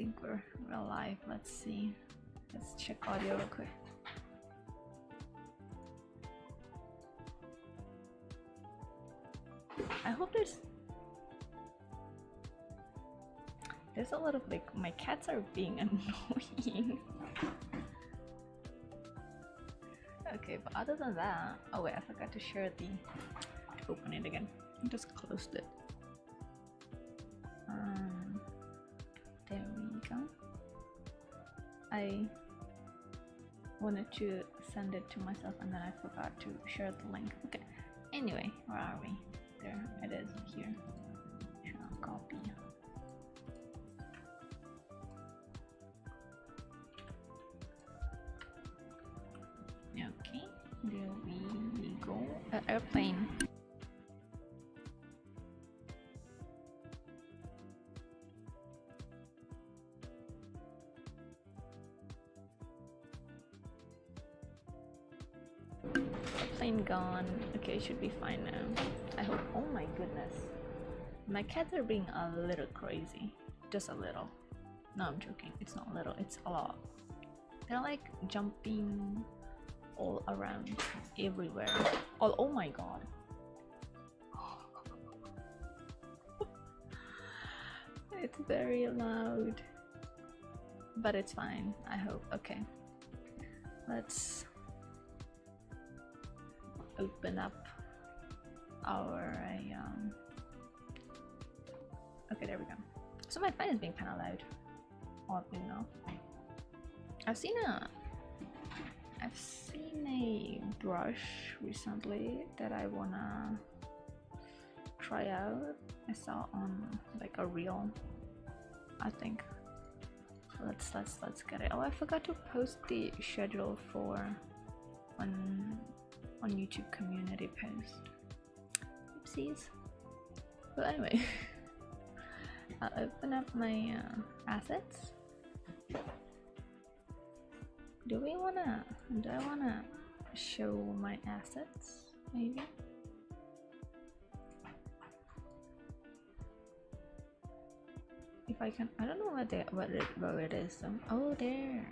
think we're live. Let's see. Let's check audio real quick. I hope there's a lot of like my cats are being annoying. Okay, but other than that, oh wait, I forgot to share the open it again. I just closed it. There we go. I wanted to send it to myself and then I forgot to share the link. Okay. Anyway, where are we? There it is here. I'll copy. Okay, there we go. Airplane. Plane gone. Okay, it should be fine now. I hope. Oh my goodness, my cats are being a little crazy. Just a little. No, I'm joking. It's not little. It's a lot. They're like jumping all around, everywhere. Oh my god. It's very loud, but it's fine. I hope. Okay, let's open up our okay, there we go. So my fan is being kind of loud, oddly enough. I've seen a brush recently that I wanna try out. I saw on like a reel, I think. So let's get it. Oh, I forgot to post the schedule for on YouTube community post. Oopsies. But anyway, I'll open up my assets. Do I wanna show my assets? Maybe. If I can, I don't know what it is. Oh, there.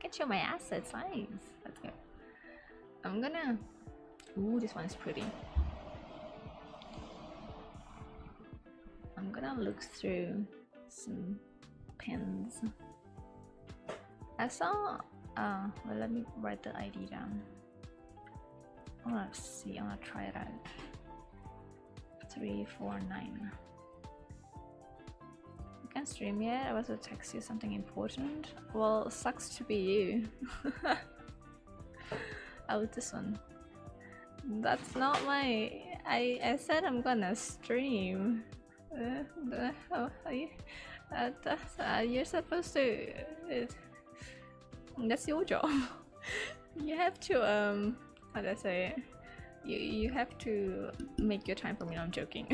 Can show my assets. Nice. Let's go. I'm gonna. Ooh, this one's pretty. I'm gonna look through some pins. I saw. Well, let me write the ID down. I wanna see. I wanna try it out. 349. Can't stream yet. I was to text you something important. Well, sucks to be you. Oh, this one. That's not my. I said I'm gonna stream. You're supposed to. That's your job. You have to how do I say it? You have to make your time for me. No, I'm joking.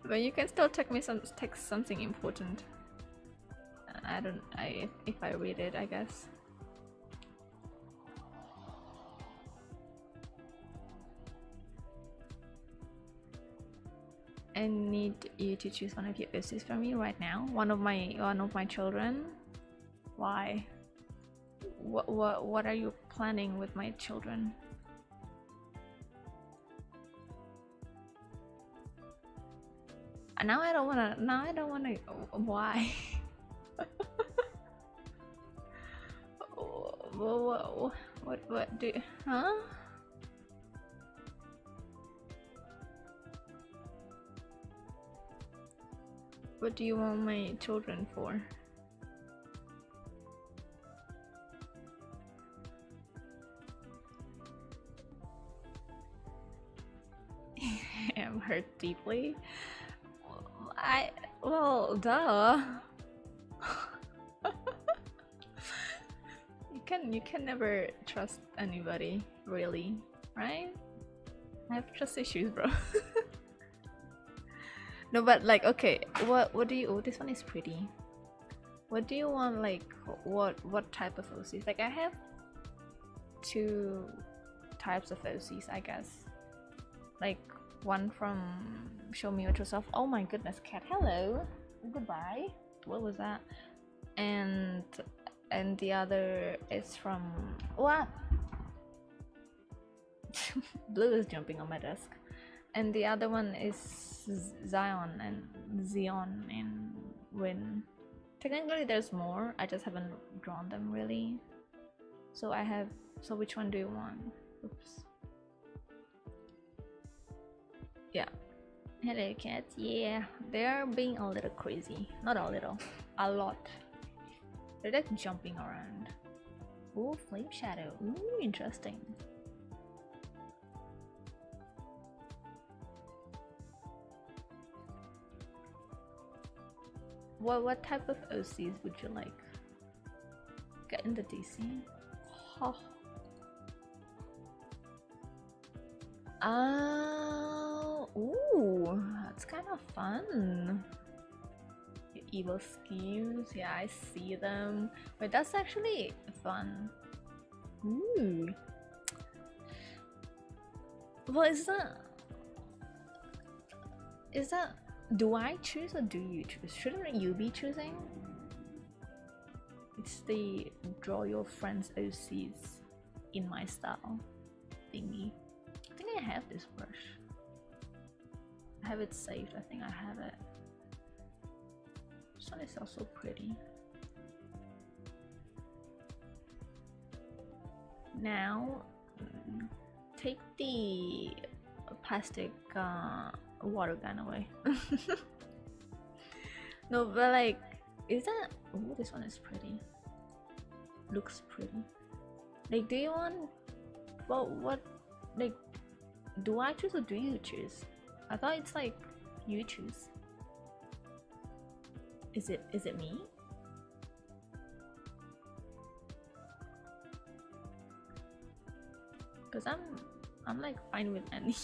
But you can still text something important. If I read it, I guess. I need you to choose one of your OCs for me right now. One of my children. Why? What are you planning with my children? Now I don't wanna. Why? What do? Huh? What do you want my children for? I'm hurt deeply. Well, duh. You can never trust anybody, really, right? I have trust issues, bro. No, but like, okay, what do you? Oh, this one is pretty. What do you want? Like, what type of OCs? Like, I have two types of OCs, I guess. Like One from Show Me Your True Self. Oh my goodness, cat. Hello. Goodbye. What was that? And the other is from what? Blue is jumping on my desk. And the other one is Zion and Win. Technically there's more, I just haven't drawn them really. So which one do you want? Oops. Yeah. Hello cats. Yeah, they're being a little crazy. Not a little, a lot. They're like jumping around. Ooh, flame shadow. Ooh, interesting. What type of OCs would you like? Get into DC. Oh. Ooh, that's kind of fun. Your evil schemes, yeah, I see them. Wait, that's actually fun. Ooh. Well, is that do I choose or do you choose? Shouldn't you be choosing? It's the draw your friends OCs in my style thingy. I think I have this brush. I have it saved. I think I have it. This one is also pretty. Now, take the plastic water gun away. No, but like, is that? Oh, this one is pretty. Looks pretty. Like, do you want? Well, what? Like, do I choose or do you choose? I thought it's like you choose. Is it me? Cause I'm like fine with any.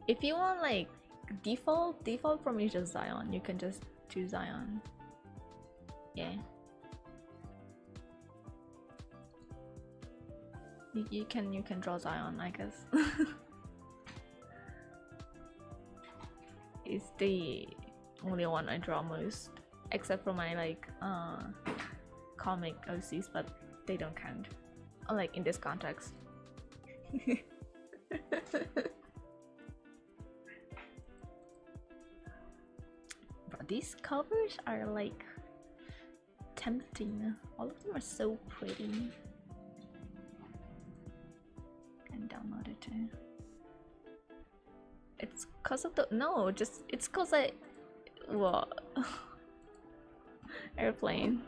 If you want like default for me is just Zion. You can just choose Zion. Yeah. You can draw Zion, I guess. It's the only one I draw most, except for my like comic OCs, but they don't count. Like in this context. Bro, these covers are like tempting. All of them are so pretty. And download it too. It's cause of the it's cause I what airplane.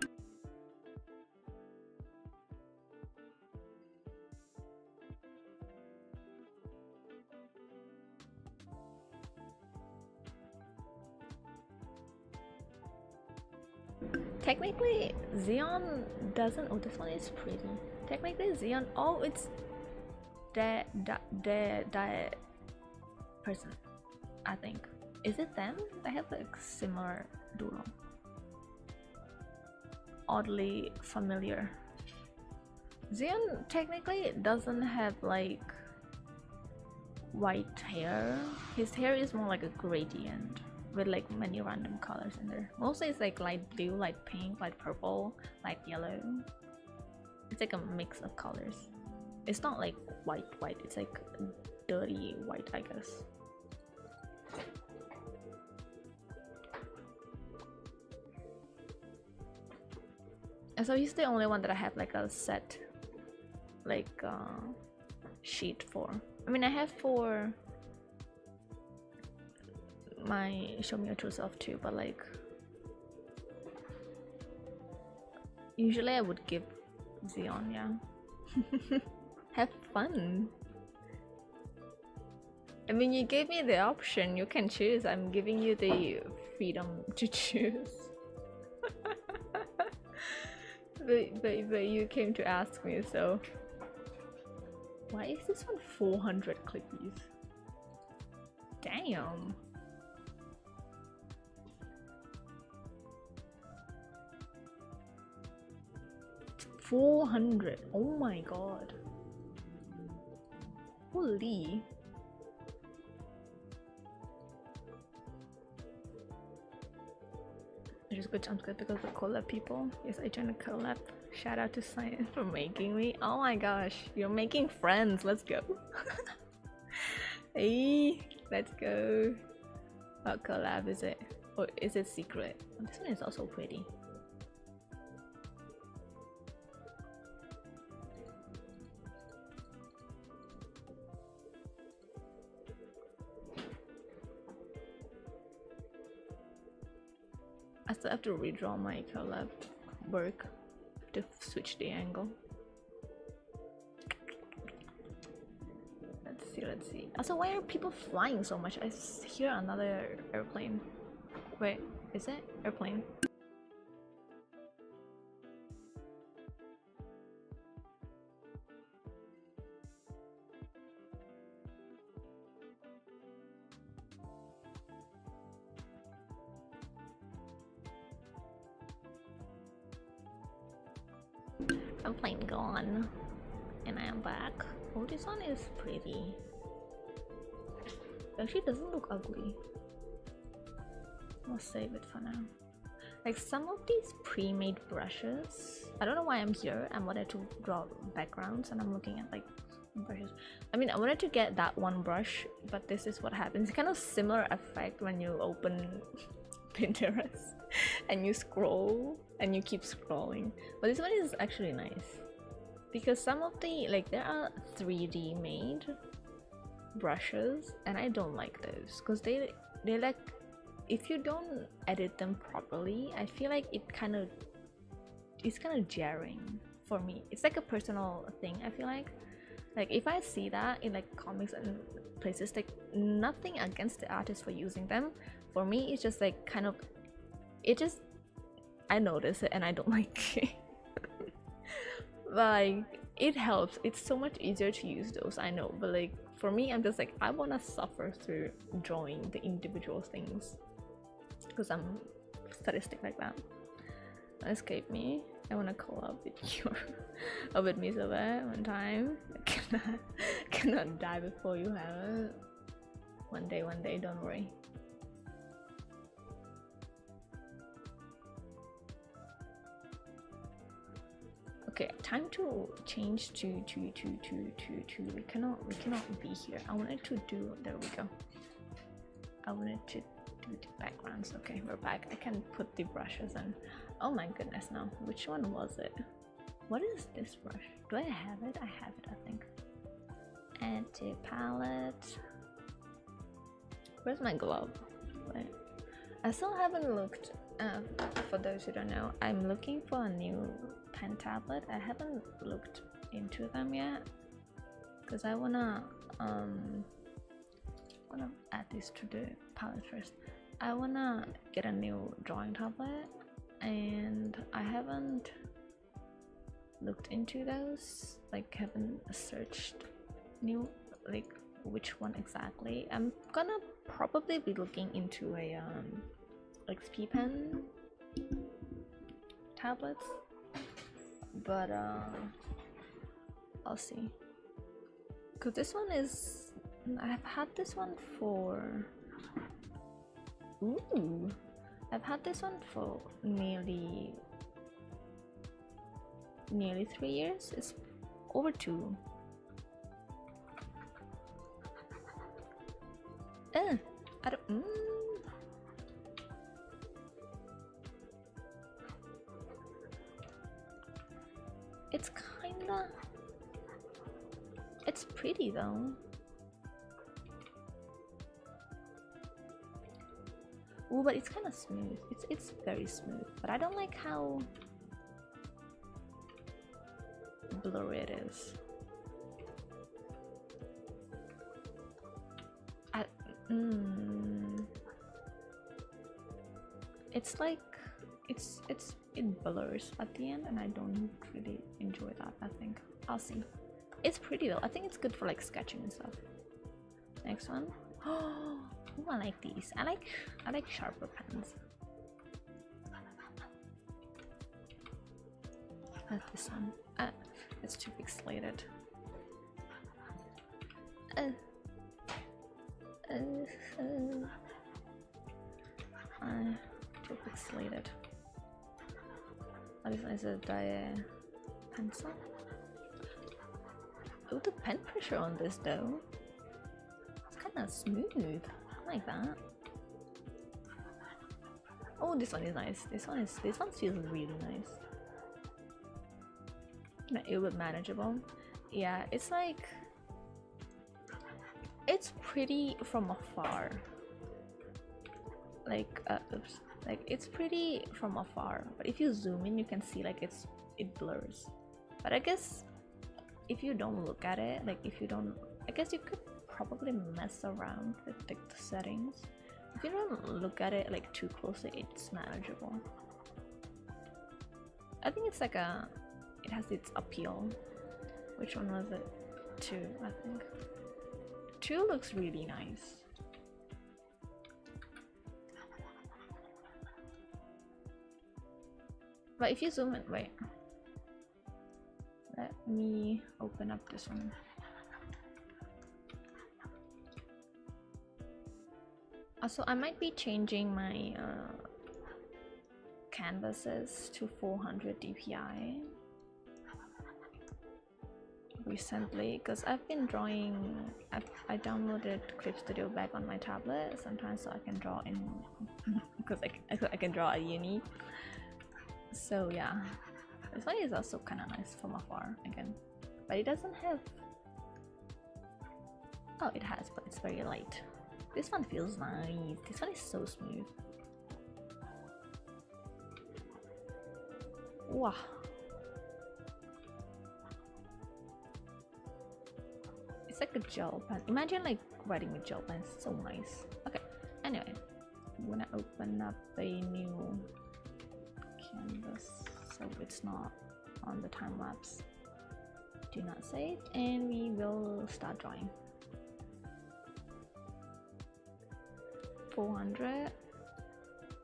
Technically Xeon doesn't. Oh, this one is pretty. Technically Xeon. Oh, it's that person, I think. Is it them? They have like similar doodle. Oddly familiar. Xeon technically doesn't have like white hair. His hair is more like a gradient with like many random colors in there. Mostly it's like light blue, light pink, light purple, light yellow. It's like a mix of colors. It's not like white, it's like dirty white, I guess. And so he's the only one that I have like a set, like sheet for. I mean, I have for my Show Me Your True Self too, but like usually I would give Xeon, yeah. Have fun. I mean, you gave me the option, you can choose. I'm giving you the freedom to choose. but you came to ask me, so why is this one 400 clickies? Damn. It's 400. Oh my god. Holy. I just got jump scared because the collab people. Yes, I joined a collab. Shout out to Cyan for making me. Oh my gosh, you're making friends. Let's go. Hey, let's go. What collab is it? Or is it secret? Oh, this one is also pretty. I still have to redraw my collab work to switch the angle. Let's see. Also, why are people flying so much? I hear another airplane. Wait, is it? Airplane. Airplane gone. And I am back. Oh, this one is pretty. Actually, doesn't look ugly. I'll save it for now. Like some of these pre-made brushes, I don't know why I'm here. I wanted to draw backgrounds and I'm looking at like brushes. I mean, I wanted to get that one brush, but this is what happens. It's kind of similar effect when you open Pinterest and you scroll and you keep scrolling. But this one is actually nice because some of the, like, there are 3D made brushes and I don't like those because they're like, if you don't edit them properly, I feel like it's kind of jarring for me. It's like a personal thing. I feel like if I see that in like comics and places, like, nothing against the artist for using them. For me, it's just like kind of, it just, I notice it and I don't like it. Like, it helps. It's so much easier to use those, I know, but like for me, I'm just like, I want to suffer through drawing the individual things because I'm sadistic like that. Don't escape me. I want to collab with you or with me so bad one time. I cannot die before you have it. One day, don't worry. Okay, time to change to we cannot be here. I wanted to do, there we go. I wanted to do the backgrounds. Okay, we're back. I can put the brushes in. Oh my goodness, now which one was it? What is this brush? Do I have it? I have it, I think. Add to palette. Where's my glove? Wait. I still haven't looked. For those who don't know, I'm looking for a new pen tablet. I haven't looked into them yet because I wanna add this to the palette first. I wanna get a new drawing tablet and I haven't looked into those, like haven't searched new, like which one exactly. I'm gonna probably be looking into a XP pen tablets, but I'll see, because this one is, I've had this one for I've had this one for nearly 3 years. It's over 2. I don't It's kinda, it's pretty though. Ooh, but it's kind of smooth. It's very smooth, but I don't like how blurry it is. It's like it blurs at the end, and I don't really enjoy that. I think I'll see. It's pretty though. I think it's good for like sketching and stuff. Next one. Oh, I like these. I like sharper pens. I like this one. It's too pixelated. Too pixelated. Oh, this one is a dye pencil. Oh, the pen pressure on this though. It's kind of smooth. I like that. Oh, this one is nice. This one feels really nice. A little bit manageable. Yeah, it's like it's pretty from afar. Like oops. Like it's pretty from afar, but if you zoom in, you can see like it blurs. But I guess if you don't look at it, like if you don't, I guess you could probably mess around with like the settings. If you don't look at it like too closely, it's manageable. I think it's like it has its appeal. Which one was it? 2, I think. 2 looks really nice. But if you zoom in, wait. Let me open up this one. Also, I might be changing my canvases to 400 dpi recently because I've been drawing. I downloaded Clip Studio back on my tablet sometimes so I can draw in because I can draw at uni. So yeah, this one is also kind of nice from afar again, but it doesn't have. Oh, it has, but it's very light. This one feels nice. This one is so smooth. Wow. It's like a gel pen. Imagine like writing with gel pens. So nice. Okay. Anyway, I'm gonna open up a new canvas so it's not on the time lapse. Do not save, and we will start drawing. 400.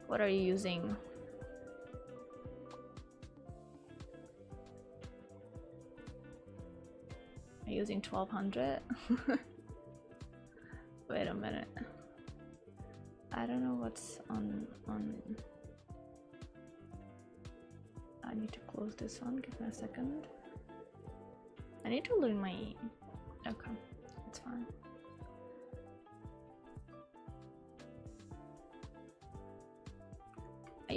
What are you using? Are you using 1200? Wait a minute. I don't know what's on. I need to close this one. Give me a second. I need to learn my. Okay, it's fine. Are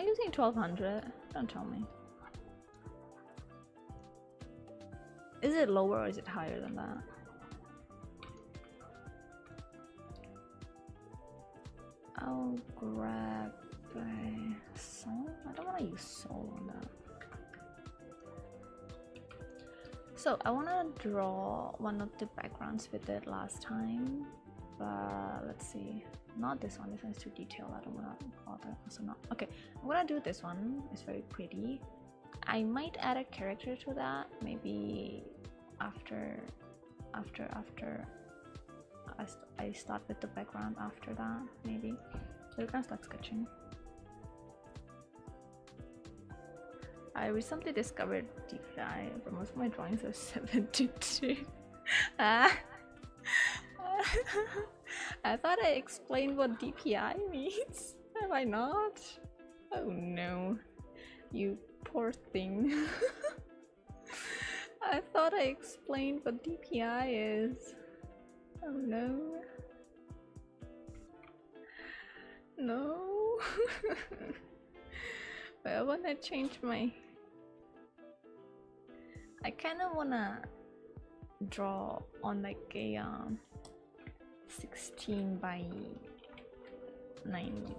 you using 1200? Don't tell me. Is it lower or is it higher than that? I'll grab a soul. I don't want to use soul on that. So I want to draw one of the backgrounds with it last time, but let's see. Not this one. This one's too detailed. I don't want to bother. So not okay. I'm gonna do this one. It's very pretty. I might add a character to that. Maybe after I start with the background. After that, maybe. So we're gonna start sketching. I recently discovered DPI, but most of my drawings are 72. I thought I explained what DPI means. Have I not? Oh no, you poor thing. I thought I explained what DPI is. Oh no. No. But I wanna change my. I kinda wanna draw on like a 16 by 9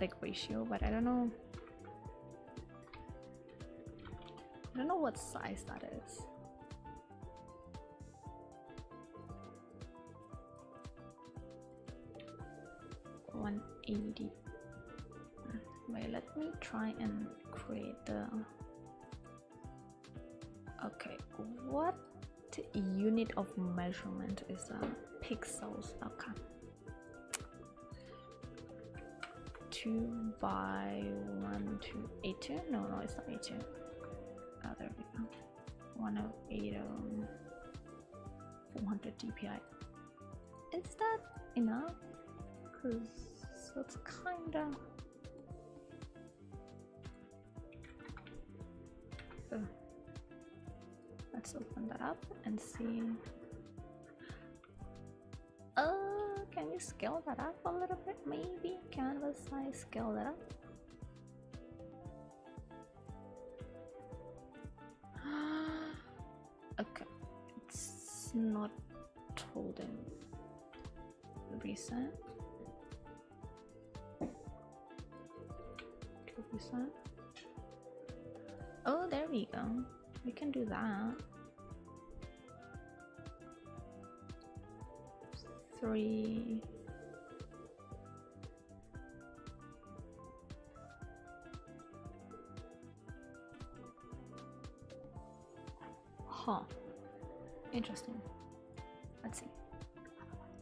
like ratio, but I don't know what size that is. $180. Wait, let me try and create the. Okay, what unit of measurement is pixels? Okay, 2 by 1 to 82. No, it's not 82. Oh, there we go. 1080 400 DPI. Is that enough? Cause it's kinda let's open that up and see. Can you scale that up a little bit? Maybe canvas size, scale that up. Okay, it's not holding. Reset. Reset. Oh, there we go. We can do that. 3. Huh. Interesting. Let's see.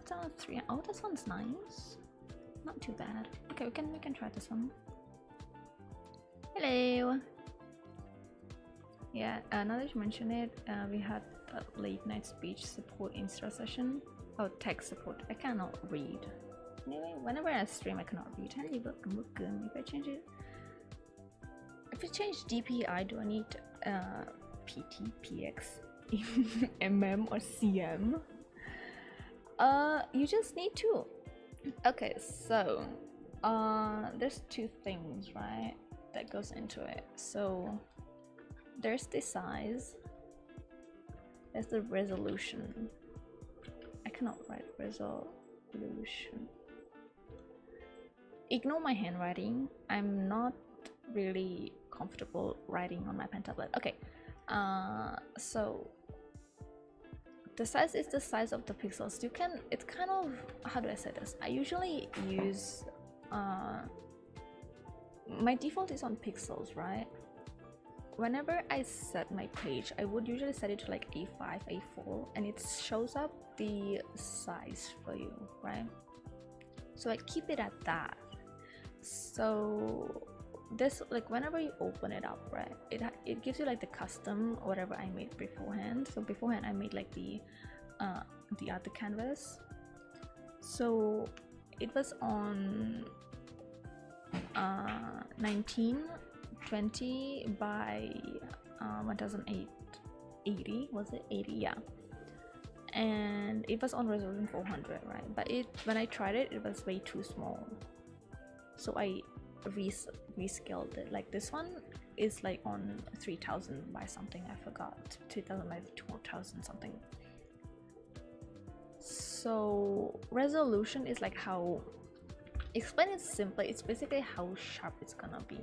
It's on 3. Oh, this one's nice. Not too bad. Okay, we can try this one. Hello. Yeah, now that you mention it, we had a late night speech support Insta session. Oh, tech support. I cannot read. Anyway, whenever I stream, I cannot read. Hello, welcome. If I change it, if you change DPI, do I need PT, PX, MM, or CM? You just need to. Okay, so there's 2 things, right, that goes into it. So there's the size, there's the resolution. I cannot write resolution. Ignore my handwriting. I'm not really comfortable writing on my pen tablet. Okay, so the size is the size of the pixels. You can, it's kind of, how do I say this? I usually use my default is on pixels, right? Whenever I set my page, I would usually set it to like A5, A4, and it shows up the size for you, right? So I keep it at that. So this, like, whenever you open it up, right, it gives you like the custom whatever I made beforehand. So beforehand I made like the other canvas. So it was on 1920 by 1080, was it 80? Yeah, and it was on resolution 400, right? But when I tried it, it was way too small, so I rescaled it. Like this one is like on 3000 by something, I forgot, 2000 by 2000 something. So resolution is like how, explain it simply, it's basically how sharp it's gonna be.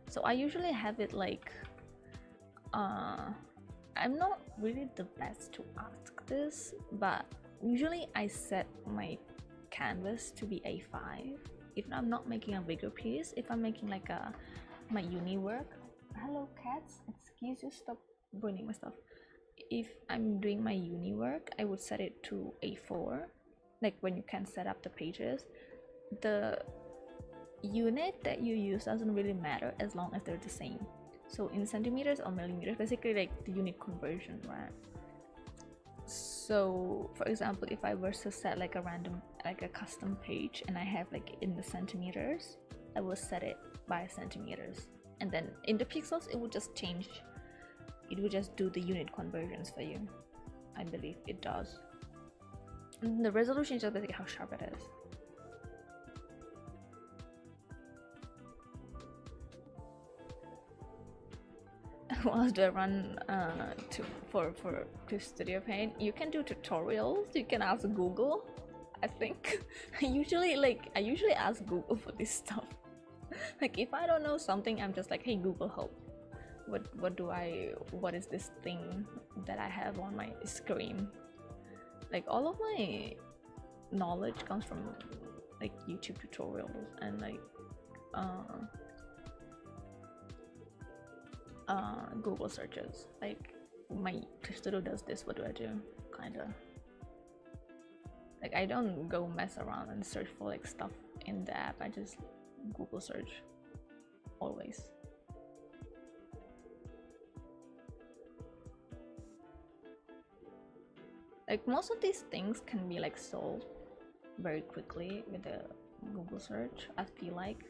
So I usually have it like I'm not really the best to ask this, but usually I set my canvas to be A5 if I'm not making a bigger piece. If I'm making like my uni work, hello cats, excuse you, stop ruining my stuff. If I'm doing my uni work, I would set it to A4, like when you can set up the pages. The unit that you use doesn't really matter as long as they're the same. So in centimeters or millimeters, basically like the unit conversion, right? So for example, if I were to set like a random, like a custom page, and I have like in the centimeters, I will set it by centimeters, and then in the pixels it would just change, it would just do the unit conversions for you. I believe it does. And the resolution is just basically how sharp it is. What else do I run to Studio Paint? You can do tutorials. You can ask Google, I think. I usually ask Google for this stuff. Like if I don't know something, I'm just like, hey Google, help. What is this thing that I have on my screen? Like all of my knowledge comes from like YouTube tutorials and like Google searches. Like my studio does this, what do I do? Kinda like I don't go mess around and search for like stuff in the app. I just Google search always. Like most of these things can be like solved very quickly with the Google search. I feel like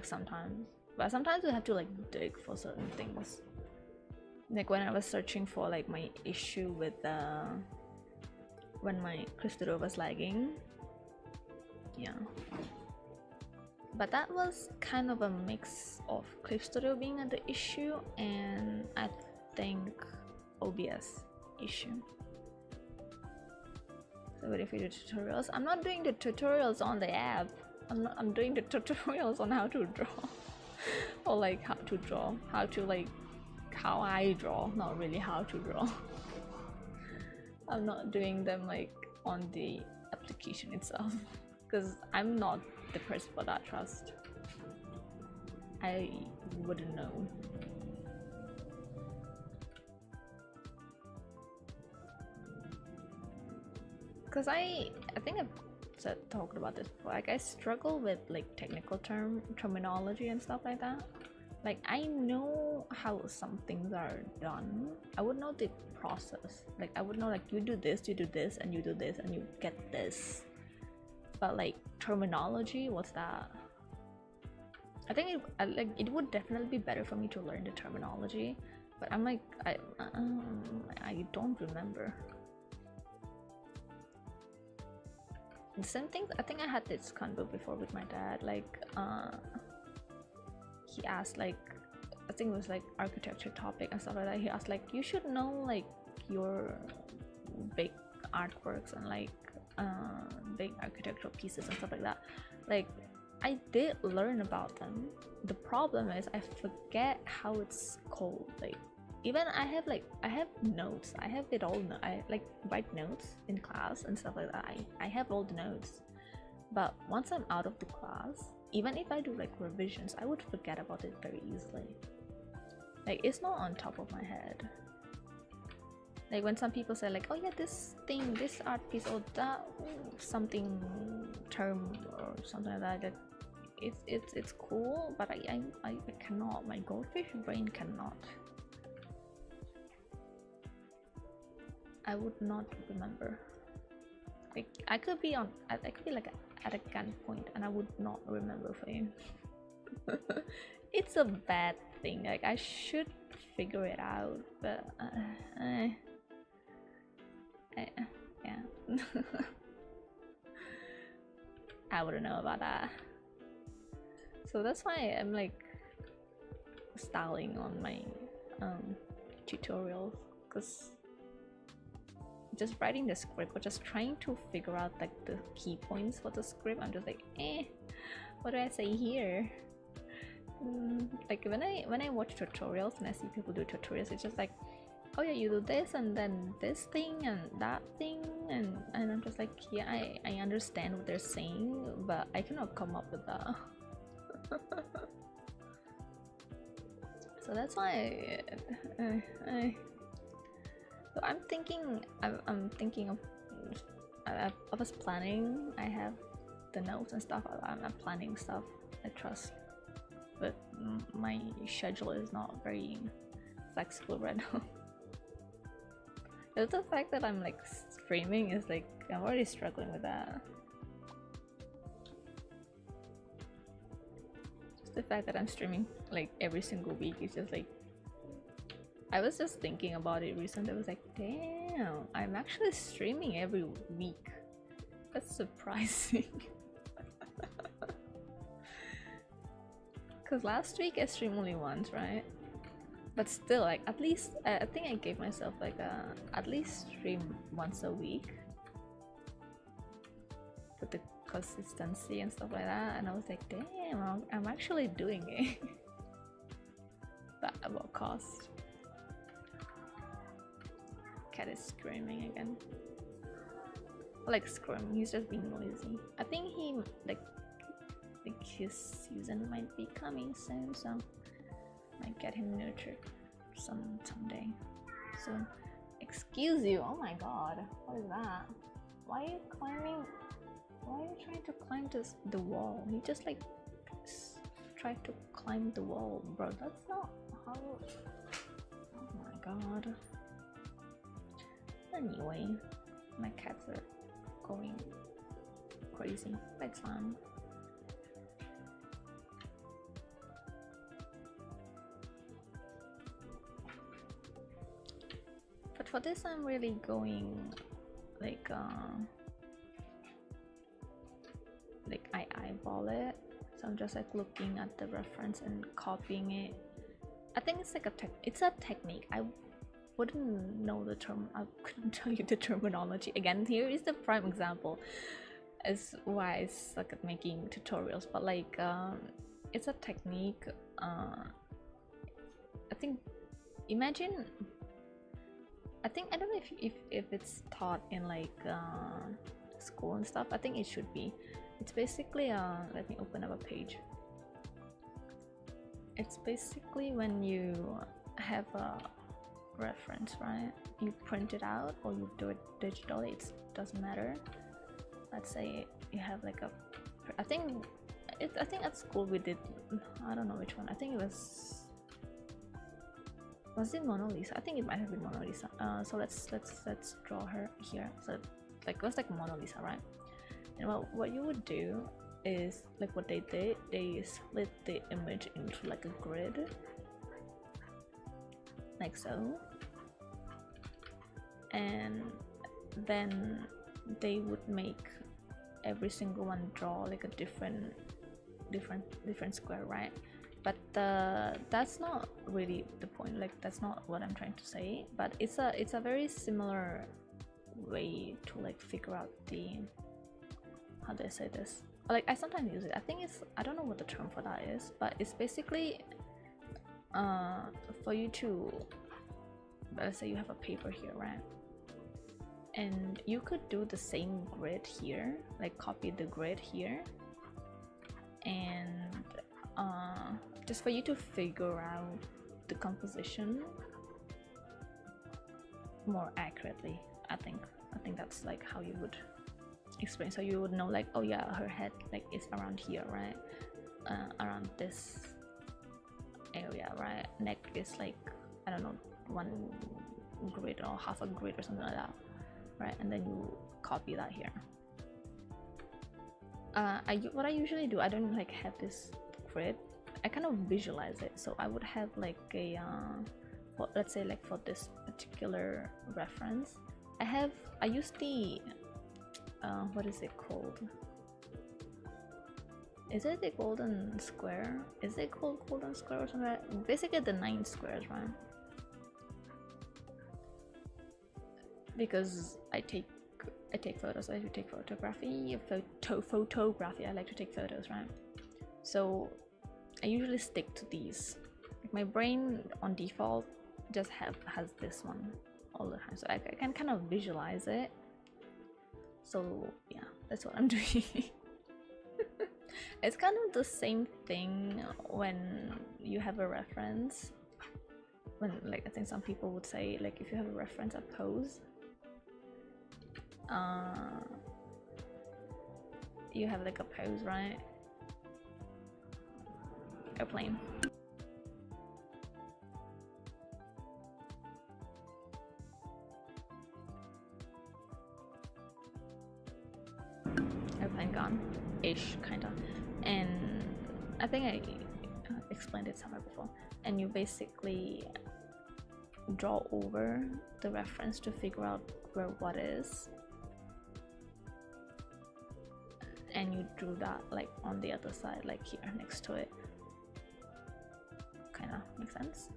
sometimes, but sometimes you have to like dig for certain things. Like when I was searching for like my issue with when my clip studio was lagging, yeah. But that was kind of a mix of clip studio being the issue and I think OBS issue. So what if we do tutorials? I'm not doing the tutorials on the app. I'm doing the tutorials on how to draw. Or like how to draw. How I draw, not really how to draw. I'm not doing them like on the application itself. Because I'm not the person for that, trust. I wouldn't know. Because I think I've talked about this before. Like I struggle with like technical terminology and stuff like that. Like I know how some things are done. I would know the process. Like I would know like you do this, and you do this, and you get this. But like terminology, what's that? I think it would definitely be better for me to learn the terminology. But I'm like I don't remember. The same thing. I think I had this convo before with my dad. Like he asked like, I think it was like architecture topic and stuff like that. He asked like, you should know like your big artworks and like big architectural pieces and stuff like that. Like I did learn about them. The problem is I forget how it's called. Like even I have notes. I have it all. I like write notes in class and stuff like that. I have all the notes. But once I'm out of the class, even if I do like revisions, I would forget about it very easily. Like it's not on top of my head. Like when some people say like, oh yeah, this thing, this art piece, or that something term or something like that, it's cool, but I cannot. My goldfish brain cannot. I would not remember. Like I could be like at a gunpoint and I would not remember for you. It's a bad thing. Like I should figure it out, but yeah. I wouldn't know about that. So that's why I'm like styling on my tutorials, because just writing the script or just trying to figure out like the key points for the script, I'm just like, what do I say here? Like when I watch tutorials and I see people do tutorials, it's just like, oh yeah, you do this and then this thing and that thing, and I'm just like, yeah, I understand what they're saying, but I cannot come up with that. So that's why so I'm thinking of I was planning. I have the notes and stuff. I'm planning stuff, I trust, but my schedule is not very flexible right now. Just the fact that I'm like streaming is like, I'm already struggling with that. Just the fact that I'm streaming like every single week is just like, I was just thinking about it recently. I was like, damn, I'm actually streaming every week. That's surprising. Because last week I streamed only once, right? But still, like at least I think I gave myself like at least stream once a week with the consistency and stuff like that. And I was like, damn, I'm actually doing it. But at what cost? Cat is screaming again. Like screaming, he's just being noisy. I think he like his season might be coming soon, so might get him nurtured someday. So excuse you. Oh my god, what is that? Why are you climbing? Why are you trying to climb the wall? He just like tried to climb the wall, bro. That's not how. Oh my god. Anyway, my cats are going crazy, but it's fun. But for this, I'm really going like I eyeball it. So I'm just like looking at the reference and copying it. I think it's like a technique. I wouldn't know the term. I couldn't tell you the terminology. Again, here is the prime example as why I suck at making tutorials. But like, it's a technique. I think. Imagine. I don't know if it's taught in like school and stuff. I think it should be. It's basically let me open up a page. It's basically when you have a reference, right? You print it out or you do it digitally, it doesn't matter. Let's say you have like I think at school we did, I don't know which one. I think it was it Mona Lisa? I think it might have been Mona Lisa. So let's draw her here. So like it was like Mona Lisa, right? And what you would do is like what they did, they split the image into like a grid, like so, and then they would make every single one draw like a different square, right? But that's not really the point. Like that's not what I'm trying to say. But it's a very similar way to like figure out the, how do I say this? Like I sometimes use it. I think it's, I don't know what the term for that is, but it's basically for you to, let's say you have a paper here, right? And you could do the same grid here, like copy the grid here, and just for you to figure out the composition more accurately. I think that's like how you would explain. So you would know like, oh yeah, her head like is around here, right? Around this area, right? Neck is like, I don't know, one grid or half a grid or something like that, right? And then you copy that here. What I usually do, I don't like have this grid. I kind of visualize it. So I would have like a let's say like for this particular reference, I use the what is it called? Is it the golden square? Is it called golden square or something? Basically the 9 squares, right? Because I take photos. I like to take photography. Photography. I like to take photos, right? So I usually stick to these. Like my brain on default just has this one all the time, so I can kind of visualize it. So yeah, that's what I'm doing. It's kind of the same thing when you have a reference. When like I think some people would say like if you have a reference, a pose. You have like a pose, right? Airplane. Airplane gone ish, kinda. And I think I explained it somewhere before. And you basically draw over the reference to figure out where what is, and you drew that like on the other side, like here next to it. Kind of makes sense.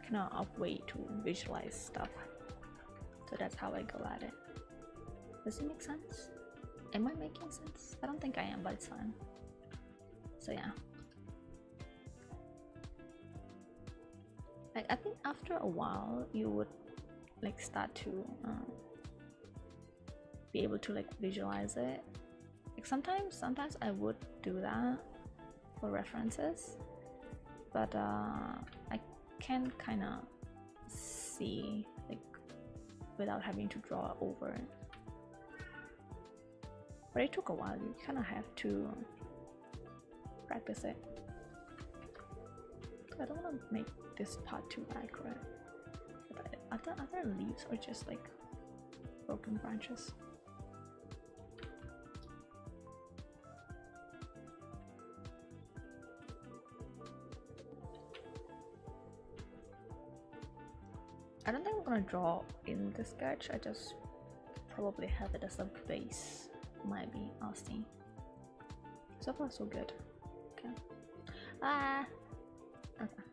Kind of a way to visualize stuff. So that's how I go at it. Does it make sense? Am I making sense? I don't think I am, but it's fine. So yeah. Like I think after a while you would like start to be able to like visualize it. Like sometimes I would do that for references, but I can kind of see like without having to draw over it. But it took a while. You kind of have to practice it. I don't want to make this part too accurate, but are there leaves or just like broken branches? I don't think I'm gonna draw in the sketch. I just probably have it as a base. Might be. I'll see. So far so good. Okay. Ah! Okay.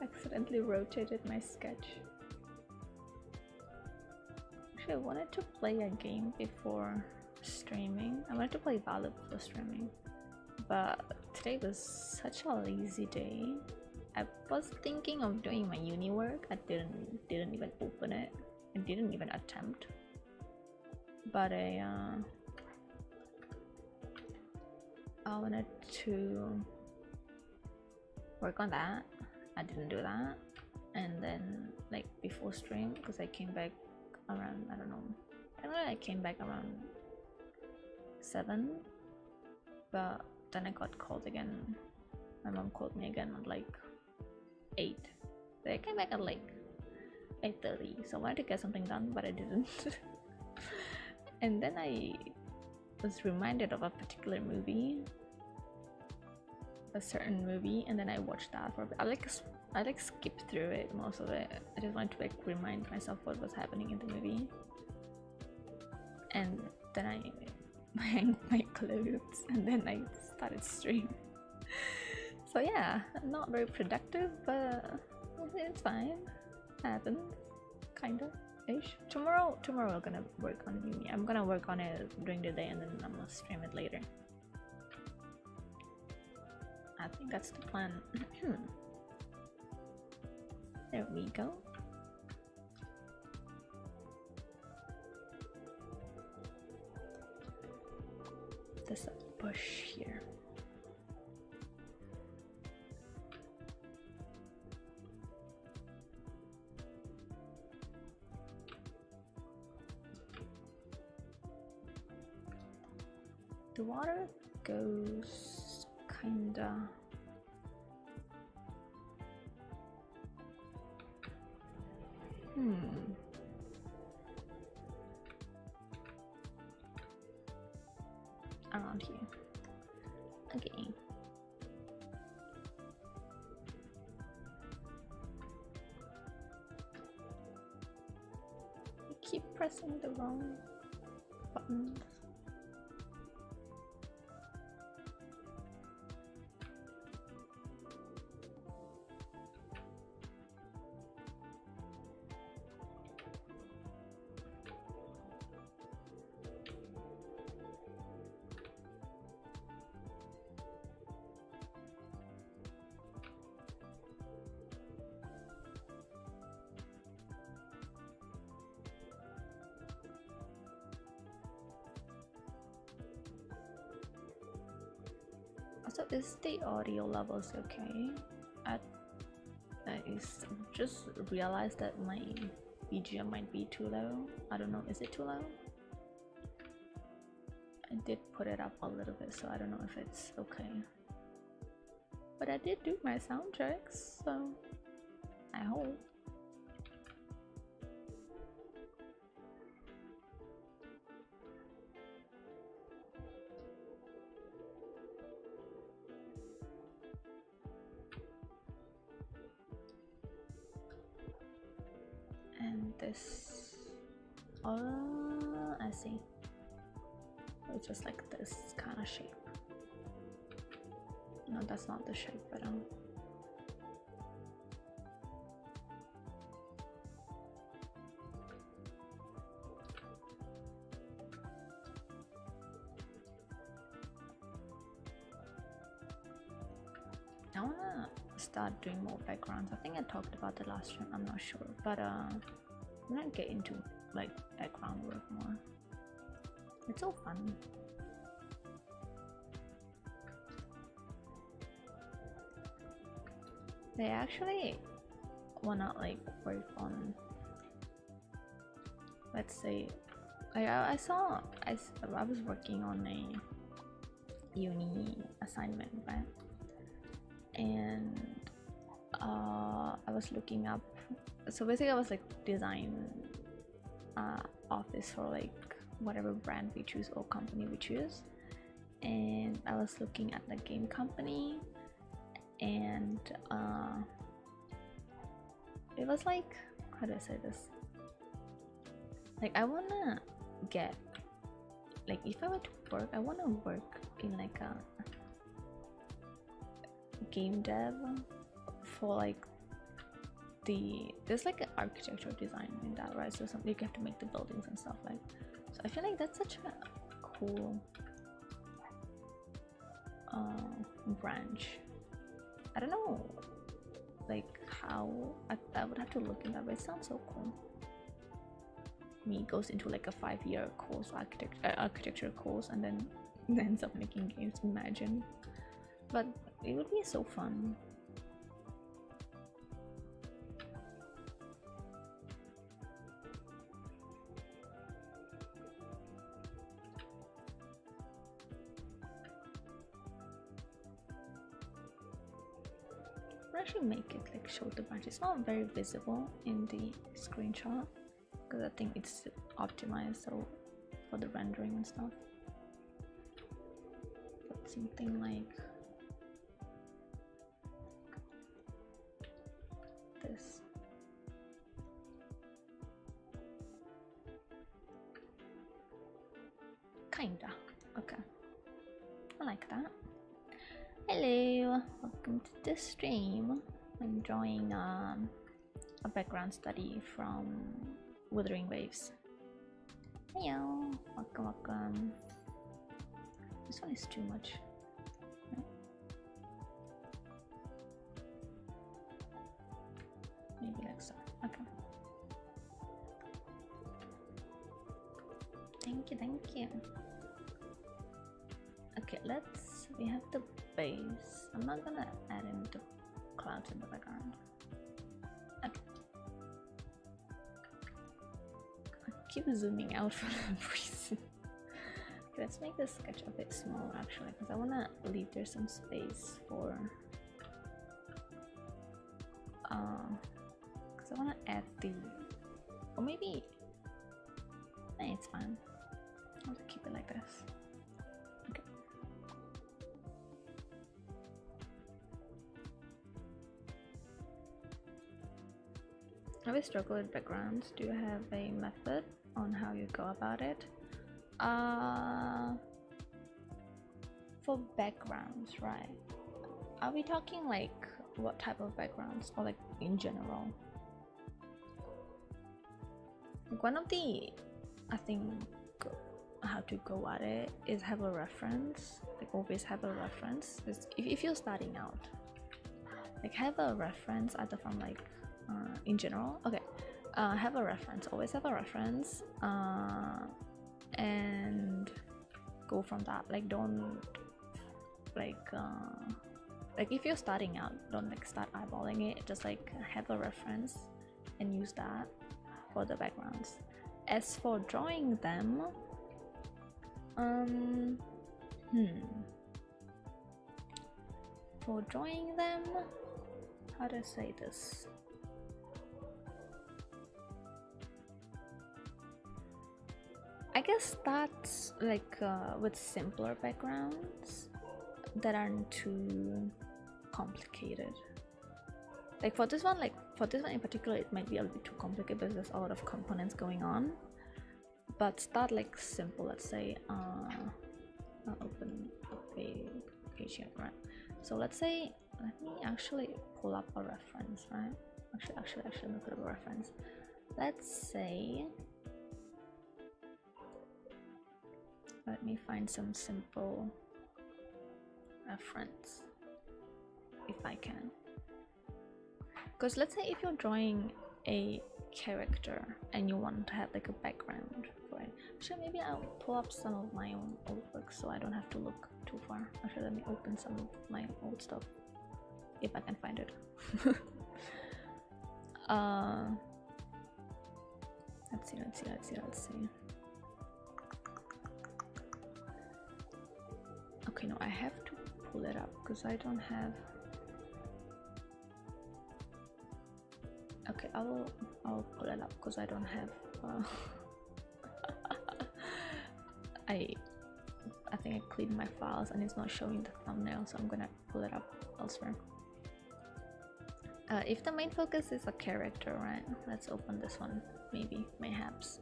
Accidentally rotated my sketch. Actually, I wanted to play a game before streaming. I wanted to play Valid before streaming. But today was such a lazy day. I was thinking of doing my uni work. I didn't even open it. I didn't even attempt. But I wanted to work on that. I didn't do that. And then like before stream, because I came back around, I don't know. I came back around 7. But then I got called again. My mom called me again at like 8. So I came back at like 8:30. So I wanted to get something done, but I didn't. And then I was reminded of a particular movie, a certain movie, and then I watched that for a bit. I like skipped through it, most of it. I just wanted to like remind myself what was happening in the movie. And then I hanged my clothes, and then I started stream. So yeah, not very productive, but it's fine. Happened, kinda ish. Tomorrow we're gonna work on uni. I'm gonna work on it during the day, and then I'm gonna stream it later. I think that's the plan. There we go. There's a bush here. The water goes kinda around here. Okay. I keep pressing the wrong buttons. So is the audio levels okay? I just realized that my BGM might be too low. I don't know, is it too low? I did put it up a little bit, so I don't know if it's okay. But I did do my sound checks, so I hope. And this, I see. It's just like this kind of shape. No, that's not the shape, but I wanna start doing more backgrounds. I think I talked about the last stream, I'm not sure, but I'm gonna get into like background work more. It's so fun. They actually wanna like work on, let's say, I was working on a uni assignment, right? And I was looking up So basically I was like design office for like whatever brand we choose or company we choose, and I was looking at the game company, and it was like, how do I say this, like I wanna get, like if I were to work, I wanna work in like a game dev for like there's like an architectural design in that, right? So something you have to make the buildings and stuff, like, so I feel like that's such a cool branch. I don't know like how I would have to look in that, but it sounds so cool. Me goes into like a 5-year course, architecture course, and then ends up making games. Imagine, but it would be so fun. Actually make it like show the branch. It's not very visible in the screenshot because I think it's optimized so for the rendering and stuff, but something like this. Kinda. Okay, I like that. Hello, welcome to the stream. I'm drawing a background study from Wuthering Waves. Hello, welcome, welcome. This one is too much. Maybe like so. Okay. Thank you, thank you. Okay, we have the base. I'm not gonna add in the clouds in the background. Okay. I keep zooming out for some reason. Okay, let's make this sketch a bit smaller actually, because I wanna leave there some space for because I wanna add the, or maybe it's fine. I'll just keep it like this. Okay. I always struggle with backgrounds. Do you have a method on how you go about it? For backgrounds, right? Are we talking like what type of backgrounds, or like in general? Like one of the, I think, how to go at it is have a reference. Like always have a reference. If you're starting out, like have a reference either from like in general. Okay, have a reference. Always have a reference, and go from that. Like don't like if you're starting out, don't like start eyeballing it. Just like have a reference and use that for the backgrounds. As for drawing them, for drawing them, how do I say this? I guess that's like with simpler backgrounds that aren't too complicated. Like for this one in particular, it might be a little bit too complicated because there's a lot of components going on. But start like simple. Let's say I'll open a page here, right? So let's say, let me actually pull up a reference, right? Actually let me put up a reference. Let's say, let me find some simple reference if I can. Because let's say if you're drawing a character and you want to have like a background for it. Actually, maybe I'll pull up some of my own old work so I don't have to look too far. Actually, let me open some of my old stuff if I can find it. Let's see. Okay, no, I have to pull it up because I don't have. Okay, I'll pull it up because I don't have I think I cleaned my files and it's not showing the thumbnail, so I'm gonna pull it up elsewhere. If the main focus is a character, right? Let's open this one, mayhaps.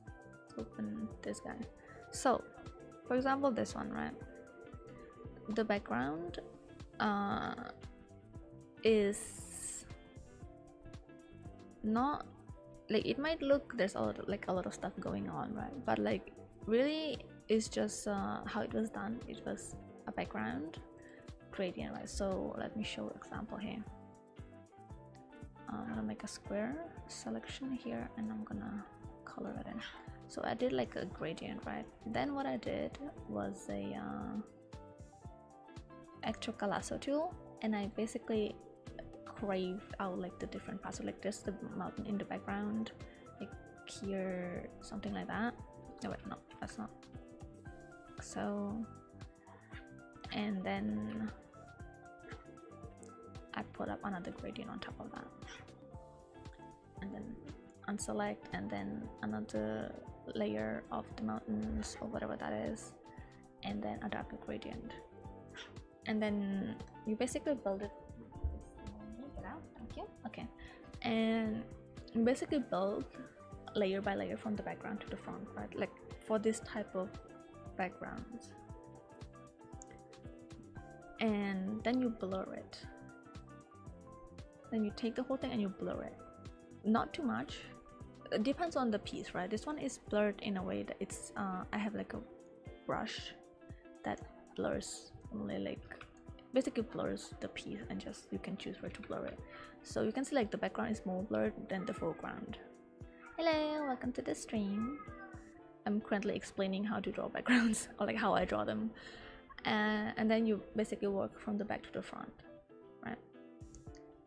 Let's open this guy. So, for example, this one, right? The background is not like, it might look there's a lot of stuff going on, right? But like really it's just how it was done. It was a background gradient, right? So let me show example here. I'm gonna make a square selection here and I'm gonna color it in. So I did like a gradient, right? Then what I did was a extra lasso tool, and I basically carved out like the different parts. So like there's the mountain in the background, like here, something like that. Oh wait, no, that's not. So, and then I put up another gradient on top of that, and then unselect, and then another layer of the mountains or whatever that is, and then a darker gradient, and then you basically build it. Get out, thank you. Okay, and you basically build layer by layer from the background to the front, right? Like for this type of backgrounds, and then you blur it. Then you take the whole thing and you blur it. Not too much. It depends on the piece, right? This one is blurred in a way that it's I have like a brush that blurs only, like basically blurs the piece, and just you can choose where to blur it. So you can see like the background is more blurred than the foreground. Hello, welcome to the stream. I'm currently explaining how to draw backgrounds or like how I draw them, and then you basically work from the back to the front, right?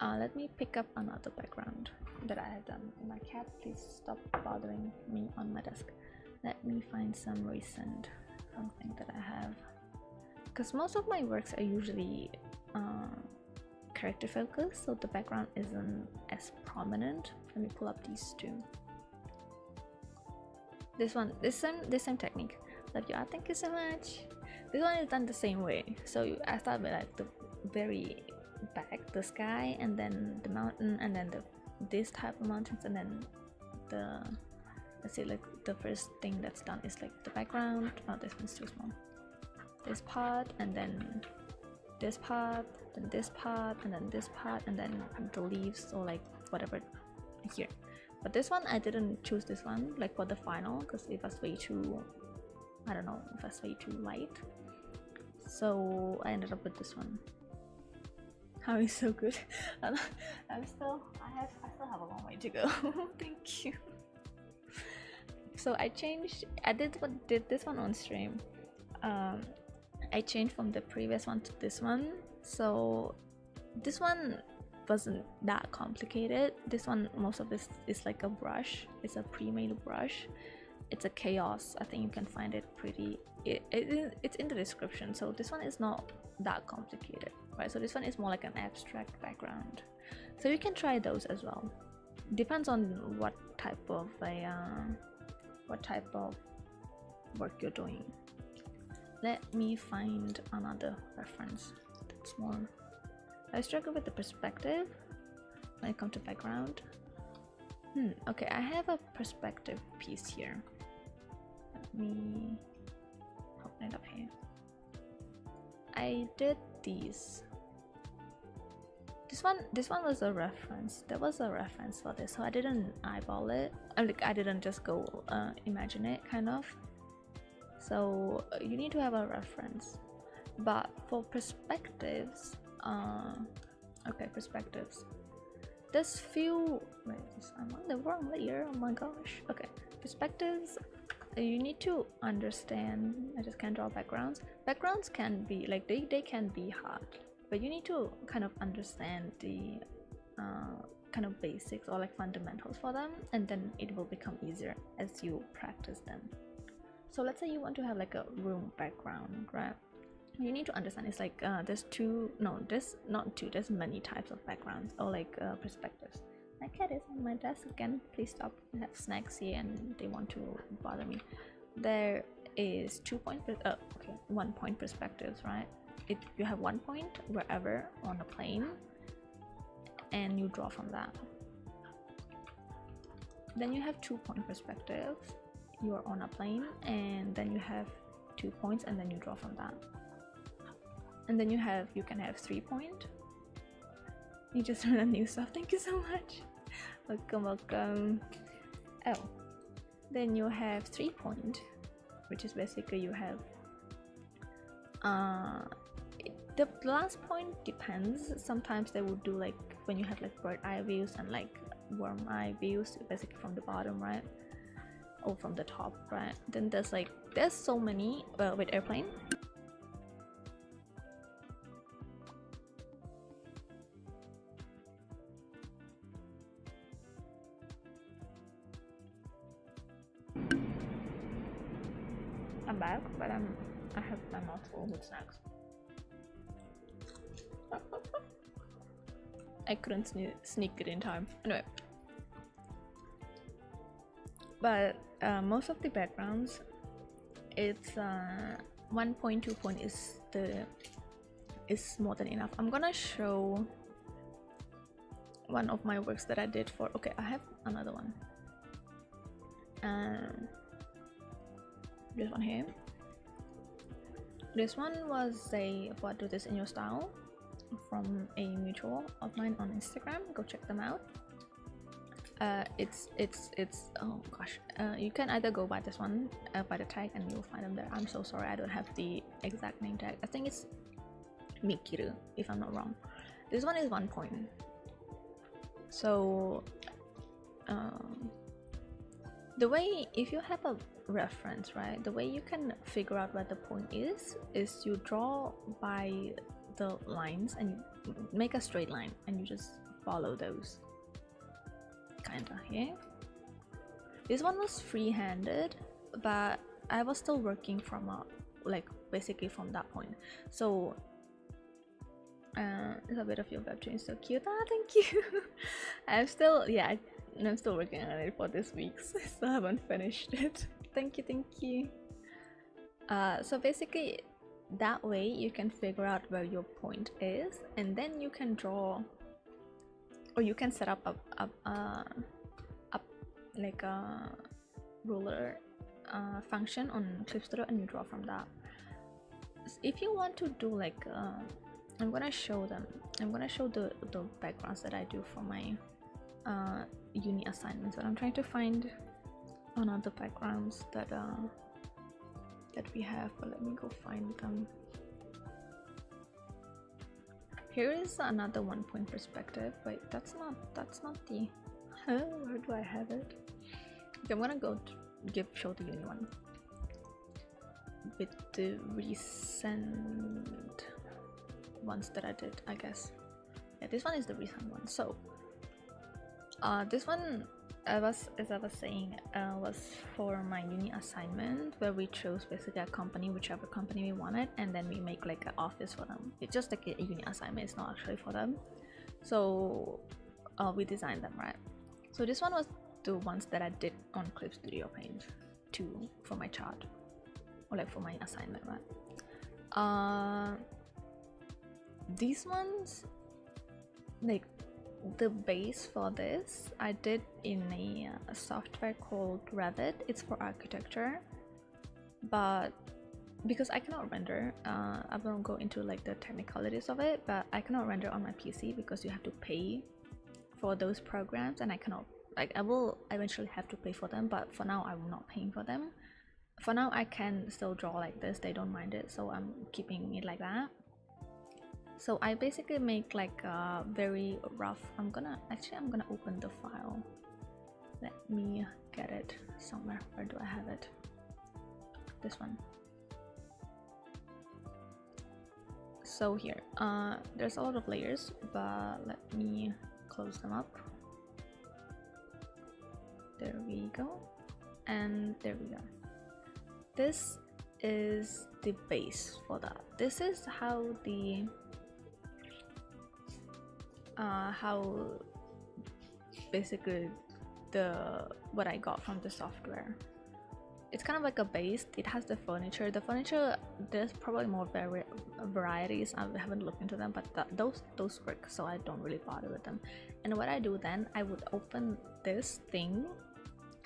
Let me pick up another background that I have done. My cat, please stop bothering me on my desk. Let me find some recent something that I have, because most of my works are usually character focused, so the background isn't as prominent. Let me pull up these two. This one, this same technique. Love you. Thank you so much. This one is done the same way. So I start with like the very back, the sky, and then the mountain, and then this type of mountains, and then the, let's say like the first thing that's done is like the background. Oh, this one's too small. This part, and then this part, then this part, and then this part, and then the leaves or like whatever here. But this one I didn't choose this one like for the final because it was way too, I don't know, it was way too light. So I ended up with this one. How is so good. I still have a long way to go. Thank you. So I did this one on stream. I changed from the previous one to this one. So this one wasn't that complicated. This one, most of this is like a brush. It's a pre-made brush. It's a chaos. I think you can find it pretty. It's in the description. So this one is not that complicated, right? So this one is more like an abstract background. So you can try those as well. Depends on what type of work you're doing. Let me find another reference that's more. I struggle with the perspective when it comes to background. Okay, I have a perspective piece here. Let me open it up here. I did these. This one was a reference. There was a reference for this, so I didn't eyeball it. I didn't just go imagine it, kind of. So you need to have a reference. But for perspectives, okay, perspectives. There's few. Wait, I'm on the wrong layer. Oh my gosh. Okay, perspectives. You need to understand. I just can't draw backgrounds. Backgrounds can be like they can be hard, but you need to kind of understand the kind of basics or like fundamentals for them, and then it will become easier as you practice them. So let's say you want to have like a room background, right? You need to understand it's like there's not two, there's many types of backgrounds or like perspectives. My cat is on my desk again. Please stop. I have snacks here and they want to bother me. There is 1 point perspectives, right? You have 1 point wherever on a plane and you draw from that. Then you have 2 point perspective. You are on a plane and then you have 2 points and then you draw from that. And then you can have 3 point. You just learned new stuff. Thank you so much. Welcome. Oh, then you have 3 point, which is basically you have the last point depends. Sometimes they would do like when you have like bird eye views and like worm eye views, basically from the bottom, right, or from the top, right? Then there's so many with airplane. I'm back, but I'm not full with snacks. I couldn't sneak it in time. Anyway, but most of the backgrounds, it's 1 point, 2 point is more than enough. I'm gonna show one of my works that I did for. Okay, I have another one. This one here. This one was a "What Do This in Your Style" from a mutual of mine on Instagram. Go check them out. It's oh gosh, you can either go by this one by the tag and you'll find them there. I'm so sorry, I don't have the exact name tag. I think it's Mikiru, if I'm not wrong. This one is 1 point. So the way, if you have a reference, right, the way you can figure out where the point is you draw by the lines and you make a straight line and you just follow those, kinda. Yeah, this one was free-handed, but I was still working from basically from that point. So it's a bit of your webtoon, so cute. Thank you. I'm still working on it for this week, so I still haven't finished it. Thank you. So basically that way you can figure out where your point is, and then you can draw, or you can set up like a ruler function on Clip Studio and you draw from that. If you want to do like I'm gonna show the backgrounds that I do for my uni assignments, but I'm trying to find another backgrounds that we have, but let me go find them. Here is another 1 point perspective. Wait, that's not the where do I have it? Okay, I'm gonna go show the uni one with the recent ones that I did, I guess. Yeah, this one is the recent one. So this one, as I was saying, was for my uni assignment, where we chose basically a company, whichever company we wanted, and then we make like an office for them. It's just like a uni assignment, it's not actually for them. So we designed them, right? So this one was the ones that I did on Clip Studio Paint 2 for my chart, or like for my assignment, right? These ones, like the base for this, I did in a software called Revit. It's for architecture, but because I cannot render, I won't go into like the technicalities of it, but I cannot render on my PC because you have to pay for those programs, and I cannot, like, I will eventually have to pay for them, but for now I'm not paying for them. For now I can still draw like this, they don't mind it, so I'm keeping it like that. So I basically make like a very rough, I'm gonna open the file. Let me get it somewhere. Where do I have it? This one. So here, there's a lot of layers, but let me close them up. There we go, and there we go. This is the base for that. This is how the basically what I got from the software. It's kind of like a base. It has the furniture. The furniture, there's probably more varieties. I haven't looked into them, but those work, so I don't really bother with them. And what I do then, I would open this thing.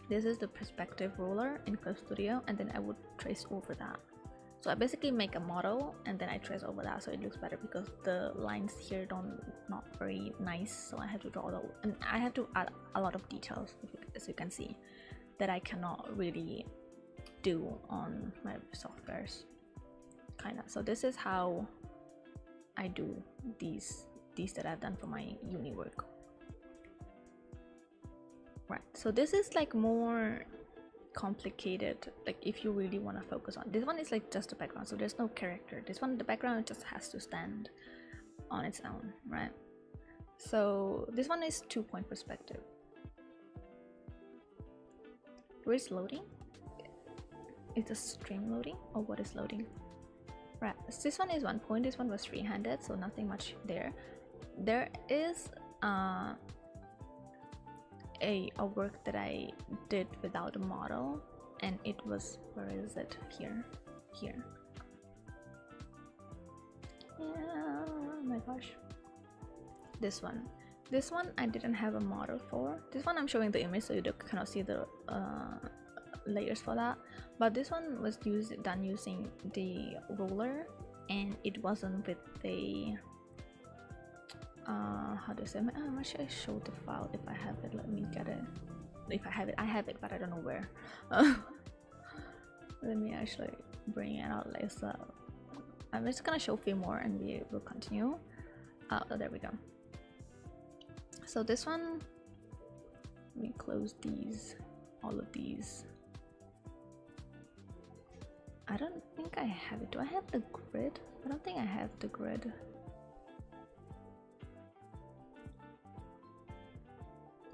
This is the perspective ruler in Clip Studio, and then I would trace over that. So I basically make a model and then I trace over that so it looks better, because the lines here not very nice. So I have to draw and I have to add a lot of details, as you can see, that I cannot really do on my softwares, kind of. So this is how I do these that I've done for my uni work. Right, so this is like more complicated, like if you really want to focus on this one. Is like just a background, so there's no character. This one, the background just has to stand on its own, right? So this one is 2-point perspective. Where is loading? Is the stream loading, or what is loading? Right, so this one is 1 point. This one was free-handed, so nothing much there. There is a work that I did without a model, and it was, where is it? Here. Yeah, oh my gosh. This one I didn't have a model for. This one I'm showing the image so you cannot see the layers for that, but this one was done using the ruler, and it wasn't with the how to say, I'm actually show the file if I have it. Let me get it. If I have it, but I don't know where. Let me actually bring it out later. I'm just gonna show a few more and we will continue. Oh, there we go. So this one, let me close these, all of these. I don't think I have it. Do I have the grid? I don't think I have the grid.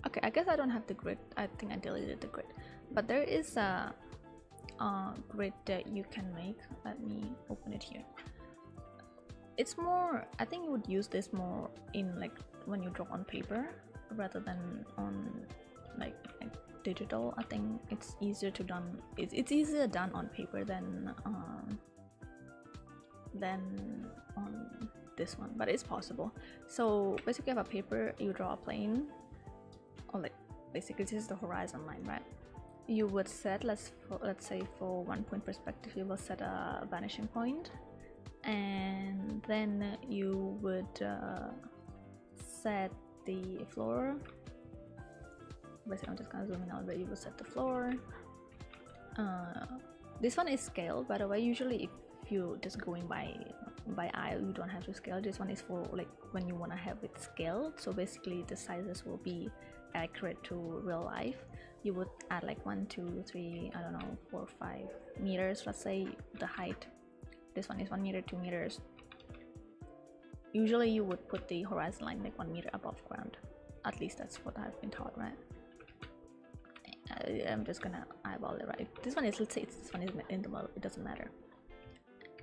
Okay, I guess I don't have the grid. I think I deleted the grid, but there is a grid that you can make. Let me open it here. It's more, I think you would use this more in like when you draw on paper rather than on like digital. I think it's easier to done. It's easier done on paper than on this one, but it's possible. So basically, you have a paper, you draw a plane, or like basically this is the horizon line, right? You would set, let's say for 1 point perspective, you will set a vanishing point, and then you would set the floor. Basically, I'm just gonna zoom in out, but you will set the floor. This one is scaled, by the way. Usually if you just going by eye, you don't have to scale. This one is for like when you want to have it scaled, so basically the sizes will be accurate to real life. You would add like 1, 2, 3, I don't know, 4, 5 meters. Let's say the height, this one is 1 meter, 2 meters. Usually you would put the horizon line like 1 meter above ground. At least that's what I've been taught, right? I'm just gonna eyeball it, right? This one is, let's say this one is in the middle, it doesn't matter.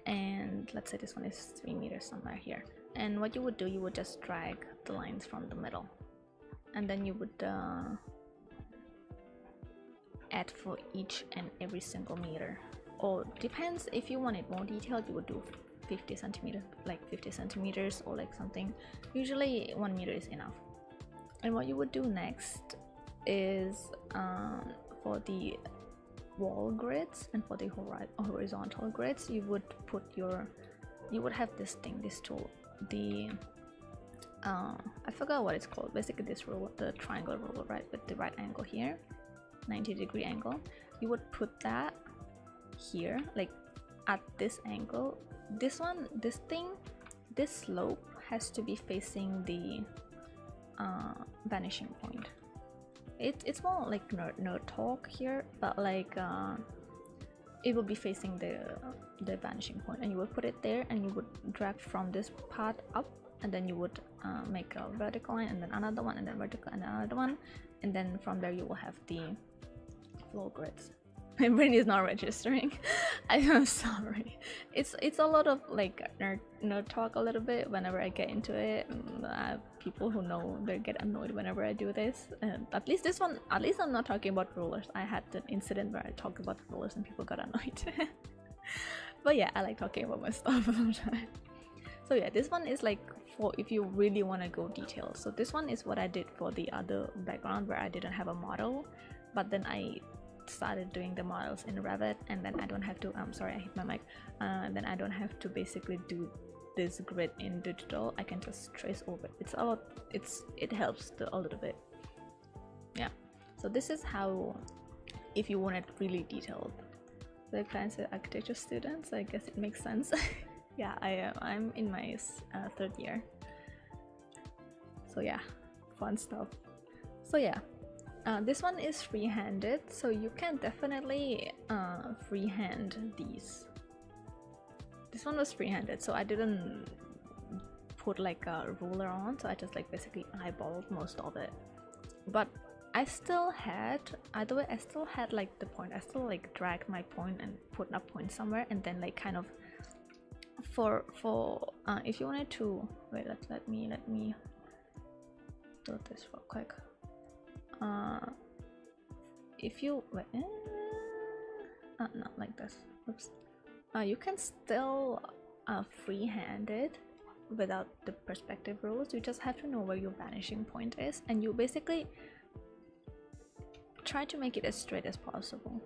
And let's say this one is 3 meters somewhere here. And what you would do, you would just drag the lines from the middle, and then you would add for each and every single meter. Or depends, if you want it more detailed, you would do 50 centimeters, like 50 centimeters or like something. Usually 1 meter is enough. And what you would do next is for the wall grids and for the horizontal grids, you would put you would have this thing, this tool, the I forgot what it's called. Basically this rule, the triangle rule, right, with the right angle here, 90-degree angle. You would put that here, like at this angle. This one, this thing, this slope has to be facing the vanishing point. It's more like nerd talk here, but like it will be facing the vanishing point, and you would put it there, and you would drag from this part up, and then you would make a vertical line, and then another one, and then vertical, and another one, and then from there you will have the flow grids. My brain is not registering. I'm sorry. It's a lot of like nerd talk a little bit whenever I get into it. People who know, they get annoyed whenever I do this. And at least this one, at least I'm not talking about rulers. I had an incident where I talked about rulers and people got annoyed. But yeah, I like talking about my stuff sometimes. So yeah, this one is like for if you really want to go detailed. So this one is what I did for the other background where I didn't have a model, but then I started doing the models in Revit, and then I don't have to sorry, I hit my mic. Then I don't have to basically do this grid in digital. I can just trace over it. It helps a little bit. Yeah, so this is how, if you want it really detailed. The clients are architecture students, so I guess it makes sense. Yeah, I'm in my third year, so yeah, fun stuff. So yeah, this one is free-handed, so you can definitely freehand these. This one was free-handed, so I didn't put like a ruler on, so I just like basically eyeballed most of it. But I still had, either way, I still had like the point. I still like dragged my point and put a point somewhere, and then like kind of for if you wanted to wait, let me do this real quick. If you wait, not like this. Oops. You can still freehand it without the perspective rules. You just have to know where your vanishing point is, and you basically try to make it as straight as possible.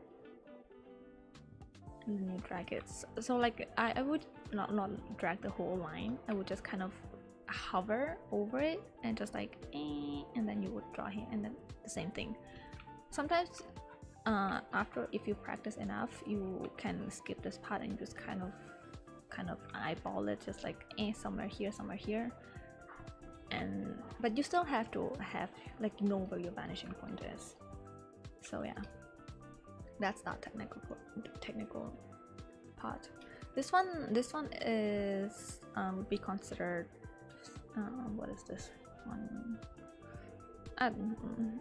And then you drag it. So like I would not drag the whole line. I would just kind of hover over it and just like and then you would draw here, and then the same thing. Sometimes after, if you practice enough, you can skip this part and just kind of eyeball it, just like somewhere here, and but you still have to like know where your vanishing point is. So yeah, that's not technical part. This one is would be considered what is this one?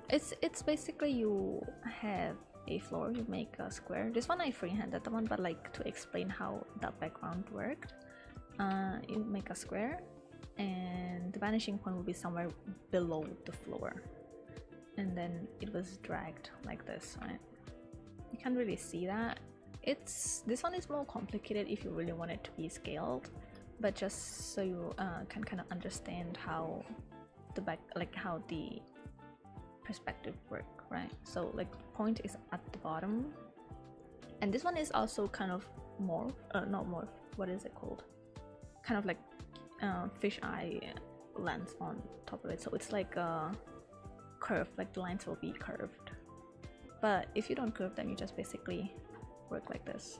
It's basically you have a floor, you make a square. This one I freehanded the one, but like to explain how that background worked, you make a square and the vanishing point will be somewhere below the floor, and then it was dragged like this, right? You can't really see that. This one is more complicated if you really want it to be scaled, but just so you can kind of understand how how the perspective work, right? So like point is at the bottom, and this one is also kind of morph, not morph, what is it called? Kind of like fish eye lens on top of it, so it's like a curve, like the lines will be curved. But if you don't curve them, you just basically work like this.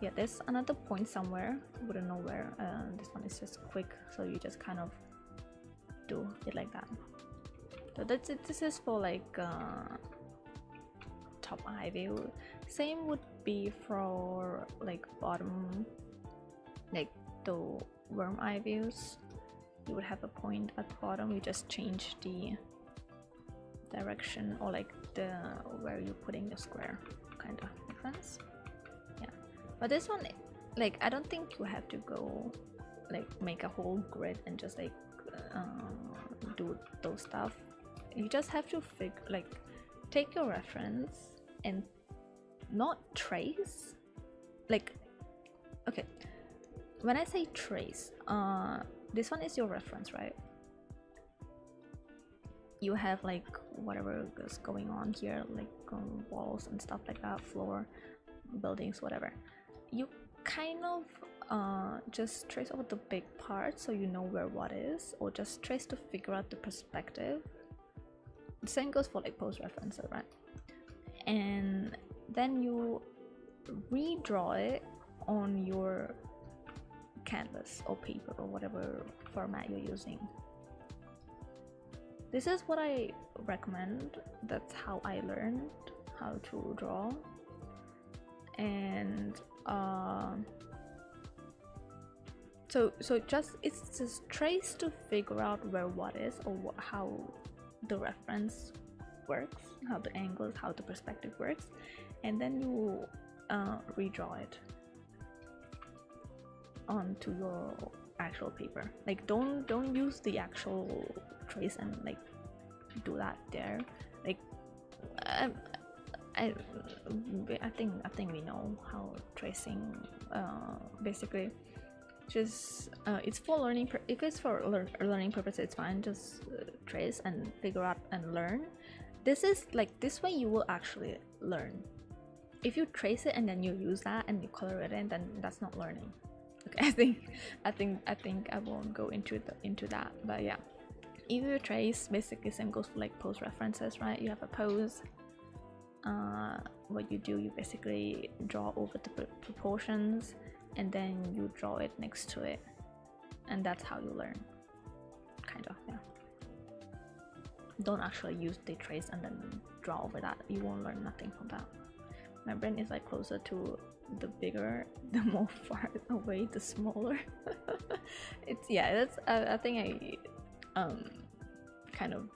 Yeah, there's another point somewhere, wouldn't know where. This one is just quick, so you just kind of do it like that. So that's it. This is for like top eye view. Same would be for like bottom, like the worm eye views. You would have a point at the bottom, you just change the direction, or like the where you're putting the square, kind of make sense. Yeah, but this one, like I don't think you have to go like make a whole grid and just like do those stuff. You just have to take your reference and not trace, like, okay, when I say trace, this one is your reference, right? You have like whatever is going on here, like walls and stuff like that, floor, buildings, whatever. You kind of just trace over the big part so you know where what is, or just trace to figure out the perspective. The same goes for like post references, right? And then you redraw it on your canvas or paper or whatever format you're using. This is what I recommend. That's how I learned how to draw. And so it's just trace to figure out where what is, or how the reference works, how the angles, how the perspective works, and then you redraw it onto your actual paper. Like don't use the actual trace and like do that there. Like I think we know how tracing basically just it's for learning. If it's for learning purposes, it's fine. Just trace and figure out and learn. This is like this way you will actually learn. If you trace it and then you use that and you color it in, then that's not learning. Okay, I think I won't go into that, but yeah. If you trace, basically same goes for like pose references, right? You have a pose. What you do, you basically draw over the proportions and then you draw it next to it, and that's how you learn, kind of. Yeah, don't actually use the trace and then draw over that. You won't learn nothing from that. My brain is like closer to the bigger, the more far away, the smaller. It's that's I think I kind of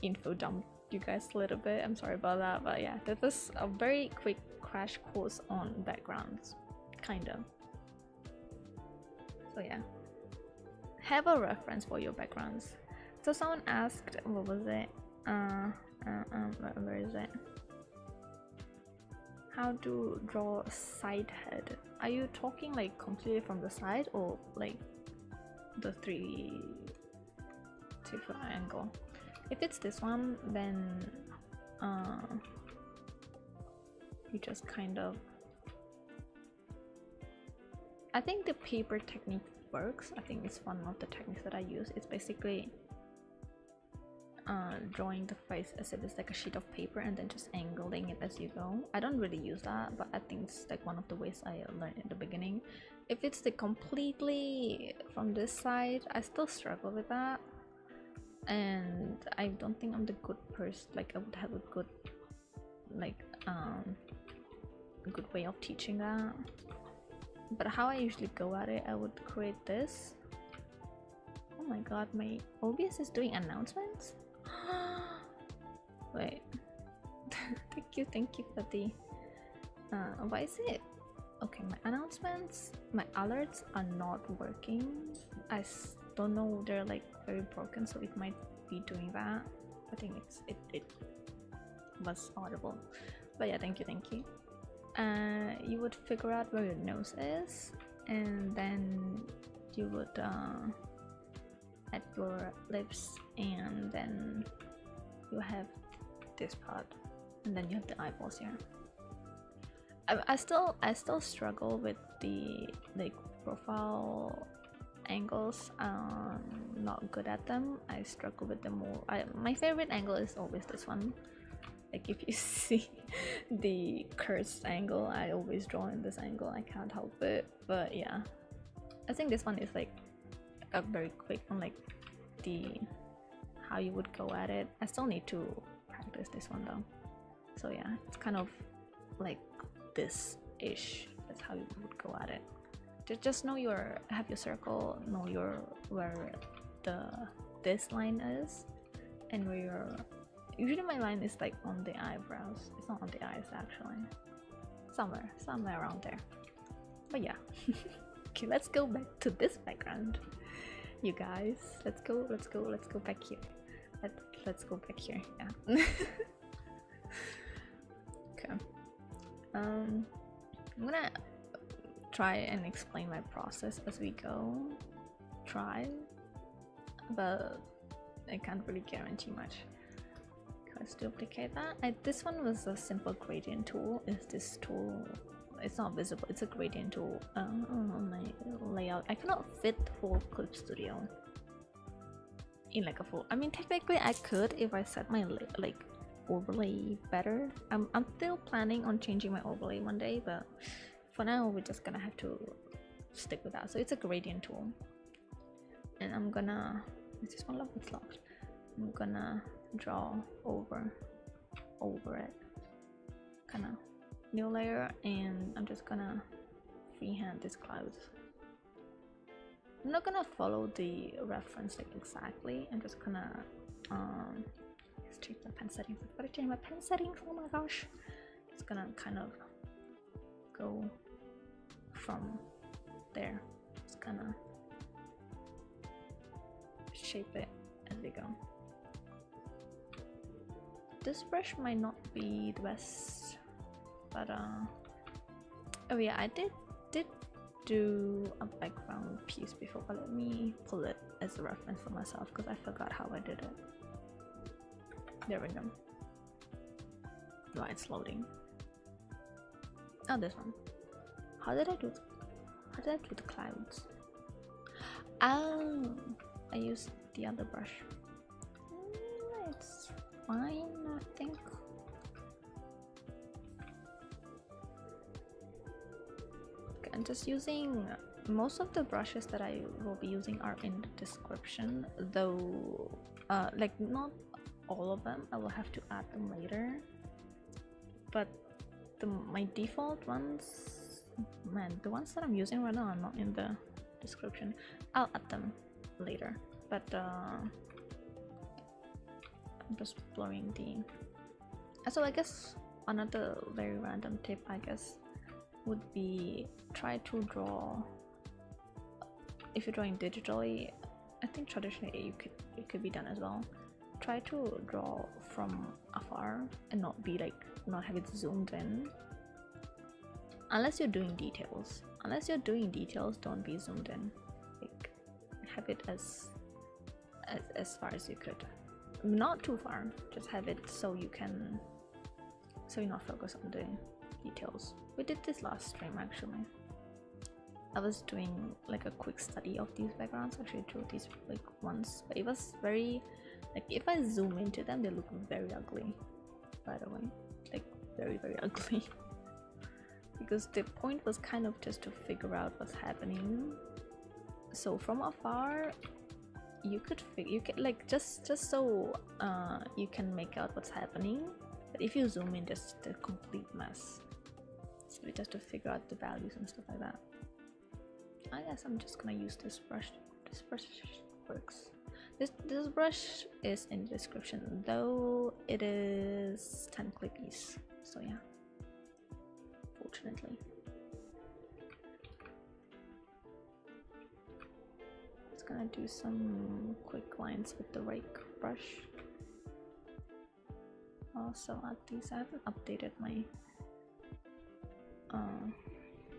info dump you guys a little bit. I'm sorry about that, but yeah, that was a very quick crash course on backgrounds, kinda. So yeah, have a reference for your backgrounds. So someone asked, what was it? Where is it? How to draw a side head. Are you talking like completely from the side or like the 3-foot angle? If it's this one, then you just kind of, I think the paper technique works. I think it's one of the techniques that I use. It's basically drawing the face as if it's like a sheet of paper and then just angling it as you go. I don't really use that, but I think it's like one of the ways I learned in the beginning. If it's the completely from this side, I still struggle with that, and I don't think I'm the good person. Like I would have a good like a good way of teaching that. But how I usually go at it, I would create this. Oh my god, my OBS is doing announcements. Wait. thank you for the why is it okay? My announcements, my alerts are not working. I don't know, they're like very broken, so it might be doing that. I think it was audible, but yeah, thank you. You would figure out where your nose is, and then you would at your lips, and then you have this part, and then you have the eyeballs here. I still struggle with the like profile angles. Not good at them. I struggle with them more. My favorite angle is always this one. Like if you see the cursed angle, I always draw in this angle. I can't help it. But yeah, I think this one is like a very quick one, like the how you would go at it. I still need to practice this one though. So yeah, it's kind of like this ish. That's how you would go at it. Just know have your circle, know where this line is, and where your usually my line is like on the eyebrows. It's not on the eyes actually. Somewhere around there. But yeah. Okay, let's go back to this background. You guys, let's go back here. Let's go back here. Yeah. Okay. I'm gonna try and explain my process as we go. But I can't really guarantee much. Let's duplicate that. This one was a simple gradient tool. Is this tool? It's not visible. It's a gradient tool on my layout. I cannot fit whole Clip Studio in like a full. I mean, technically I could if I set my like overlay better. I'm still planning on changing my overlay one day, but for now we're just gonna have to stick with that. So it's a gradient tool, and I'm gonna. Is this one locked? It's locked. I'm gonna draw over it, kind of new layer, and I'm just gonna freehand these clouds. I'm not gonna follow the reference like exactly. I'm just gonna let's change my pen settings. I've got to change my pen settings. Oh my gosh, It's gonna kind of go from there. It's gonna shape it as we go. This brush might not be the best, but oh yeah, I did do a background piece before, but let me pull it as a reference for myself because I forgot how I did it. There we go. Oh, it's loading. Oh, this one. How did I do the clouds? Oh, I used the other brush. It's fine, I think. Okay, I'm just using most of the brushes that I will be using are in the description, though like not all of them. I will have to add them later, but my default ones, man, the ones that I'm using right now are not in the description. I'll add them later, but I'm just blurring the. So I guess another very random tip, I guess, would be try to draw. If you're drawing digitally, I think traditionally it could be done as well. Try to draw from afar and not have it zoomed in. Unless you're doing details. Unless you're doing details, don't be zoomed in. Like, have it as far as you could. Not too far. Just have it so you're not focused on the details. We did this last stream actually. I was doing like a quick study of these backgrounds. Actually drew these like once, but it was very like, if I zoom into them, they look very ugly, by the way, like very ugly. Because the point was kind of just to figure out what's happening. So from afar, you can like just so you can make out what's happening. But if you zoom in, just a complete mess. So we just to figure out the values and stuff like that. I guess I'm just gonna use this brush. This brush works. This brush is in the description, though it is 10 clickies. So yeah, fortunately. Just gonna do some quick lines with the rake brush. Also add these. I haven't updated my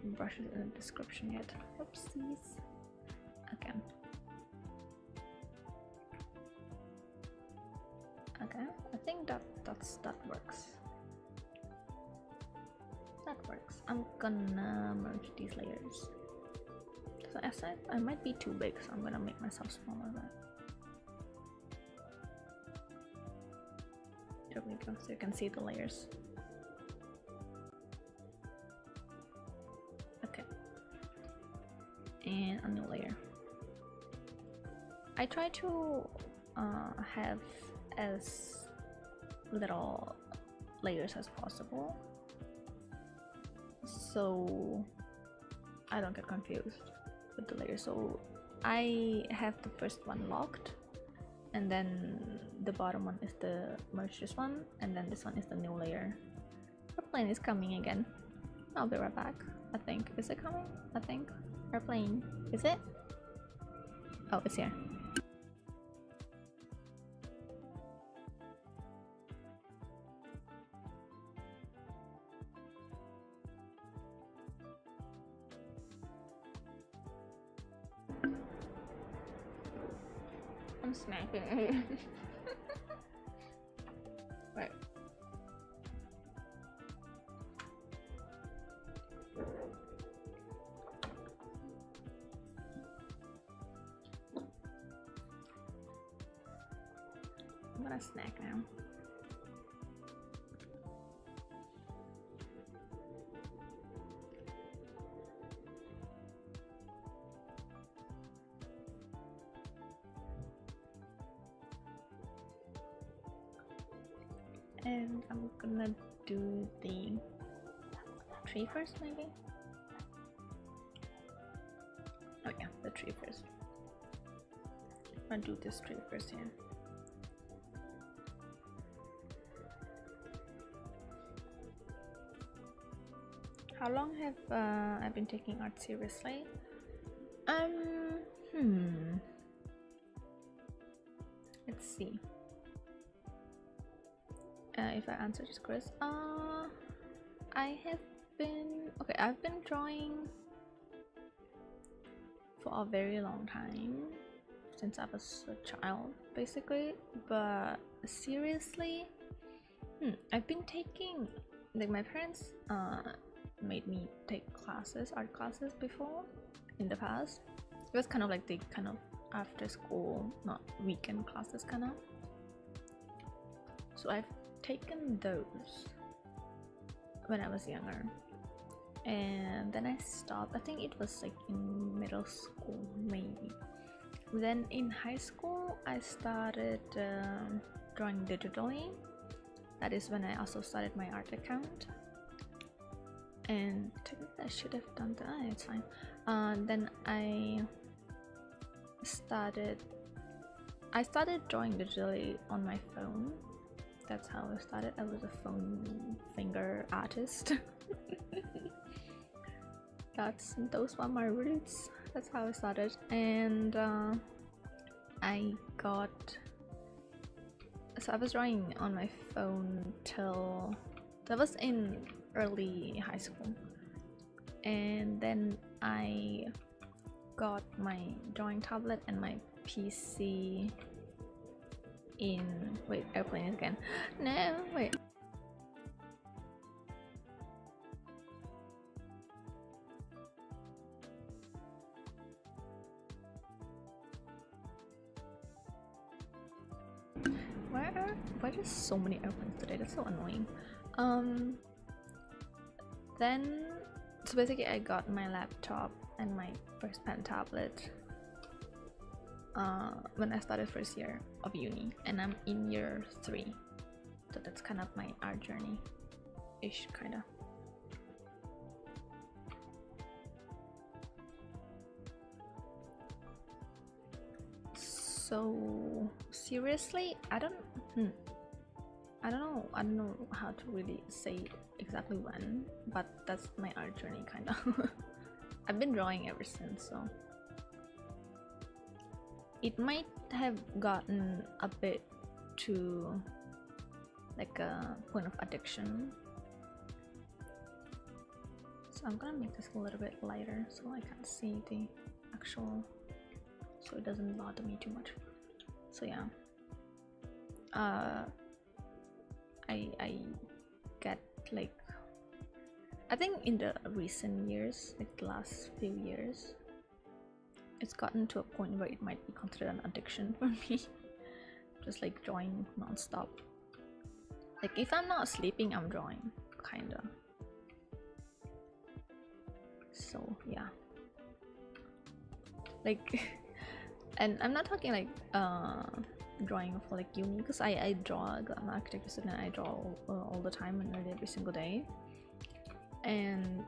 brushes in the description yet. Oopsies. Okay. Okay, I think that works. That works. I'm gonna merge these layers. So as I might be too big, so I'm gonna make myself smaller. There we go, so you can see the layers. Okay. And a new layer. I try to have as little layers as possible, so I don't get confused with the layers. So I have the first one locked, and then the bottom one is the merged one, and then this one is the new layer. Airplane is coming again. I'll be right back. I think. Is it coming? I think. Airplane. Is it? Oh, it's here. I'm snacking. Right. I'm gonna snack now. And I'm gonna do the tree first, maybe? Oh yeah, the tree first. I'll do this tree first here. How long have I been taking art seriously? Let's see. If I answer this quiz, I have been I've been drawing for a very long time, since I was a child, basically. But seriously, I've been taking, like, my parents made me take art classes before in the past. It was kind of like the kind of after school, not weekend classes kind of. So I've taken those when I was younger, and then I stopped. I think it was like in middle school maybe. Then in high school I started drawing digitally. That is when I also started my art account, and technically I should have done that. It's fine. Then I started drawing digitally on my phone. That's how I started. I was a phone finger artist. Those were my roots. That's how I started. And I was drawing on my phone till that was in early high school, and then I got my drawing tablet and my PC in airplane again. No, wait. Why are there so many airplanes today? That's so annoying. Then so basically I got my laptop and my first pen tablet when I started first year of uni, and I'm in year 3, so that's kind of my art journey ish, kind of. So seriously, I don't know how to really say exactly when, but that's my art journey, kind of. I've been drawing ever since, so it might have gotten a bit to like a point of addiction. So I'm gonna make this a little bit lighter so I can see the actual, so it doesn't bother me too much. So yeah, I get, like, I think in the recent years, like the last few years, it's gotten to a point where it might be considered an addiction for me. Just like drawing non-stop. Like if I'm not sleeping, I'm drawing, kinda. So yeah, like and I'm not talking like drawing for like uni, because I draw. I'm an architecture student. I draw all the time and every single day. And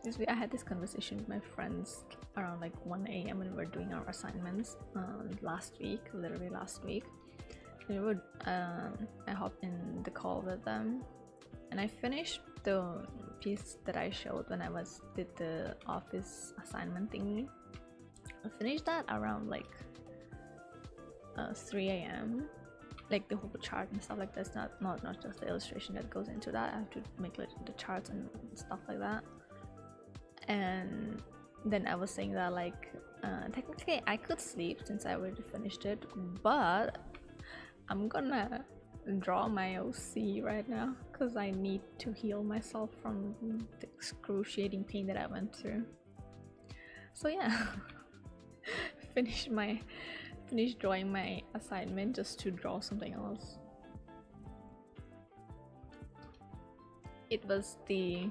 this week I had this conversation with my friends around like 1 AM when we were doing our assignments literally last week. And we would I hopped in the call with them, and I finished the piece that I showed when I did the office assignment thingy. I finished that around like 3 AM, like the whole chart and stuff like that. It's not just the illustration that goes into that. I have to make like the charts and stuff like that. And then I was saying that like technically I could sleep since I already finished it, but I'm gonna draw my OC right now because I need to heal myself from the excruciating pain that I went through. So yeah, finished drawing my assignment just to draw something else. It was the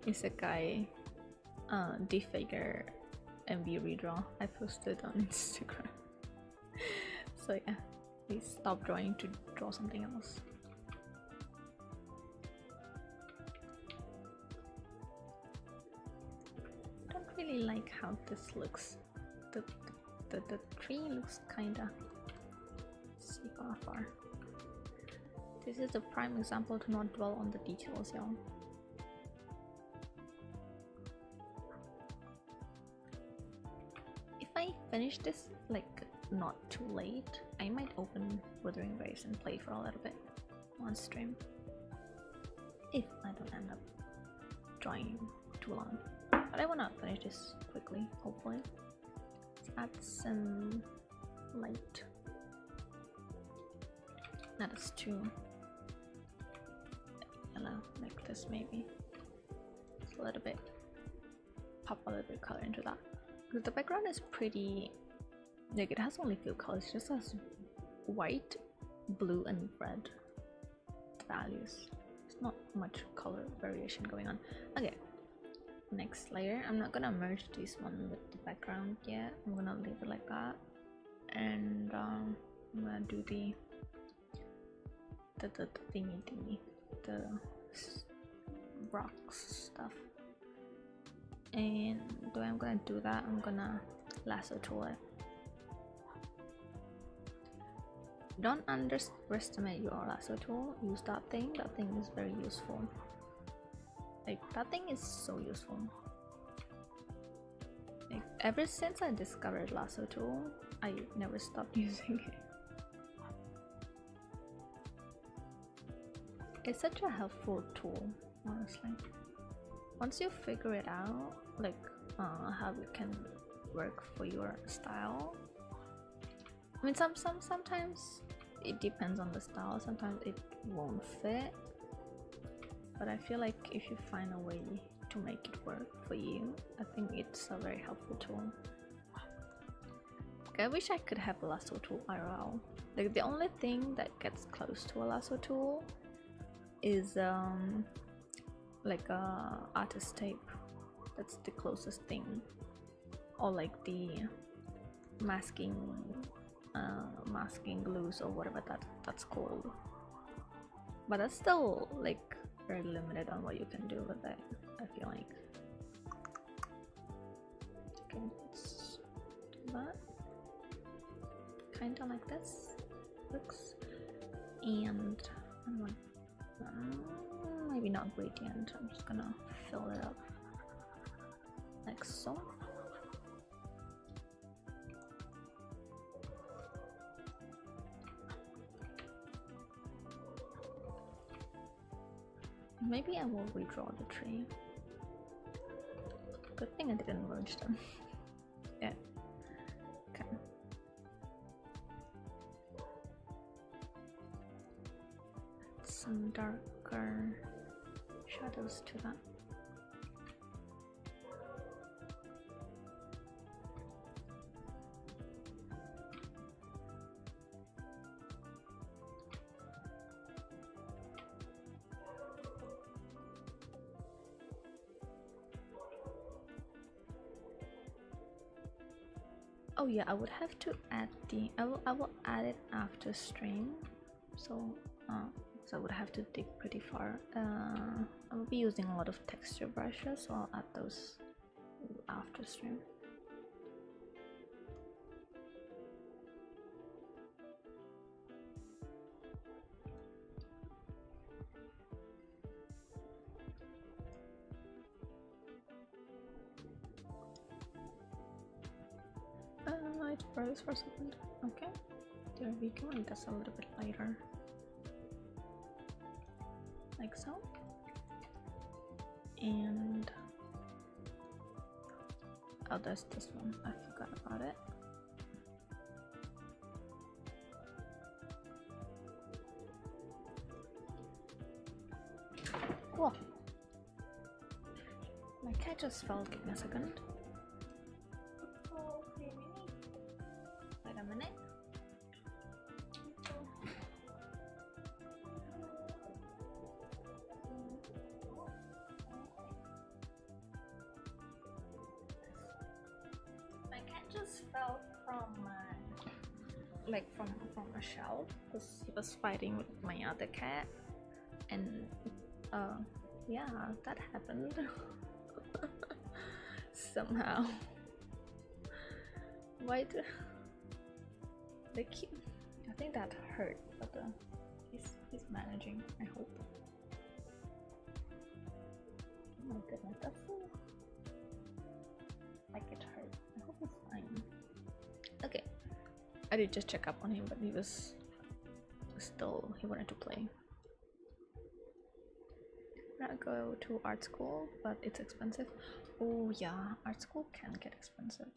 Isekai defigure MV redraw I posted on Instagram. So yeah, we stopped drawing to draw something else. I don't really like how this looks. The tree looks kinda, let's see far. This is a prime example to not dwell on the details, y'all. If I finish this like not too late, I might open Wuthering Waves and play for a little bit on stream. If I don't end up drawing too long. But I wanna finish this quickly, hopefully. Let's add some light. That is too yellow, like this maybe. Just a little bit. Pop a little bit of color into that. Because the background is pretty, like it has only few colors, it just has white, blue and red values. There's not much color variation going on. Okay, next layer. I'm not gonna merge this one with the background yet. I'm gonna leave it like that. And I'm gonna do the thingy, the rocks stuff. And the way I'm gonna do that, I'm gonna lasso tool it. Don't underestimate your lasso tool. Use that thing. That thing is very useful. Like that thing is so useful. Like ever since I discovered lasso tool, I never stopped using it. It's such a helpful tool, honestly. Once you figure it out, like how it can work for your style. I mean, sometimes it depends on the style. Sometimes it won't fit. But I feel like if you find a way to make it work for you, I think it's a very helpful tool. I wish I could have a lasso tool IRL. Like the only thing that gets close to a lasso tool is like a artist tape. That's the closest thing. Or like the masking glues or whatever that's called. But that's still like very limited on what you can do with it, I feel like. Okay, let's do that. Kinda like this looks. And I'm like, maybe not gradient. I'm just gonna fill it up like so. Maybe I will redraw the tree. Good thing I didn't merge them. Yeah. Okay. Some darker shadows to that. Oh yeah, I would have to add the I will add it after stream, so I would have to dig pretty far. I will be using a lot of texture brushes, so I'll add those after stream. It froze for a second. Okay, there we go. And that's a little bit lighter, like so. And oh, there's this one. I forgot about it. Whoa! My cat just fell. Give me a second. Wait a minute. My cat just fell from from a shelf because he was fighting with my other cat, and yeah, that happened. Somehow. Why do they keep? I think that hurt, but He's managing, I hope. Oh my goodness, that's so like it hurt. I hope he's fine. Okay, I did just check up on him, but he was still, he wanted to play. I'm gonna go to art school, but it's expensive. Oh yeah, art school can get expensive.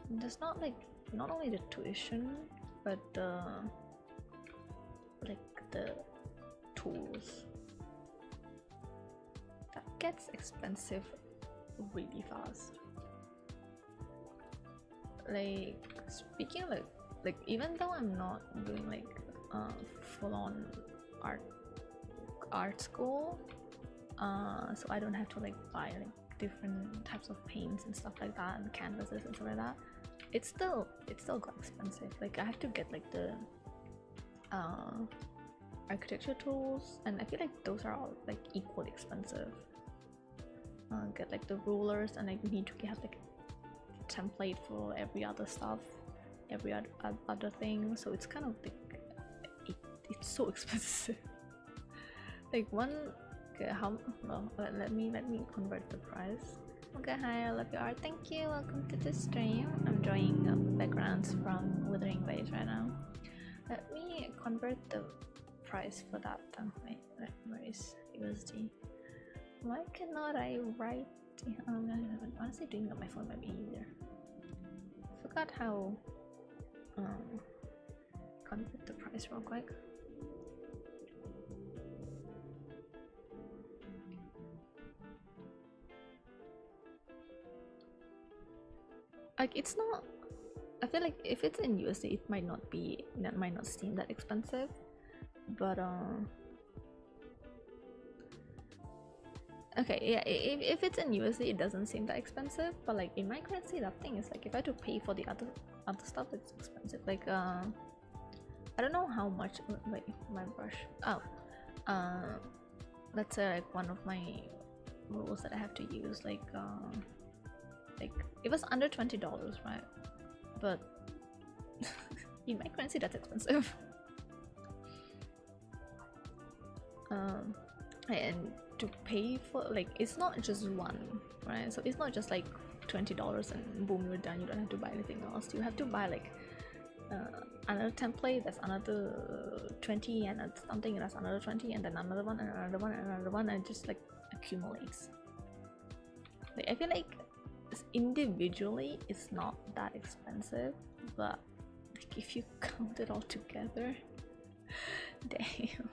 There's not only the tuition, but like the tools. That gets expensive really fast. Like speaking of like even though I'm not doing like full-on art school, so I don't have to like buy like different types of paints and stuff like that and canvases and stuff like that. It's still quite expensive. Like I have to get like the architecture tools, and I feel like those are all like equally expensive. Get like the rulers, and I need to have like a template for every other stuff, every other thing. So it's kind of like it's so expensive. Like one, okay, how well? Let me convert the price. Okay, hi, I love your art. Thank you. Welcome to the stream. I'm enjoying backgrounds from Wuthering Waves right now. Let me convert the price for that. Wait, where is USD? Why cannot I write? Honestly, doing it on my phone might be easier. Forgot how. Convert the price real quick. Like it's not. I feel like if it's in USD, it might not seem that expensive, but okay, yeah, if it's in USD, it doesn't seem that expensive. But like in my currency, that thing is like if I had to pay for the other stuff, it's expensive. Like I don't know how much. Like my brush. Oh, let's say like one of my rules that I have to use, like it was under $20, right? But in my currency, that's expensive. And to pay for, like, it's not just one, right? So it's not just like $20 and boom, you're done. You don't have to buy anything else. You have to buy like another template, that's another 20, and that's something, that's another 20, and then another one, and another one, and another one, and it just like accumulates. Like I feel like individually it's not that expensive, but like if you count it all together, damn.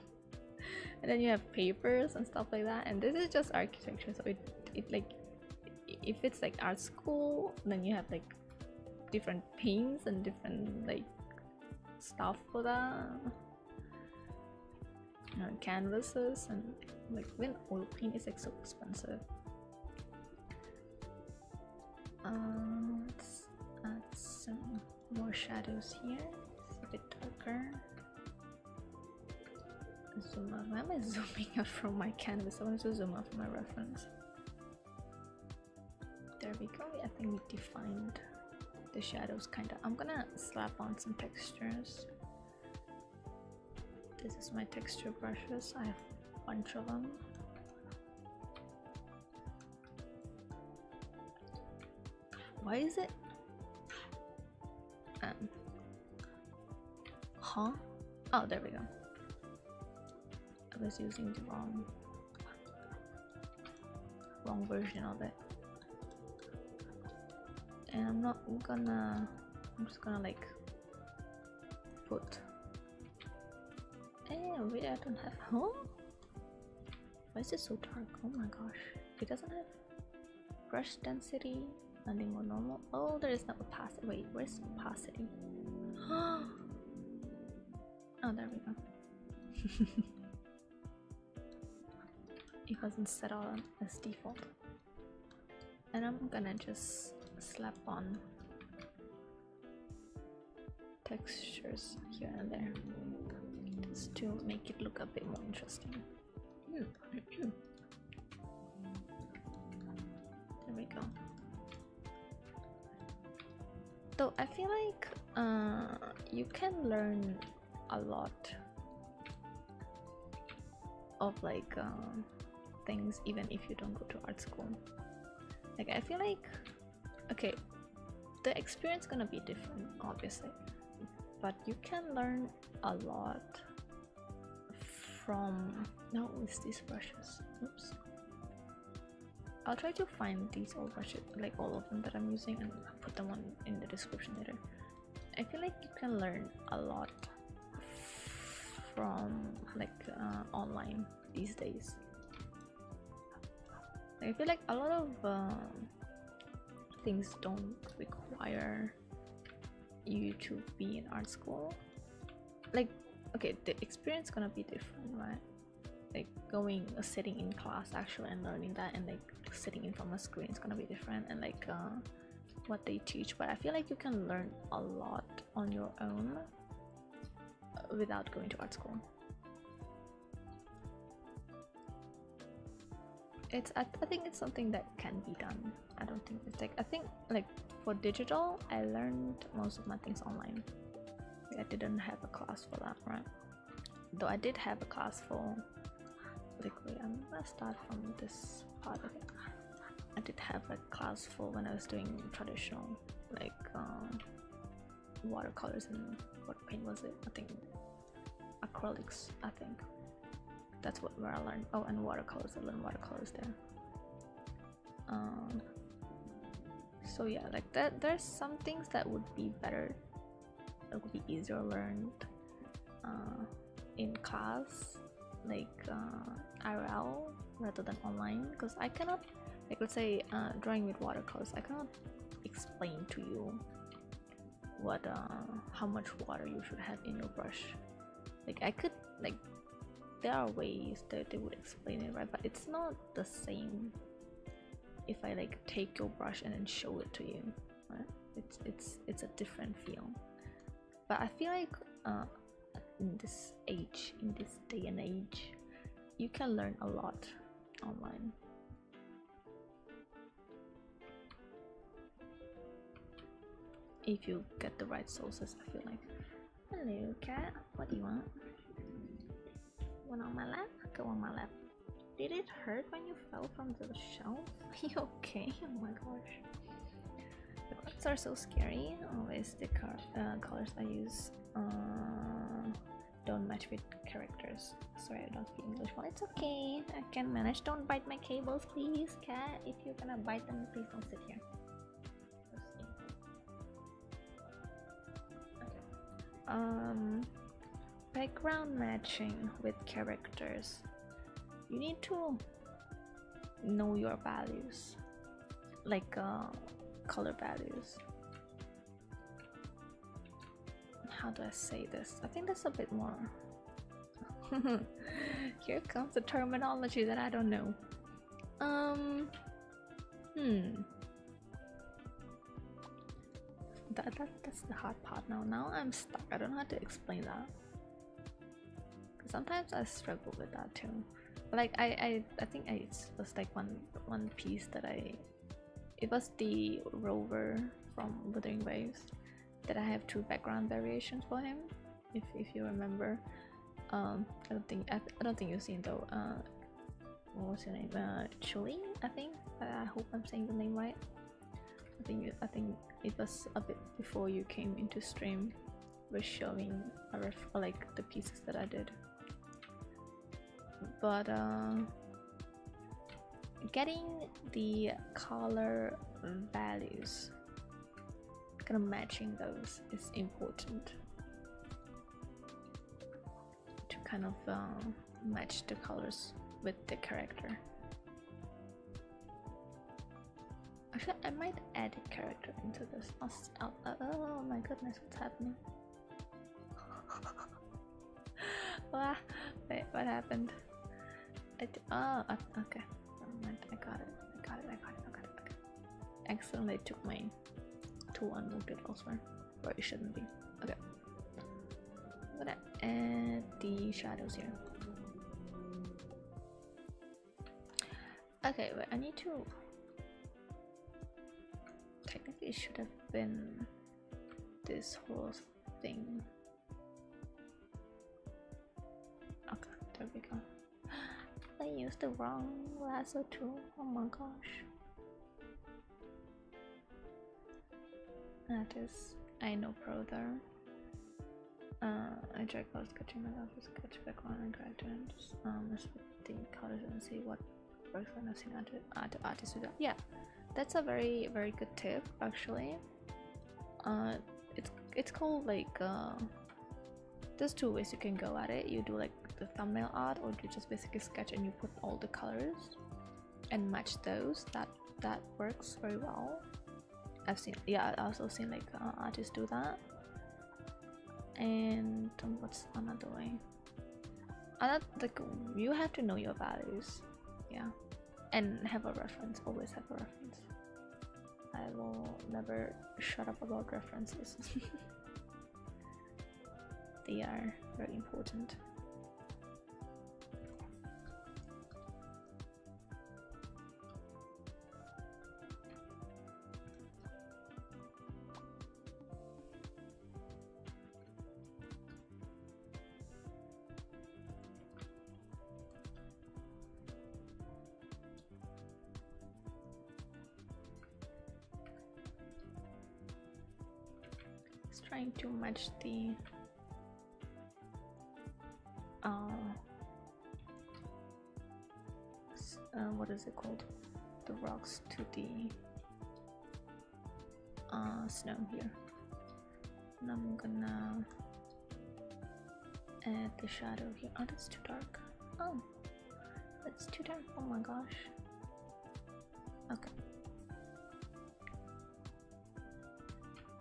And then you have papers and stuff like that, and this is just architecture, so it like if it's like art school, then you have like different paints and different like stuff for that, you know, canvases, and like when oil paint is like so expensive. Let's add some more shadows here. It's a bit darker. Zoom out. Why am I zooming out from my canvas? I want to zoom out from my reference. There we go. I think we defined the shadows kinda. I'm gonna slap on some textures. This is my texture brushes. I have a bunch of them. Why is it? Huh? Oh, there we go. I was using the wrong version of it. And I'm just gonna like put. Wait, I don't have. Huh? Why is it so dark? Oh my gosh. It doesn't have brush density. Nothing more normal. Oh, there is no opacity. Wait, where's opacity? Oh, there we go. It wasn't set on as default. And I'm gonna just slap on textures here and there just to make it look a bit more interesting. There we go. Though I feel like you can learn a lot of like things even if you don't go to art school. Like I feel like, okay, the experience gonna be different obviously, but you can learn a lot from, no, it's these brushes, oops. I'll try to find these old brushes, like all of them that I'm using, and put them on in the description later. I feel like you can learn a lot from like online these days. I feel like a lot of things don't require you to be in art school. Like, okay, the experience gonna be different, right? Like sitting in class actually and learning that, and like sitting in front of a screen is gonna be different, and like what they teach. But I feel like you can learn a lot on your own without going to art school. I think it's something that can be done. I don't think it's like, I think like for digital, I learned most of my things online. I didn't have a class for that, right? Though I did have a class for, like, wait, I'm gonna start from this part of it. I did have a class for when I was doing traditional, like watercolors, and what paint was it? I think acrylics, I think. That's where I learned. Oh, and watercolors. I learned watercolors there. So yeah, like that. There's some things that would be better. That would be easier learned in class, like IRL rather than online. Because I cannot, like, let's say drawing with watercolors, I cannot explain to you what how much water you should have in your brush. Like I could, like, there are ways that they would explain it, right? But it's not the same if I like take your brush and then show it to you, right? It's a different feel. But I feel like in this age, in this day and age, you can learn a lot online. If you get the right sources, I feel like. Hello, cat. What do you want? One on my lap? Go on my lap. Did it hurt when you fell from the shelf? Are you okay? Oh my gosh. The cards are so scary. Always the colors I use don't match with characters. Sorry, I don't speak English. Well, it's okay. I can manage. Don't bite my cables, please, cat. If you're gonna bite them, please don't sit here. Okay. Background matching with characters. You need to know your values, like color values. How do I say this? I think that's a bit more. Here comes the terminology that I don't know. That's the hard part now. Now I'm stuck. I don't know how to explain that. Sometimes I struggle with that too. But like I think it was like one piece that it was the rover from Wuthering Waves that I have two background variations for him. If you remember, I don't think you've seen though. What was your name? Chuli, I think. I hope I'm saying the name right. I think it was a bit before you came into stream. We're showing like the pieces that I did. But getting the color values, kind of matching those, is important to kind of match the colors with the character. Actually, I might add a character into this. Oh my goodness, what's happening? Wait, what happened? Oh, okay. I got it. Okay. Accidentally took my tool and moved it elsewhere where it shouldn't be. Okay. I'm gonna add the shadows here. Okay, wait, I need to. Technically, it should have been this whole thing. Okay, there we go. used the wrong lasso too. Oh my gosh. That is, I know pro there. I check out sketching my office, sketch background and try to just mess with the colors and see what works when I've seen artists do that. Yeah, that's a very good tip actually. It's called like there's two ways you can go at it. You do like the thumbnail art, or you just basically sketch and you put all the colors and match those. That works very well. I've seen, yeah, I also seen like artists do that. And what's another way? Like you have to know your values, yeah, and have a reference. Always have a reference. I will never shut up about references. They are very important. Trying to match the what is it called, the rocks to the snow here. And I'm gonna add the shadow here. Oh, that's too dark. Oh, that's too dark. Oh my gosh. Okay,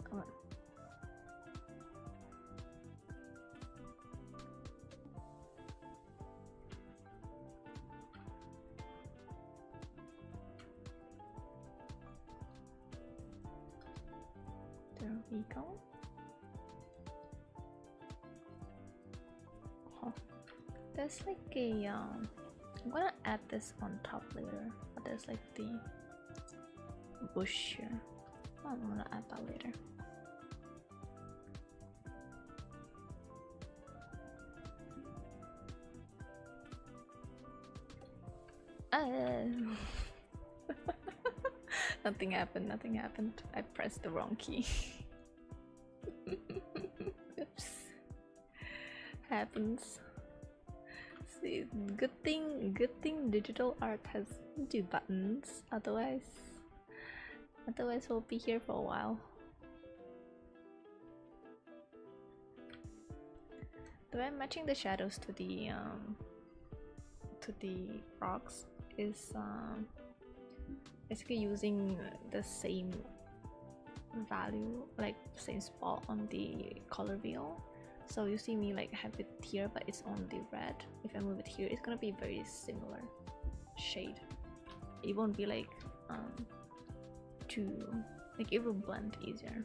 come on. There we go. Oh, there's like a I'm gonna add this on top later, but there's like the bush here. Oh, I'm gonna add that later. Nothing happened, nothing happened. I pressed the wrong key. Oops. Happens. See, good thing digital art has 2 buttons. Otherwise we'll be here for a while. The way I'm matching the shadows to the rocks is basically using the same value, like same spot on the color wheel. So you see me like have it here, but it's on the red. If I move it here, it's gonna be very similar shade. It won't be like too, like it will blend easier.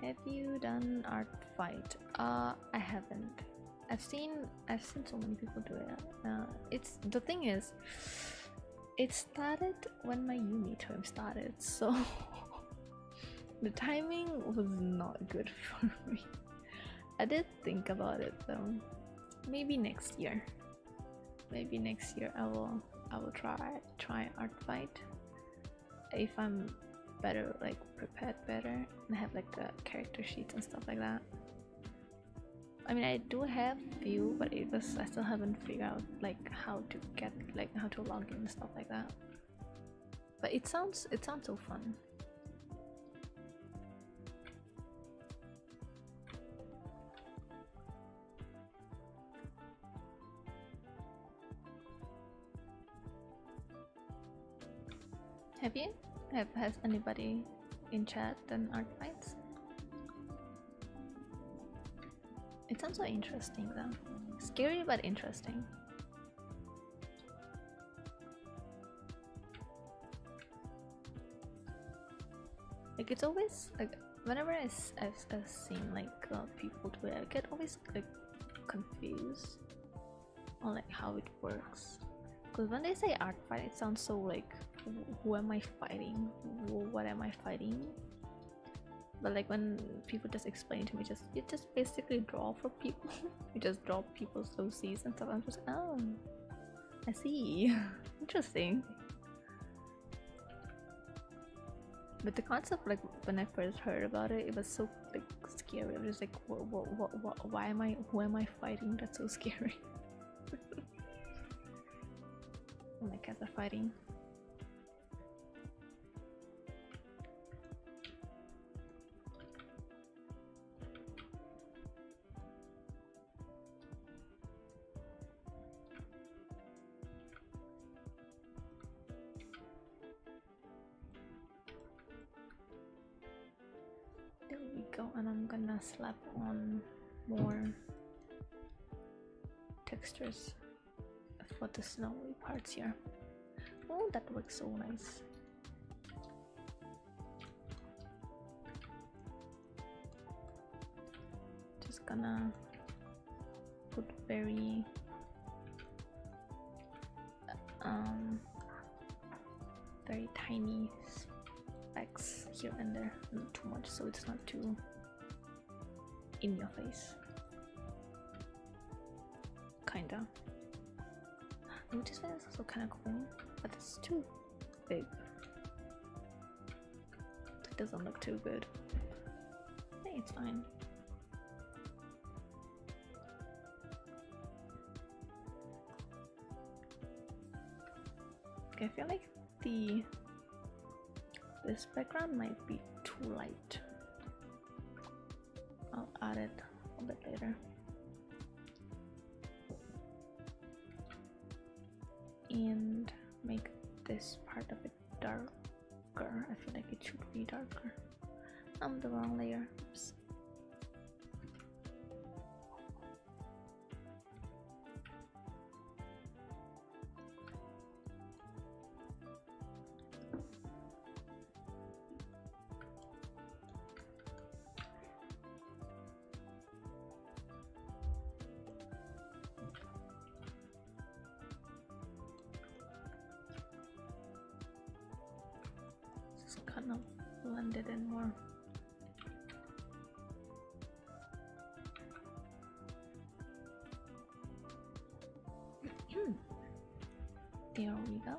Have you done art fight? I haven't. I've seen so many people do it. It's, the thing is, it started when my uni term started, so the timing was not good for me. I did think about it though. Maybe next year. Maybe next year I will try art fight. If I'm better, like prepared better, and have like the character sheets and stuff like that. I mean, I do have few, but I still haven't figured out like how to get, like how to log in and stuff like that. But it sounds so fun. Has anybody in chat done art fights? It sounds so interesting though. Scary but interesting. Like it's always like whenever I've seen like people do it, I get always like confused on like how it works. Because when they say art fight, it sounds so like, who am I fighting? What am I fighting? But like when people just explain to me, you just basically draw for people. You just draw people's OCs and stuff. I'm just, oh, I see. Interesting. But the concept, like when I first heard about it, it was so like scary. I was just like, what, why am I? Who am I fighting? That's so scary. Oh, my cats are fighting. There we go, and I'm gonna slap on more textures for the snowy parts here. Oh, that looks so nice. Just gonna put very very tiny specks here and there, not too much, so it's not too in your face. Kinda. Which is also kind of cool, but it's too big. It doesn't look too good. Hey, it's fine. Okay, I feel like this background might be too light. I'll add it a bit later. And make this part of it darker. I feel like it should be darker. I'm the wrong layer. Oops. Kind of blend it in more. There we go.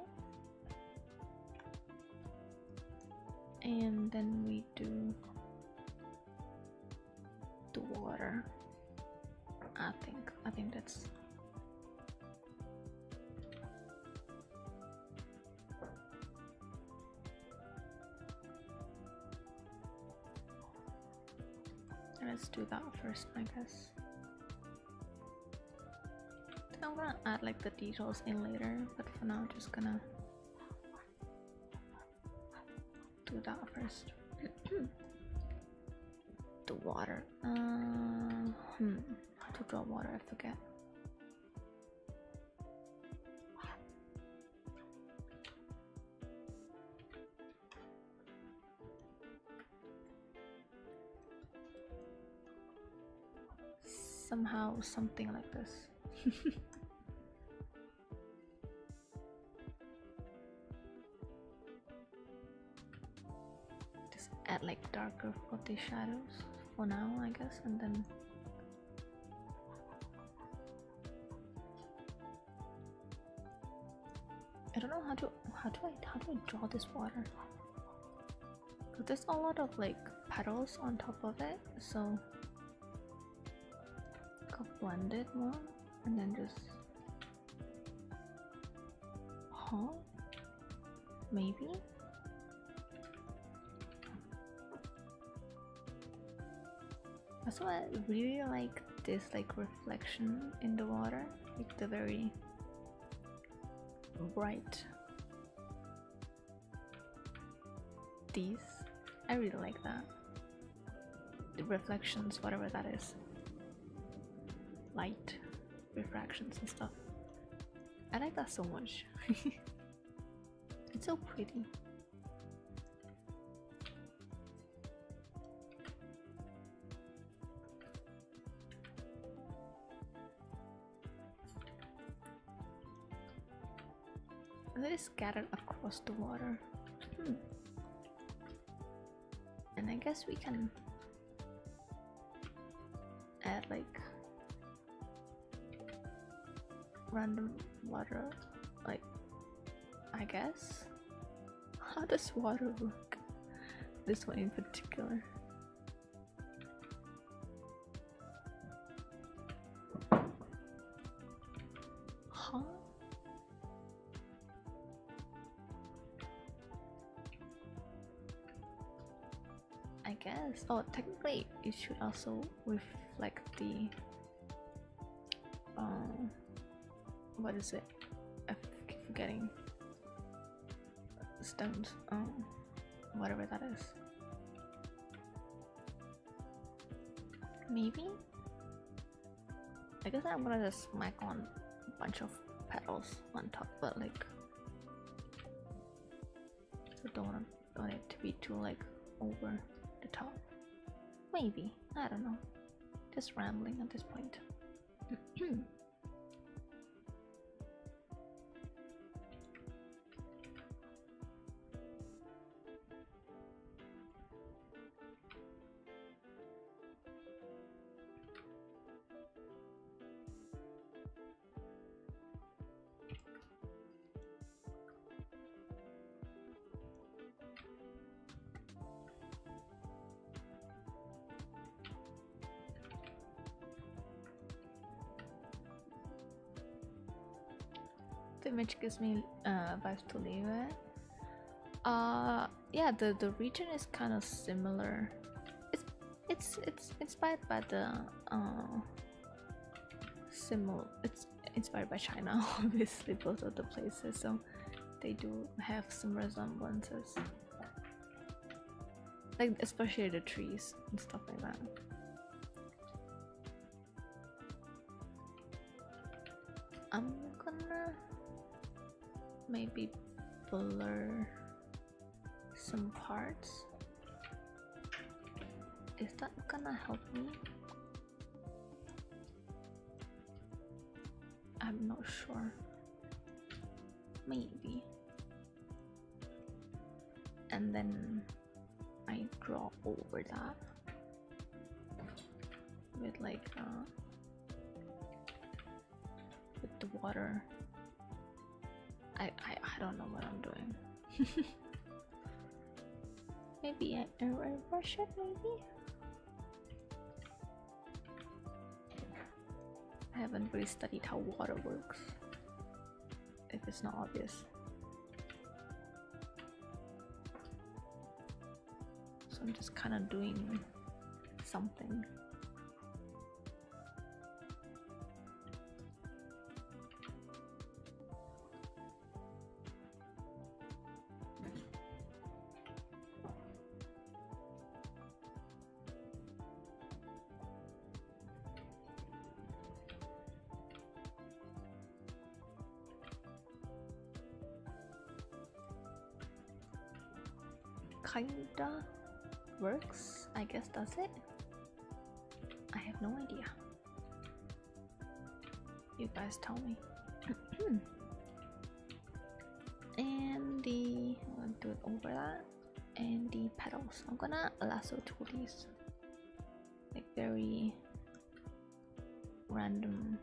And then we do the water. I think that's let's do that first, I guess. I'm gonna add like the details in later, but for now I'm just gonna do that first. The water. How to draw water, I forget. Somehow something like this. Just add like darker for the shadows for now, I guess, and then I don't know how do I draw this water. But there's a lot of like petals on top of it, so blend it more and then just maybe also I really like this like reflection in the water, like the very bright these. I really like that, the reflections, whatever that is, light refractions and stuff. I like that so much. It's so pretty. And it is scattered across the water. And I guess we can add like random water guess. How does water work? This one in particular. Huh? I guess. Oh, technically it should also reflect the what is it? I keep forgetting. Stones. Whatever that is. Maybe? I guess I'm gonna just smack on a bunch of petals on top, but like, so don't want it to be too like over the top. Maybe, I don't know. Just rambling at this point. The image gives me vibes to leave it. Yeah, the region is kind of similar. It's inspired by the it's inspired by China, obviously, both of the places, so they do have some resemblances, like especially the trees and stuff like that. I'm gonna maybe blur some parts. Is that gonna help me? I'm not sure. Maybe. And then I draw over that with like with the water. I don't know what I'm doing. Maybe I brush it, maybe? I haven't really studied how water works, if it's not obvious. So I'm just kind of doing something. Kinda works, I guess. That's it. I have no idea. You guys tell me. And I'm gonna do it over that. And the petals, I'm gonna lasso tool these, like very random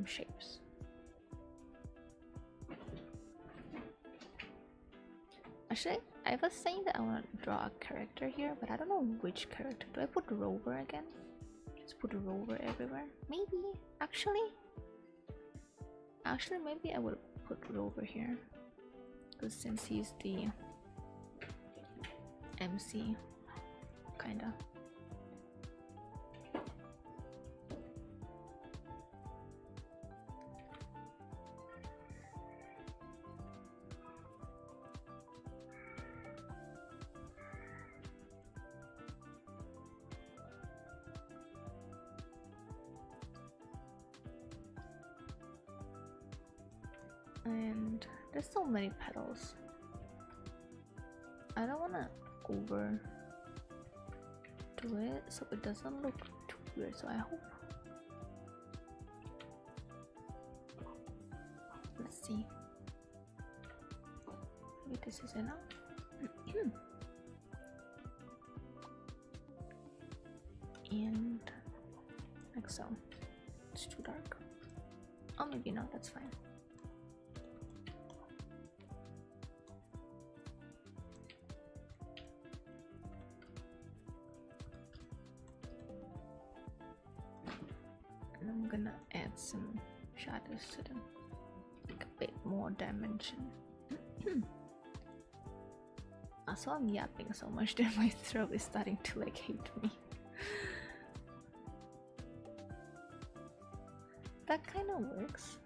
shapes. Actually, I was saying that I want to draw a character here, but I don't know which character. Do I put Rover again? Just put Rover everywhere? Maybe. Actually, maybe I would put Rover here, because since he's the MC, kinda. And there's so many petals. I don't want to over do it so it doesn't look too weird, so I hope. Let's see. Maybe this is enough. And like so. It's too dark. Oh, maybe not, that's fine. And I'm gonna add some shadows to them, like a bit more dimension. Also, I'm yapping so much that my throat is starting to like hate me. That kind of works.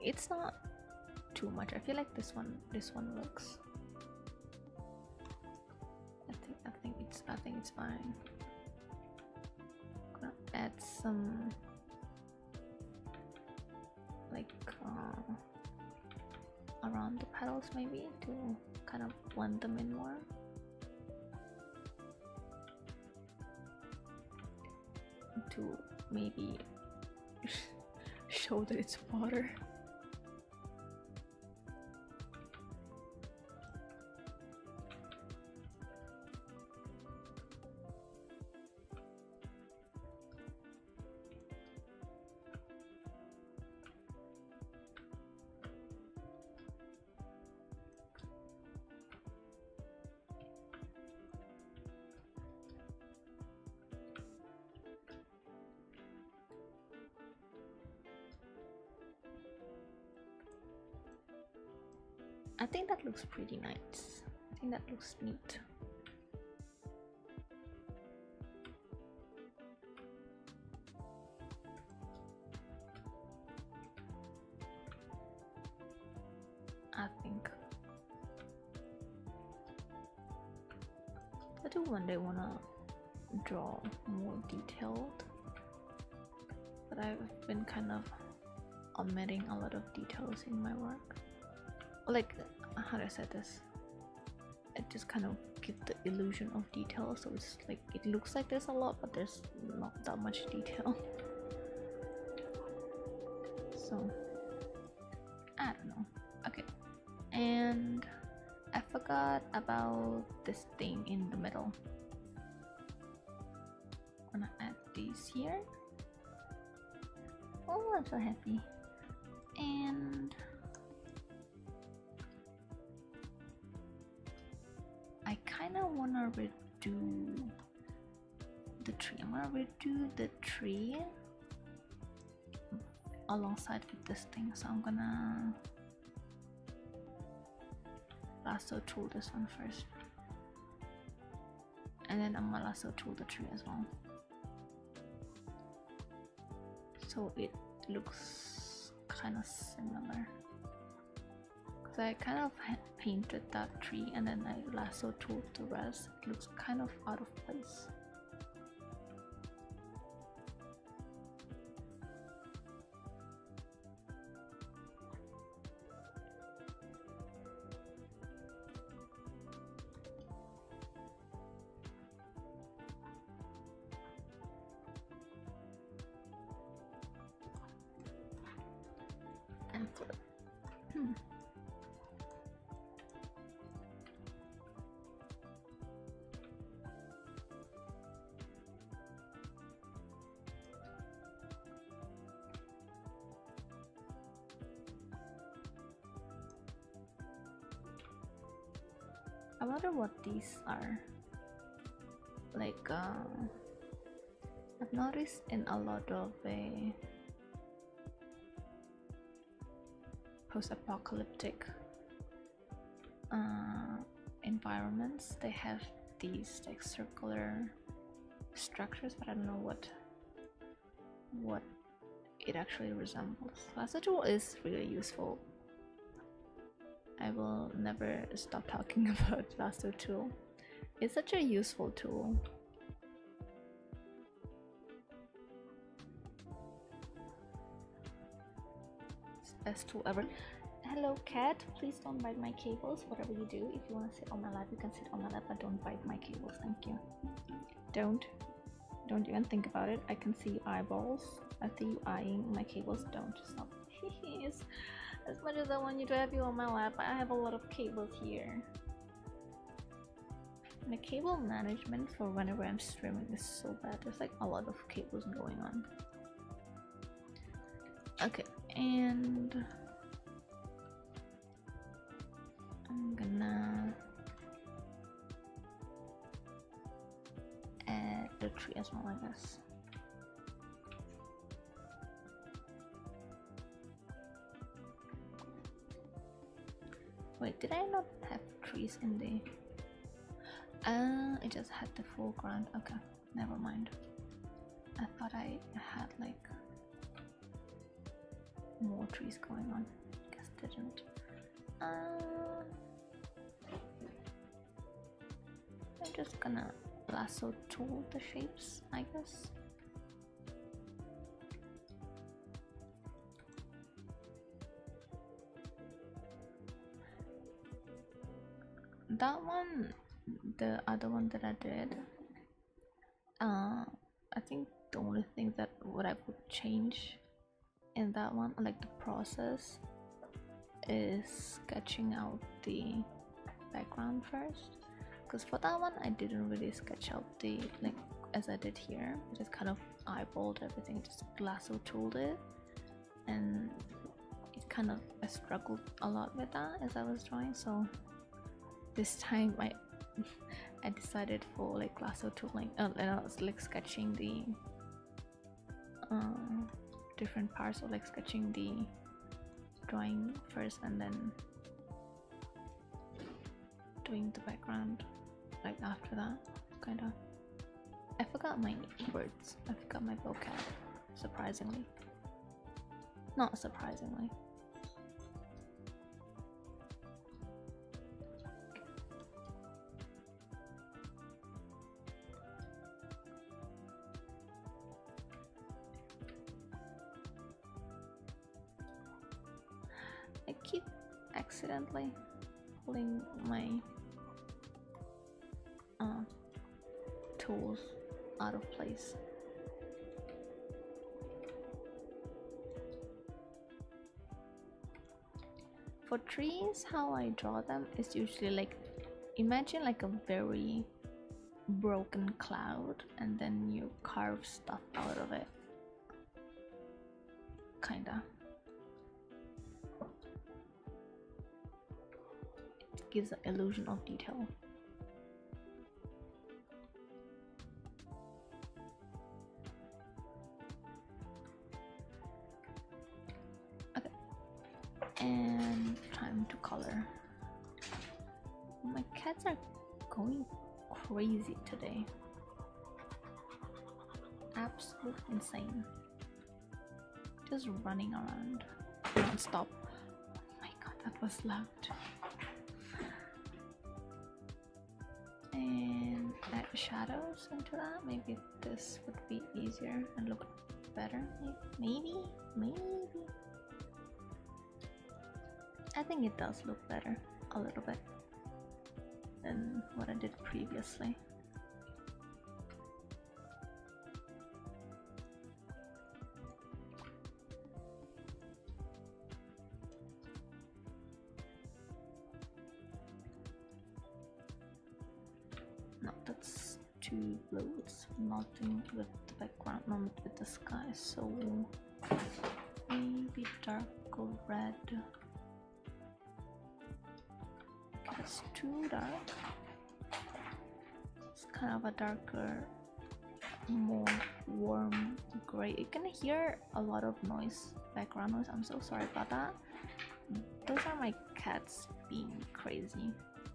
It's not too much. I feel like this one works. I think it's fine. Gonna add some like around the petals maybe to kind of blend them in more. To maybe show that it's water. I think that looks pretty nice. I think that looks neat. I think I do one day wanna draw more detailed, but I've been kind of omitting a lot of details in my work. Like, how do I say this? It just kind of gives the illusion of detail, so it's like it looks like there's a lot, but there's not that much detail. So I don't know. Okay, and I forgot about this thing in the middle. I'm gonna add these here. Oh, I'm so happy. And I kind of want to redo the tree. I'm going to redo the tree alongside with this thing. So I'm going to lasso tool this one first. And then I'm going to lasso tool the tree as well. So it looks kind of similar. I kind of painted that tree and then I lasso tooled the rest. It looks kind of out of place. And flip. I wonder what these are. Like, I've noticed in a lot of post-apocalyptic environments, they have these like circular structures, but I don't know what it actually resembles. Lasso tool is really useful. I will never stop talking about lasso tool. It's such a useful tool. It's the best tool ever. Hello cat, please don't bite my cables. Whatever you do, if you want to sit on my lap, you can sit on my lap, but don't bite my cables, thank you. Don't even think about it. I can see your eyeballs. I see you eyeing my cables. Don't stop. As much as I want you to have you on my lap, I have a lot of cables here. My cable management for whenever I'm streaming is so bad. There's like a lot of cables going on. Okay, and I'm gonna add the tree as well, I guess. Wait, did I not have trees in the... it just had the foreground. Okay, never mind. I thought I had like more trees going on. Guess didn't. I'm just gonna lasso tool the shapes, I guess. That one, the other one that I did, I think the only thing that what I would change in that one, like the process, is sketching out the background first. Because for that one I didn't really sketch out the, like as I did here. I just kind of eyeballed everything, just lasso tooled it, and it kind of, I struggled a lot with that as I was drawing. So this time I decided for like lasso tooling, and I was like sketching the different parts, or like sketching the drawing first and then doing the background like after that, kind of. I forgot my words. I forgot my vocab, surprisingly. Not surprisingly. I keep accidentally pulling my tools out of place. For trees, how I draw them is usually like, imagine like a very broken cloud and then you carve stuff out of it, kinda. It gives an illusion of detail. And time to color. My cats are going crazy today. Absolute insane. Just running around non-stop. Oh my god, that was loud. And add shadows into that. Maybe this would be easier and look better. Maybe. I think it does look better a little bit than what I did previously. No, that's too blue. It's melting with the background, not with the sky. So maybe darker red. It's too dark. It's kind of a darker, more warm gray. You can hear a lot of noise, background noise. I'm so sorry about that. Those are my cats being crazy.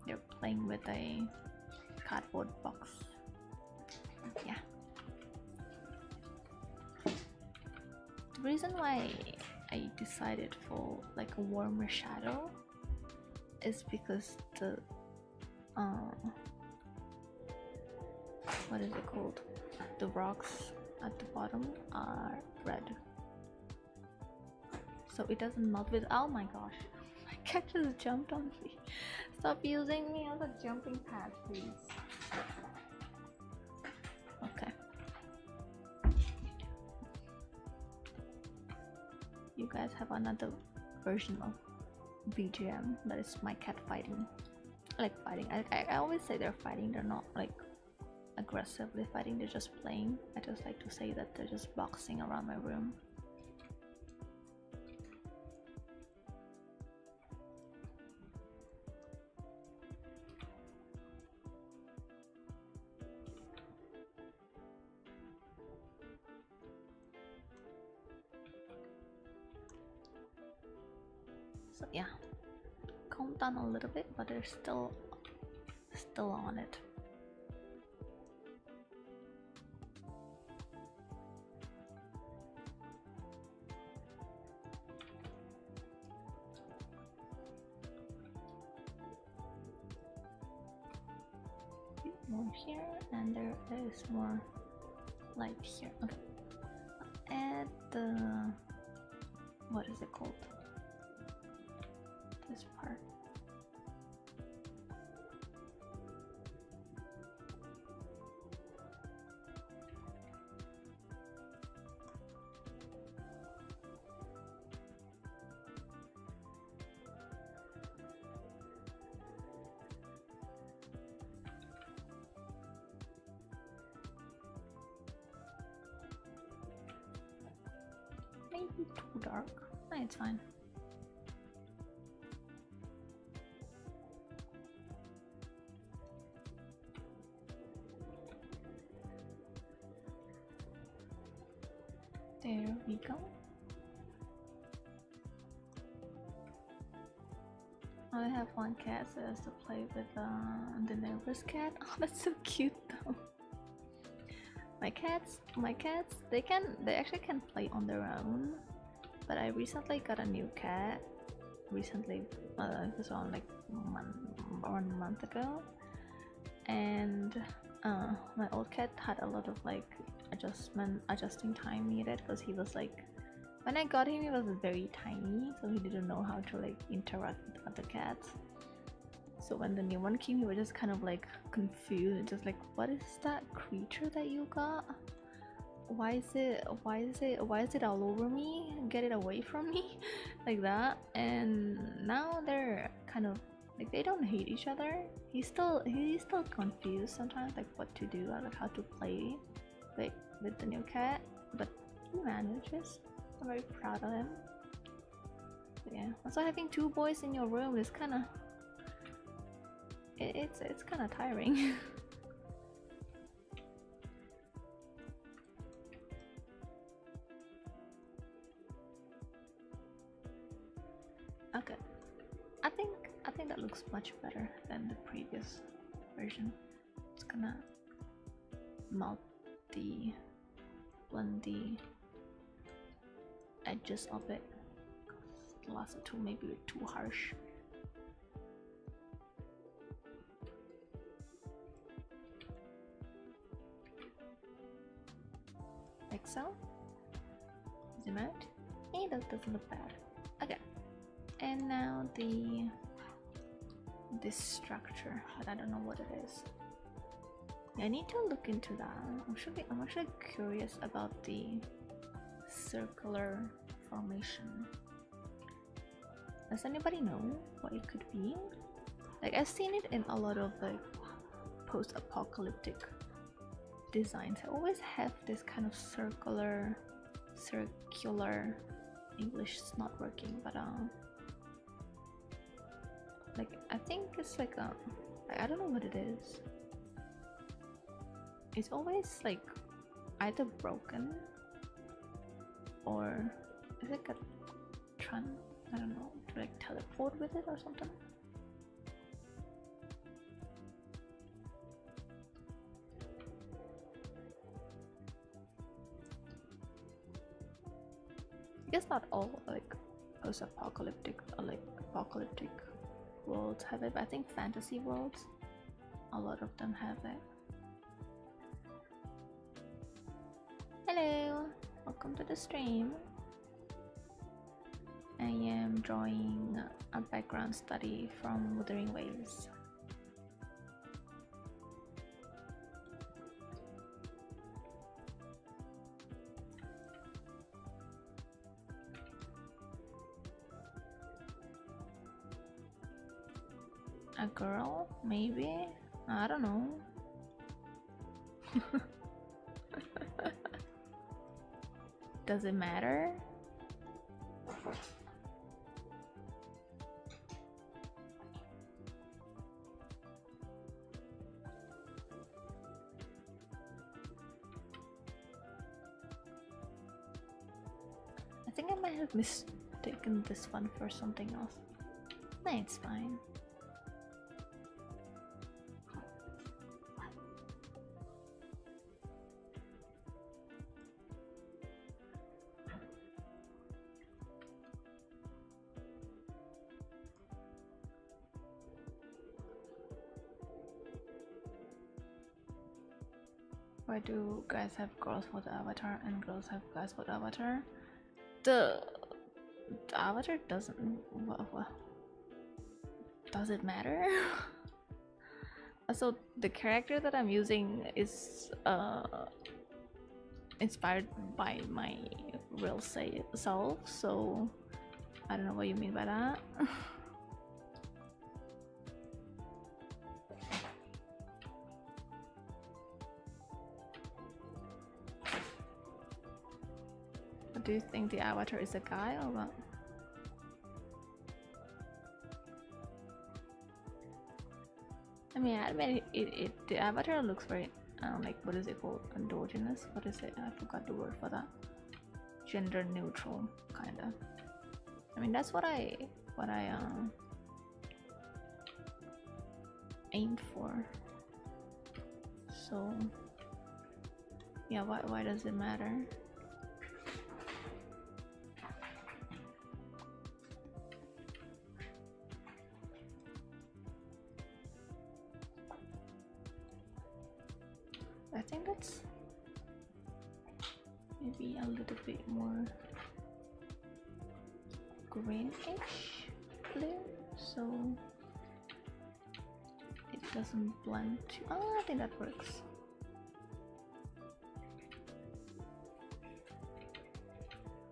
They're playing with a cardboard box. Yeah. The reason why I decided for like a warmer shadow is because the what is it called? The rocks at the bottom are red, so it doesn't melt with. Oh my gosh, my cat just jumped on me. Stop using me as a jumping pad, please. Okay. You guys have another version of BGM that is my cat fighting. like fighting. I always say they're fighting. They're not like aggressively fighting. They're just playing. I just like to say that they're just boxing around my room. So yeah, calm down a little bit, but they're still on it. More here, and there is more light here. Okay, add the, what is it called? This part. Maybe too dark. No, it's fine. There we go. I have one cat, so has to play with the neighbor's cat. Oh, that's so cute though. My cats, they actually can play on their own. But I recently got a new cat. Recently, it was on like 1 month ago, and my old cat had a lot of like adjusting time needed, because he was like, when I got him, he was very tiny, so he didn't know how to like interact with other cats. So when the new one came, he was just kind of like confused, just like, what is that creature that you got? Why is it all over me? Get it away from me. Like that. And now they're kind of like, they don't hate each other. He's still confused sometimes, like what to do or like how to play with the new cat, but he manages. I'm very proud of him. But yeah, also having 2 boys in your room is kind of, it's kind of tiring. Okay, I think that looks much better than the previous version. It's gonna blend the edges of it. The last two maybe were too harsh. Like so. Zoom out. Hey, that doesn't look bad. Okay. And now this structure, but I don't know what it is. I need to look into that. I'm actually curious about the circular formation. Does anybody know what it could be? Like, I've seen it in a lot of like post-apocalyptic designs. I always have this kind of circular English is not working, but like, I think it's like I don't know what it is. It's always like either broken or is it a I don't know, to like teleport with it or something. I guess not all like post-apocalyptic or like apocalyptic worlds have it, but I think fantasy worlds, a lot of them have it. Hello, welcome to the stream. I am drawing a background study from Wuthering Waves. A girl, maybe? I don't know. Does it matter? I think I might have mistaken this one for something else. No, it's fine. Why do guys have girls for the avatar and girls have guys for the avatar? The avatar doesn't. Does it matter? So the character that I'm using is inspired by my real self. So I don't know what you mean by that. Do you think the avatar is a guy or what? I mean, I admit the avatar looks very like, what is it called? Androgynous? What is it? I forgot the word for that. Gender neutral, kinda. I mean, that's what I aimed for. So yeah, why does it matter? I think that's maybe a little bit more greenish blue, so it doesn't blend too. Oh, I think that works.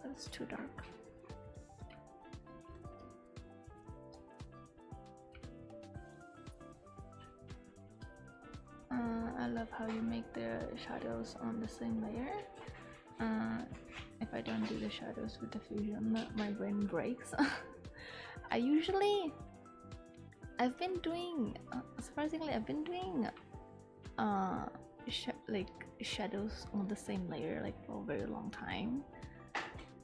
That's too dark. I love how you make the shadows on the same layer. If I don't do the shadows with the fusion, my brain breaks. I've been doing surprisingly, I've been doing like shadows on the same layer like for a very long time.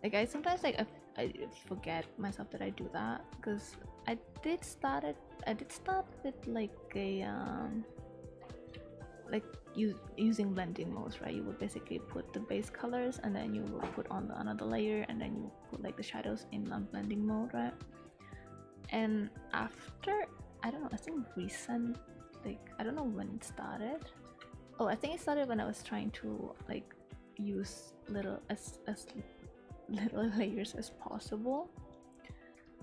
Like I sometimes like I forget myself that I do that, because I did start with like a like using blending modes, right? You would basically put the base colors and then you will put on another layer and then you put like the shadows in blending mode, right? And after, I don't know, I think recent, like I don't know when it started. Oh, I think it started when I was trying to like use as little layers as possible.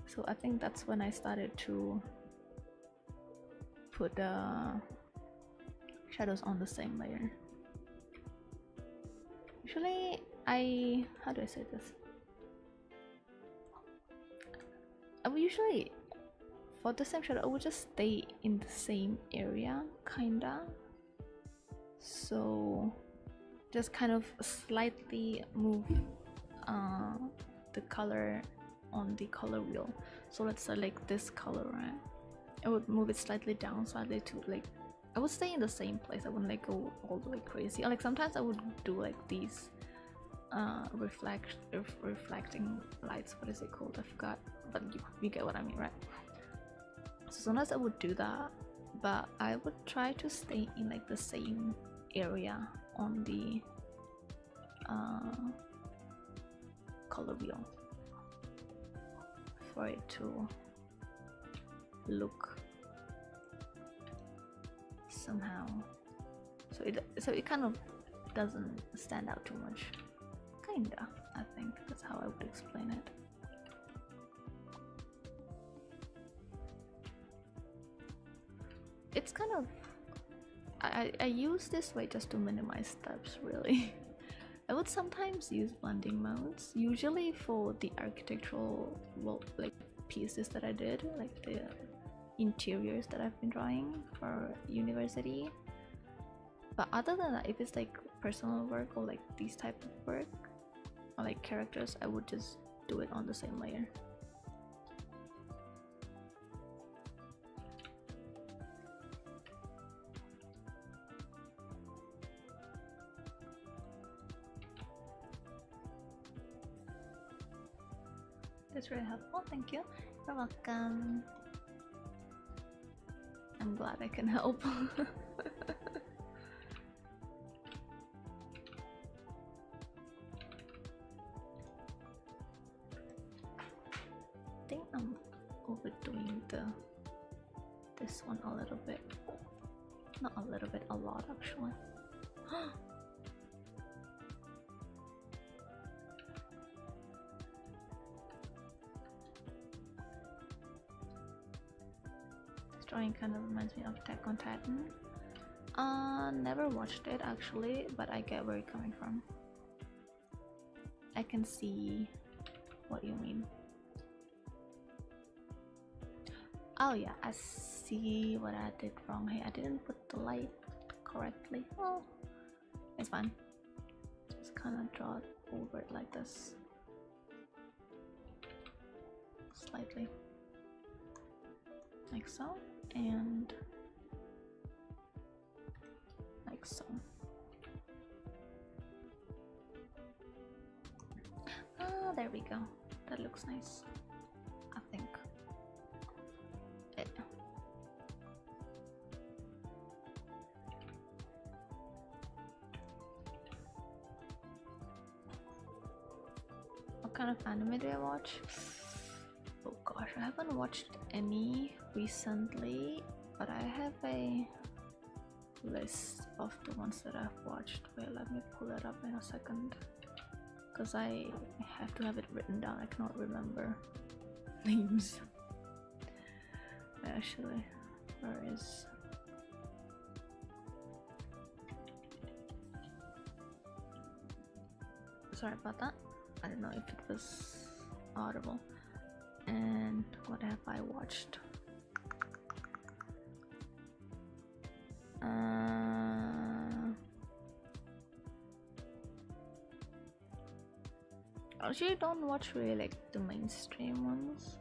So I think that's when I started to put shadows on the same layer. Usually how do I say this? I would usually, for the same shadow, I would just stay in the same area, kinda. So just kind of slightly move the color on the color wheel. So let's select this color, right? I would move it slightly down, slightly to like, I would stay in the same place. I wouldn't like go all the way crazy. Or like sometimes I would do like these reflecting lights. What is it called? I forgot, but you get what I mean, right? So sometimes I would do that, but I would try to stay in like the same area on the color wheel for it to look somehow, so it kind of doesn't stand out too much, kinda. I think that's how I would explain it. It's kind of, I use this way just to minimize steps, really. I would sometimes use blending modes, usually for the architectural like pieces that I did, like the interiors that I've been drawing for university. But other than that, if it's like personal work or like these type of work or like characters, I would just do it on the same layer. That's really helpful, thank you. You're welcome. I'm glad I can help. I think I'm overdoing this one a little bit. Not a little bit, a lot actually. Drawing kind of reminds me of Attack on Titan. Never watched it actually, but I get where you're coming from. I can see what you mean. Oh yeah, I see what I did wrong here. I didn't put the light correctly. Oh, it's fine. Just kind of draw it over it like this. Slightly. Like so. And like so. Ah, there we go. That looks nice, I think. What kind of anime do I watch? Oh gosh, I haven't watched any recently, but I have a list of the ones that I've watched. Wait, let me pull it up in a second, because I have to have it written down. I cannot remember names. Actually, where is... Sorry about that. I don't know if it was audible. And what have I watched? Actually, don't watch really like the mainstream ones.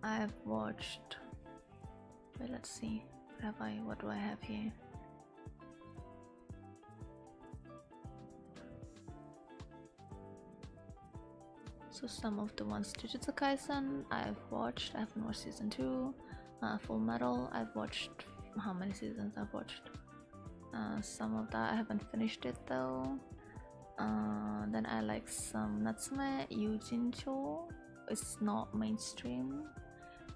I've watched... Wait, let's see. What do I have here? So some of the ones, Jujutsu Kaisen, I've watched. I haven't watched season 2. Full Metal, I've watched. How many seasons I've watched? Some of that I haven't finished it though. Then I like some Natsume Yujincho. It's not mainstream.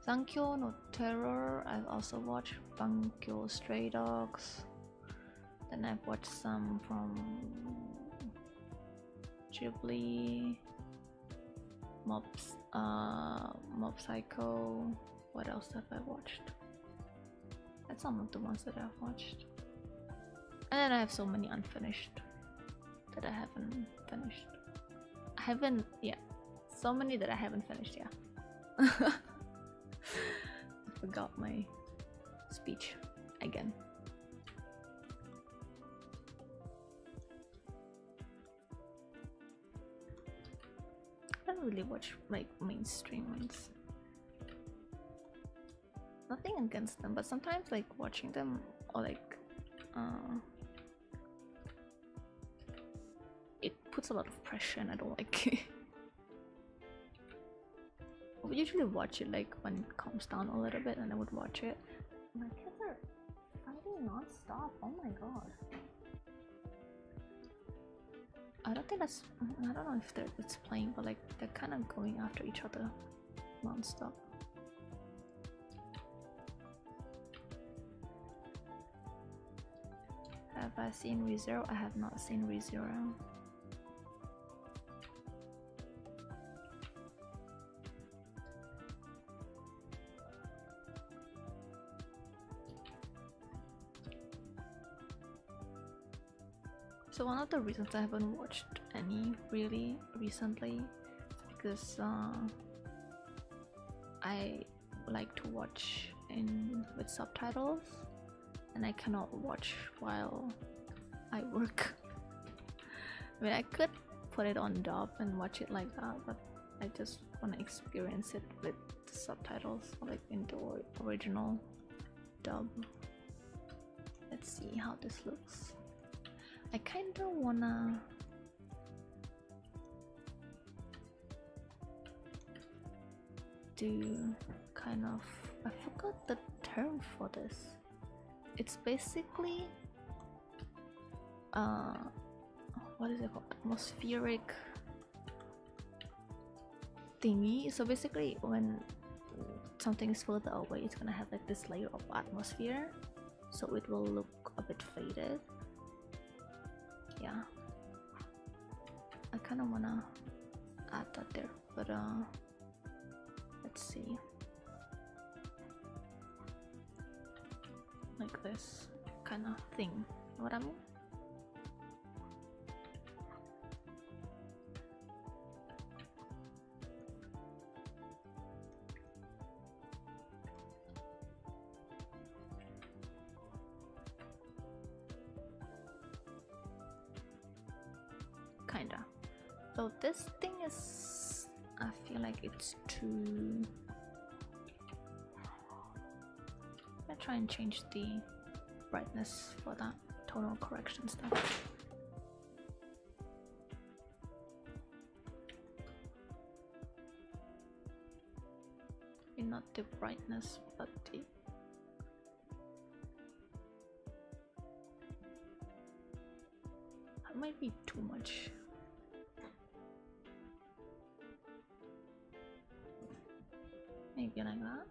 Sankyo no Terror, I've also watched. Bankyo Stray Dogs. Then I've watched some from Ghibli. Mob Psycho. What else have I watched? That's some of the ones that I've watched. And then I have so many unfinished that I haven't finished. So many that I haven't finished, yeah. I forgot my speech again. I don't really watch like mainstream ones. Nothing against them, but sometimes like watching them or like it puts a lot of pressure and I don't like it. I would usually watch it like when it calms down a little bit and I would watch it. My kids are fighting non-stop, oh my god. I don't think that's... I don't know if it's playing, but like they're kind of going after each other non-stop. Have I seen ReZero? I have not seen ReZero. So one of the reasons I haven't watched any really recently is because I like to watch with subtitles, and I cannot watch while I work. I mean, I could put it on dub and watch it like that, but I just want to experience it with the subtitles, like in the original dub. Let's see how this looks. I kind of wanna do kind of, I forgot the term for this. It's basically what is it called? Atmospheric thingy. So basically when something is further away, it's gonna have like this layer of atmosphere, so it will look a bit faded. Yeah, I kind of wanna add that there, but let's see, like this kind of thing. Know what I mean? Kinda. So this thing is, I feel like it's too. I try and change the brightness for that tonal correction stuff. Not the brightness, but the that might be too much. Maybe like that.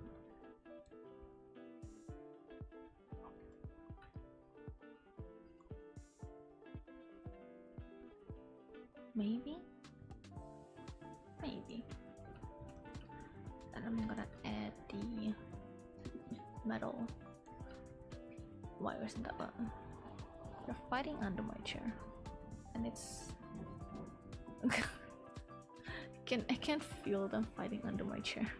Maybe. And I'm gonna add the metal wires in that one. They're fighting under my chair, and it's I can't feel them fighting under my chair.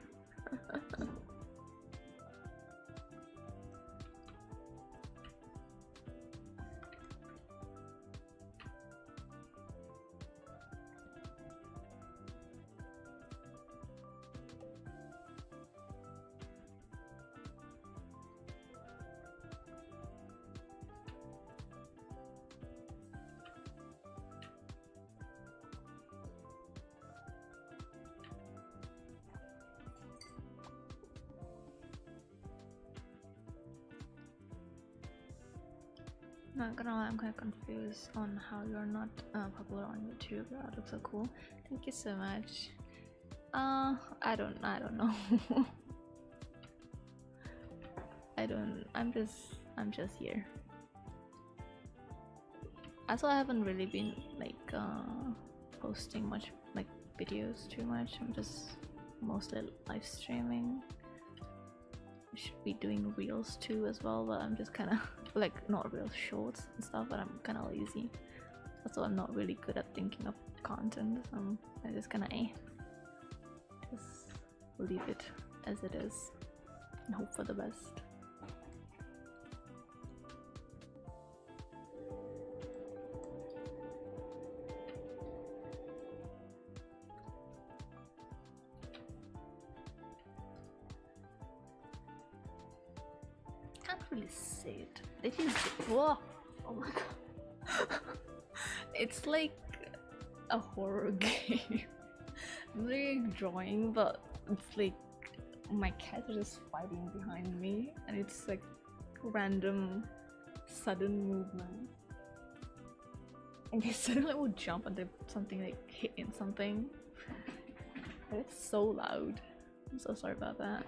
Not gonna lie, I'm kind of confused on how you're not popular on YouTube. That looks so cool. Thank you so much. I don't know. I'm just here. Also, I haven't really been like posting much like videos too much. I'm just mostly live streaming. I should be doing reels too as well, but I'm just kind of like not real shorts and stuff, but I'm kind of lazy. Also, I'm not really good at thinking of content, so I just kind of just leave it as it is and hope for the best. Can't really say it. It is. Whoa! Oh my god! It's like a horror game. I'm really drawing, but it's like my cat is just fighting behind me, and it's like random, sudden movement. And they suddenly will jump and something like hitting something. And it's so loud. I'm so sorry about that.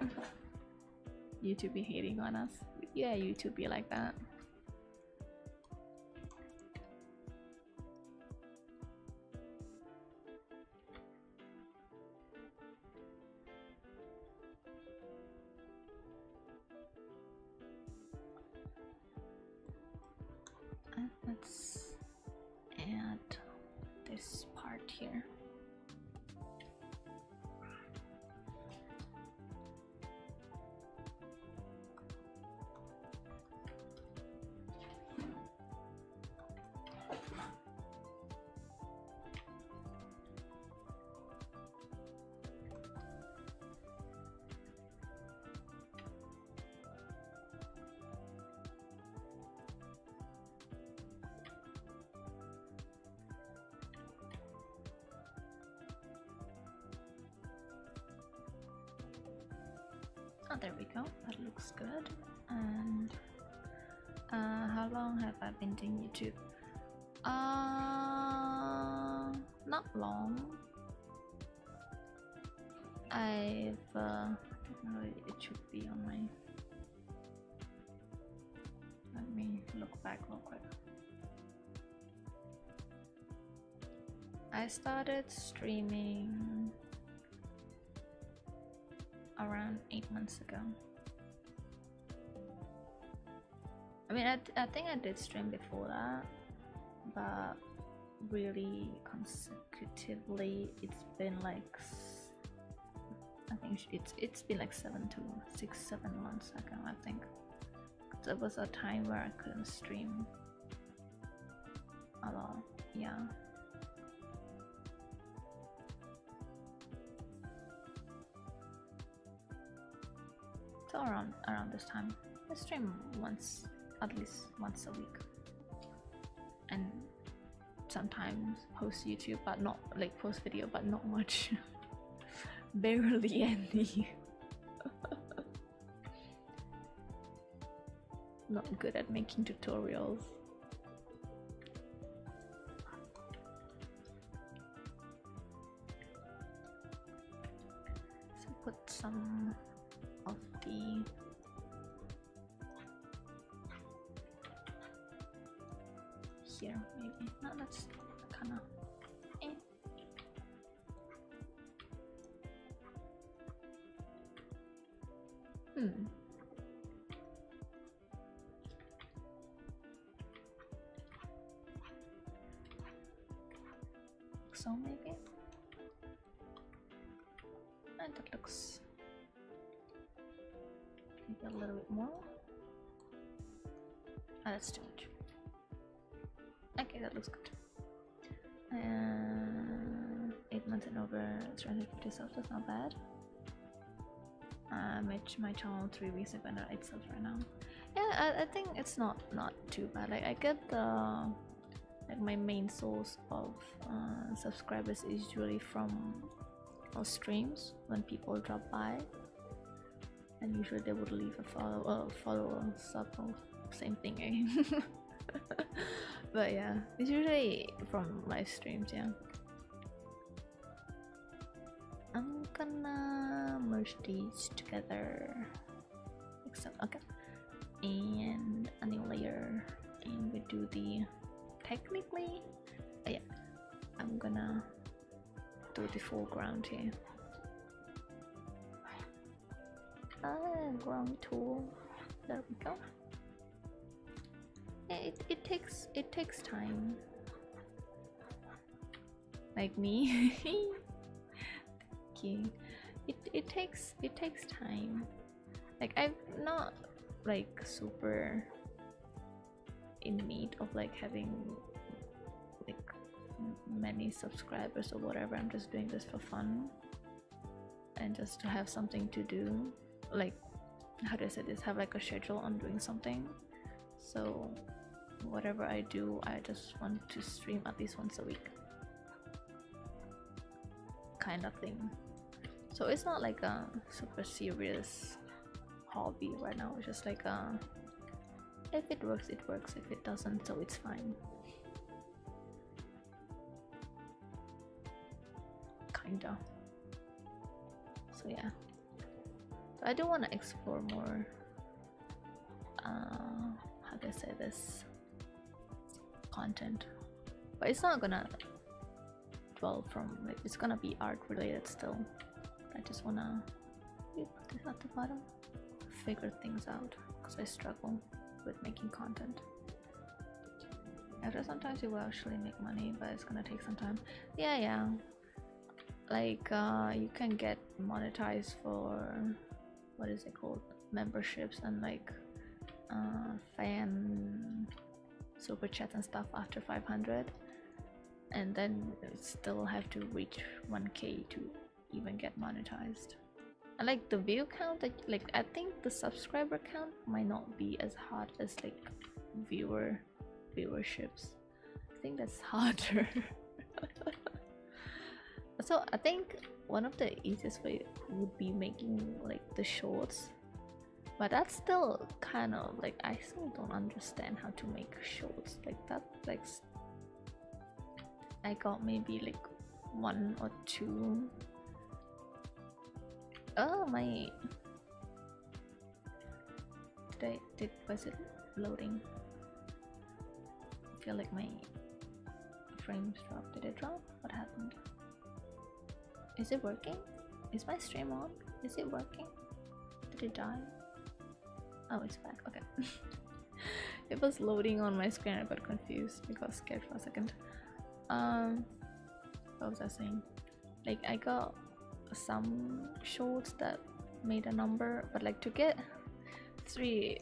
YouTube be hating on us. Yeah, YouTube be like that. And let's add this part here. Oh, there we go. That looks good. And how long have I been doing YouTube? Not long. I've I don't know, it should be on my. Let me look back real quick. I started streaming around 8 months ago. I mean, I think I did stream before that, but really consecutively, it's been like I think it's been like 7 months ago. I think there was a time where I couldn't stream a lot. Yeah. So around this time, I stream at least once a week, and sometimes post YouTube, but not like post video, but not much. Barely any. Not good at making tutorials. So put some of the here maybe. No, that's kinda so maybe, and that looks maybe a little bit more. Oh, that's too much. Okay, that looks good. 8 months and over 350 subs, that's not bad. I made my channel 3 weeks ago and 8 subs right now. Yeah, I think it's not too bad. Like I get the like my main source of subscribers is usually from our streams when people drop by, and usually they would leave a follow, sub, same thing, eh? But yeah, it's usually from live streams. Yeah. I'm gonna merge these together, except okay, and a new layer, and we do the technically, yeah, I'm gonna do the foreground here. Ground tool, there we go. Yeah, it takes time, like me. It takes time. Like I'm not like super in need of like having like many subscribers or whatever. I'm just doing this for fun and just to have something to do. Like, how do I say this? Have like a schedule on doing something. So whatever I do, I just want to stream at least once a week, kind of thing. So it's not like a super serious hobby right now. It's just like if it works, it works. If it doesn't, so it's fine. Kinda. So yeah. So I do want to explore more. How do I say this? Content, but it's not gonna dwell from like it's gonna be art related still. I just wanna put this at the bottom, figure things out, because I struggle with making content. After sometimes you will actually make money, but it's gonna take some time. Yeah. Like you can get monetized for what is it called? Memberships and like fan super chats and stuff after 500, and then you still have to reach 1K to even get monetized. And like the view count, like I think the subscriber count might not be as hard as like viewerships. I think that's harder. So I think one of the easiest way would be making like the shorts But that's still kind of like, I still don't understand how to make shorts like that. Like I got maybe like 1 or 2. Oh my, was it loading? I feel like my frames dropped. Did it drop? What happened? Is it working? Is my stream on? Is it working? Did it die? Oh, it's back. Okay. It was loading on my screen. I got confused. I got scared for a second. What was I saying? Like I got some shorts that made a number, but like to get 3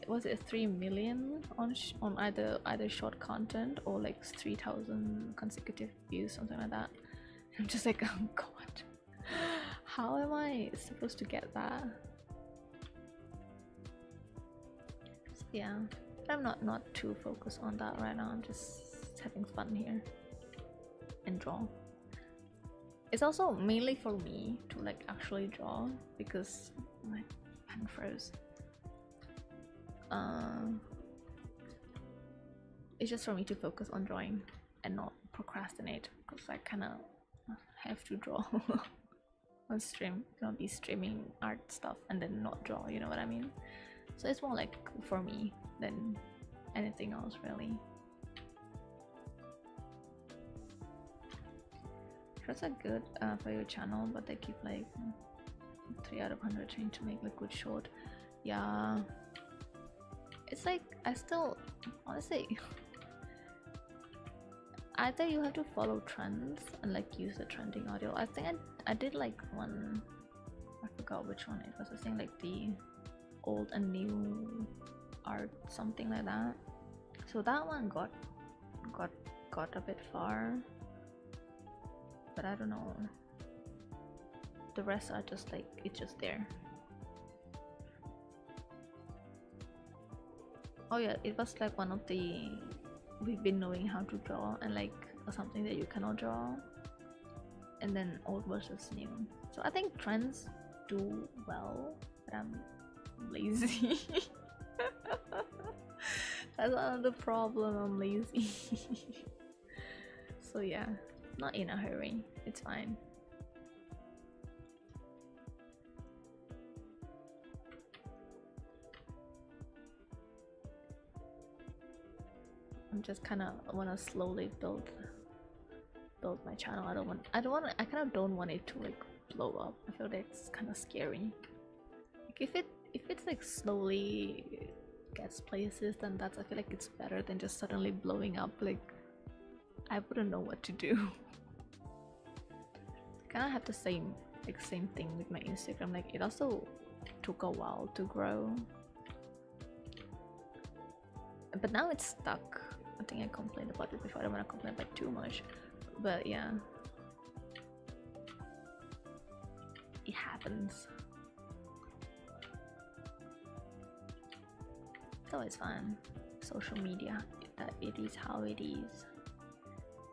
million on either short content or like 3,000 consecutive views, something like that. I'm just like, oh god, how am I supposed to get that? So yeah, I'm not too focused on that right now. I'm just having fun here and draw. It's also mainly for me to like actually draw because my pen froze. It's just for me to focus on drawing and not procrastinate, because I kind of have to draw on stream. Not be streaming art stuff and then not draw, you know what I mean? So it's more like for me than anything else really. Shorts are good for your channel, but they keep like 3 out of 100 trying to make a good short. Yeah, it's like I still honestly either you have to follow trends and like use the trending audio. I think I did like one, I forgot which one it was. I think like the old and new art, something like that. So that one got a bit far, but I don't know, the rest are just like, it's just there. Oh yeah, it was like one of the we've been knowing how to draw and like something that you cannot draw, and then old versus new. So I think trends do well, but I'm lazy. That's another problem, I'm lazy. So yeah, not in a hurry, it's fine. I'm just kind of want to slowly build my channel. I kind of don't want it to like blow up. I feel like it's kind of scary. Like if it's like slowly gets places, then I feel like it's better than just suddenly blowing up. Like I wouldn't know what to do. I kind of have the same thing with my Instagram. Like it also took a while to grow, but now it's stuck. I think I complained about it before. I don't want to complain about it too much, but yeah, it happens. It's always fun. Social media, it is how it is.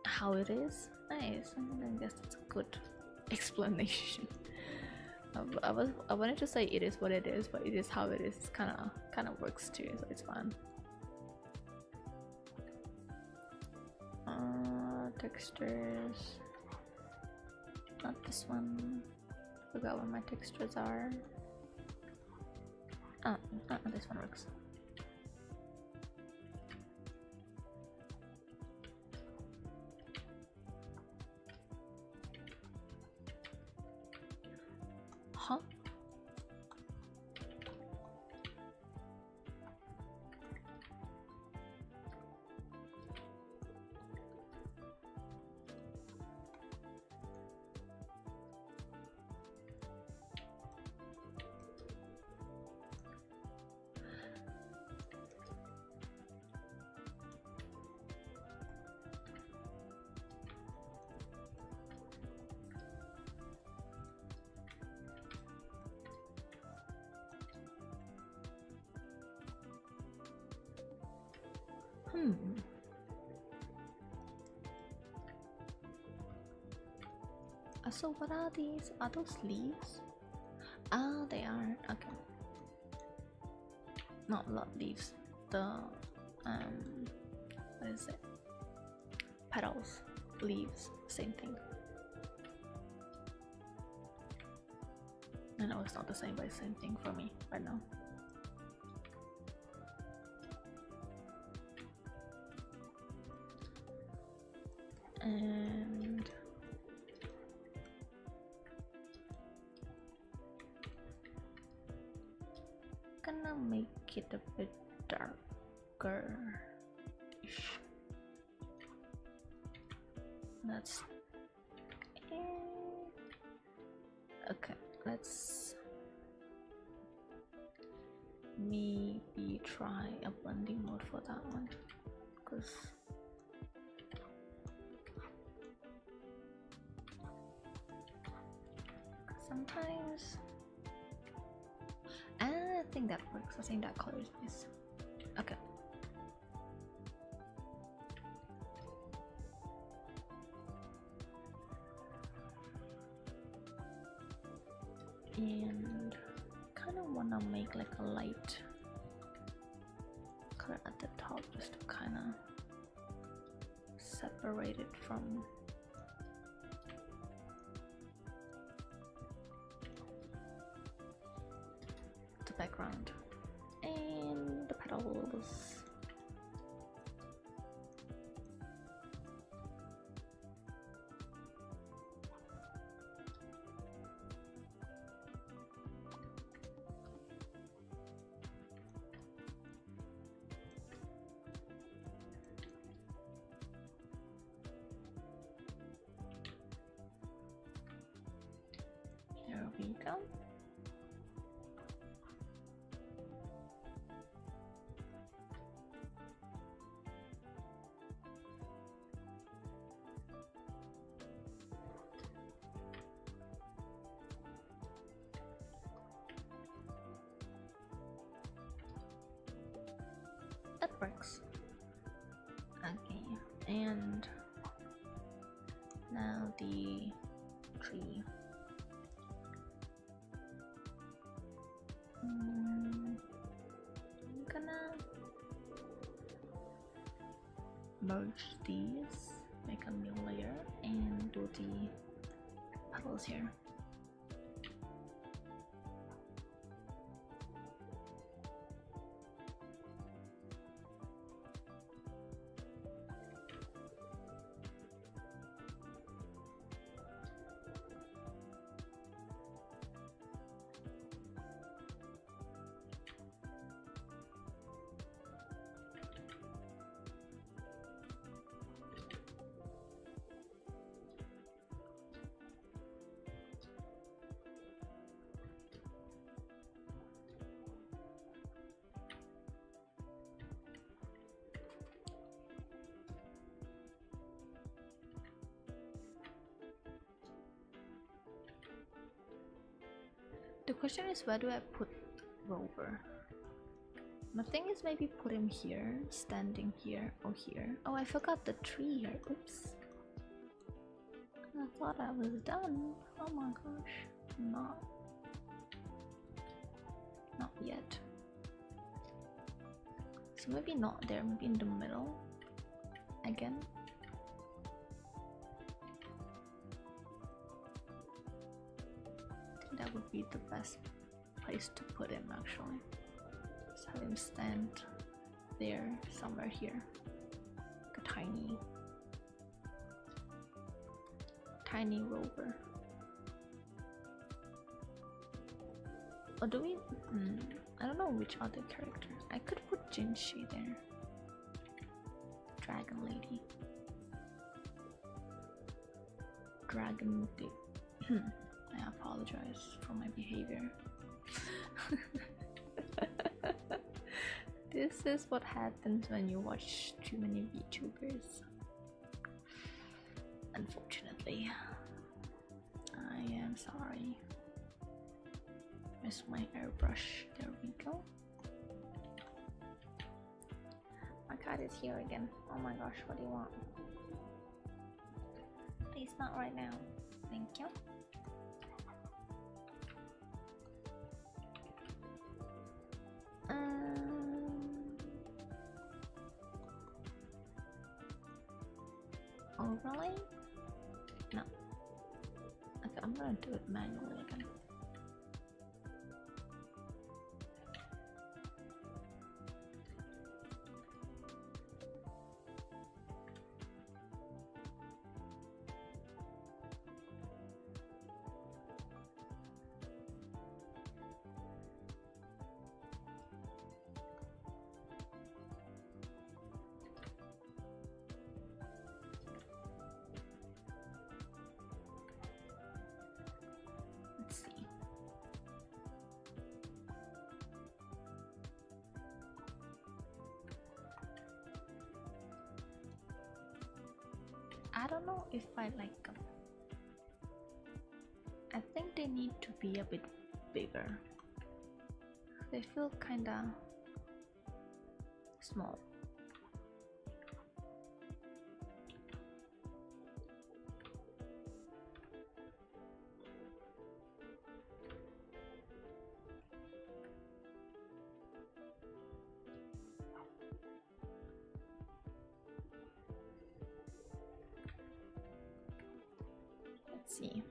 How it is? Nice. I guess that's a good explanation. I wanted to say it is what it is, but it is how it is. Kind of works too, so it's fun. Textures, not this one. Forgot what my textures are. This one works. Huh? So what are these? Are those leaves? Ah, they are. Okay. not leaves, the what is it? Petals, leaves, same thing. I know it's not the same, but it's same thing for me right now. And gonna make it a bit darker-ish. That's okay. Let's maybe try a blending mode for that one, because sometimes I think that works. I think that color is nice. Okay. And kind of want to make like a light color at the top just to kind of separate it from the background. And the petals. There we go. That works. Okay, and now the tree. I'm gonna merge these, make a new layer, and do the petals here. The question is, where do I put Rover? My thing is maybe put him here, standing here or here. Oh, I forgot the tree here. Oops. I thought I was done. Oh my gosh. Not yet. So maybe not there, maybe in the middle again. That would be the best place to put him actually. Just have him stand there somewhere here. Like a tiny rover. Or do we? I don't know which other character. I could put Jinshi there. Dragon lady. Dragon I apologize for my behavior. This is what happens when you watch too many VTubers. Unfortunately. I am sorry. Where's my airbrush? There we go. My cat is here again. Oh my gosh, what do you want? Please not right now. Thank you. Really? No. Okay, I'm gonna do it manually again. Let's see. I don't know if I like them. I think they need to be a bit bigger. They feel kinda small. Let's see.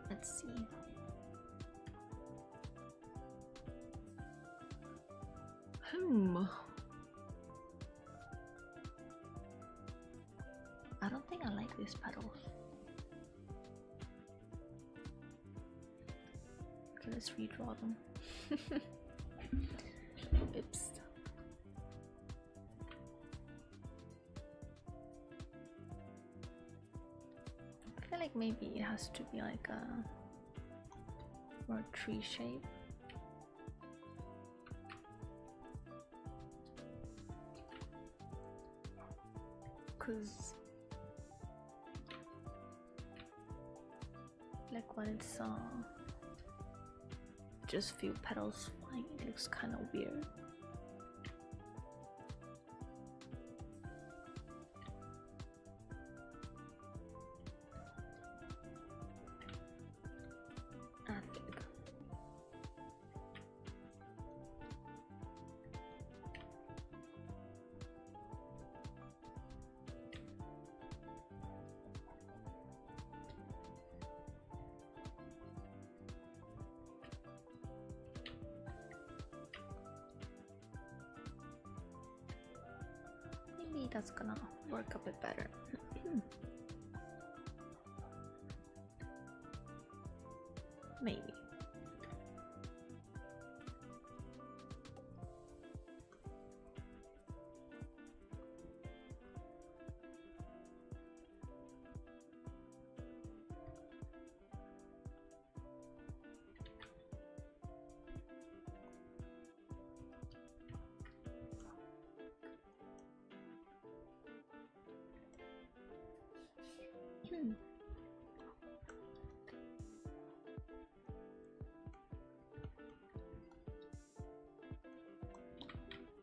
Let's see. I don't think I like these petals. Okay, let's redraw them. Oops. I feel like maybe it has to be like a more tree shape. Cause like when it's just few petals flying, it looks kind of weird. Maybe that's gonna work a bit better. Maybe.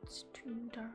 It's too dark.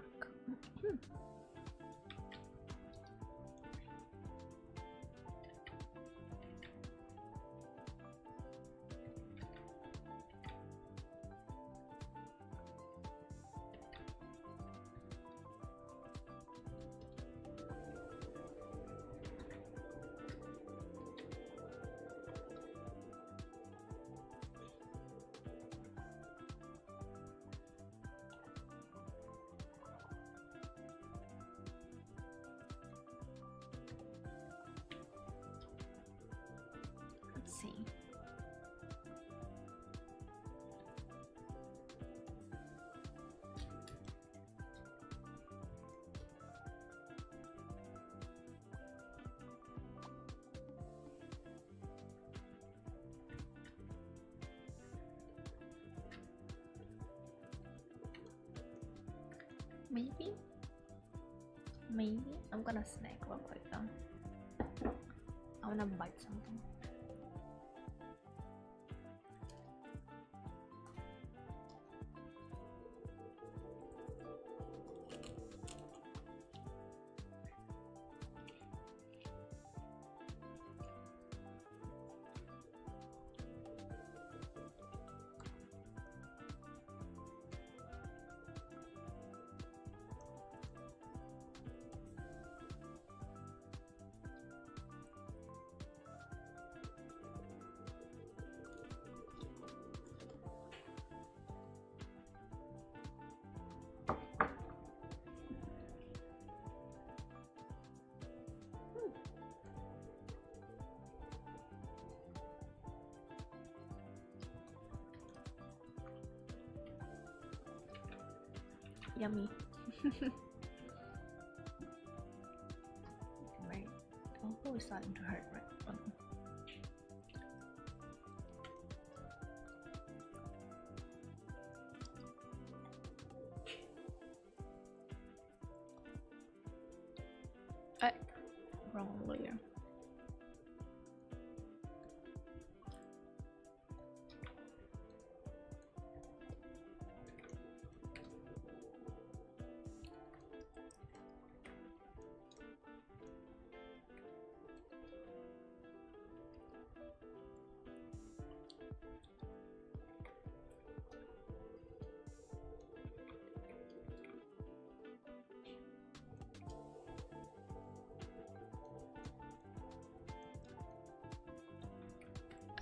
Maybe I'm gonna snack real quick though. I wanna bite something. Yummy. Right. Oh, it's starting to hurt, right? Wrong layer.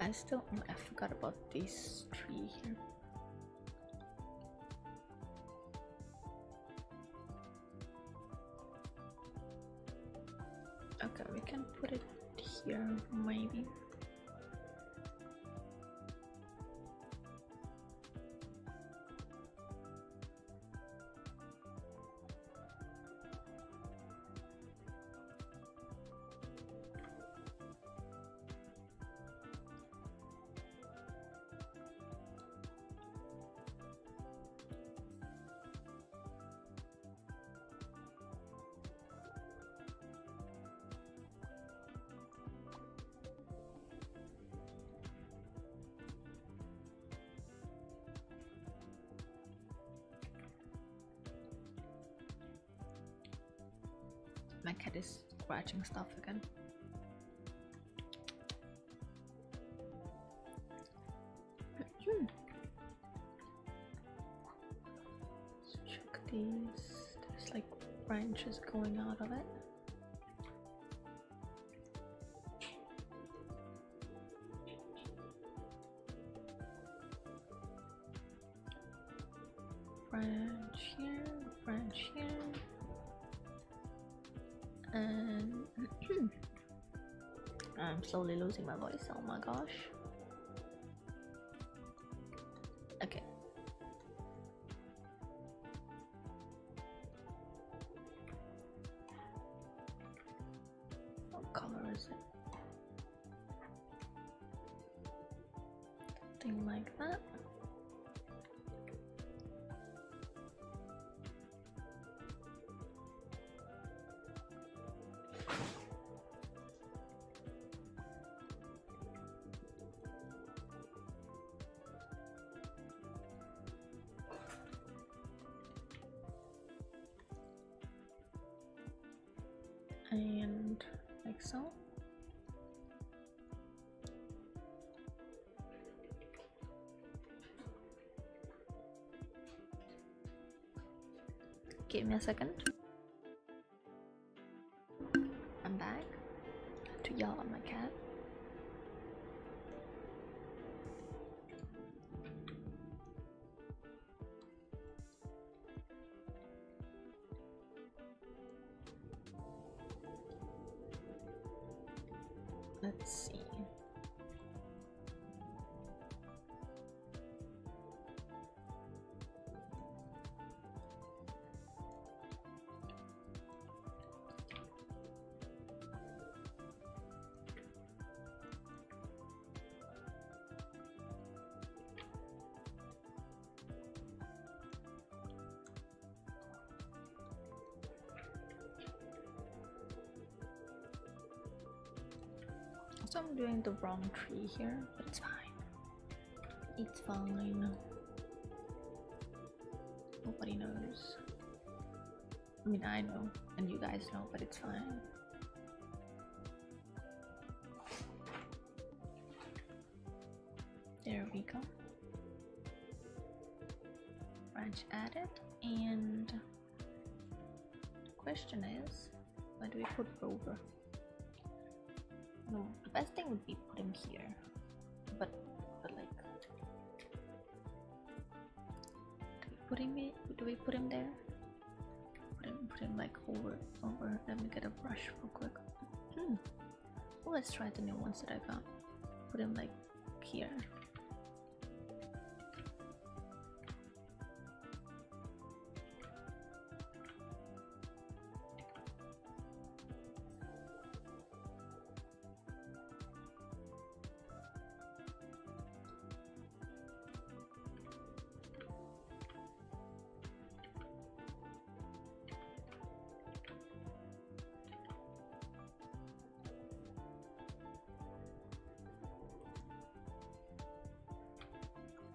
I forgot about this tree here. Okay, we can put it here maybe. My cat is scratching stuff again. Let's check these. There's like branches going out of it. Branch here, branch here. And I'm slowly losing my voice. Oh my gosh. Okay. What color is it? Something like that. And like so. Give me a second. I'm back to yell at my cat. Let's see. So I'm doing the wrong tree here, but it's fine. It's fine. Nobody knows. I mean, I know, and you guys know, but it's fine. There we go. Branch added, and the question is, where do we put Rover? No, the best thing would be put him here, but like, do we put him there? Put him like over. Let me get a brush real quick. Well, let's try the new ones that I got. Put him like here.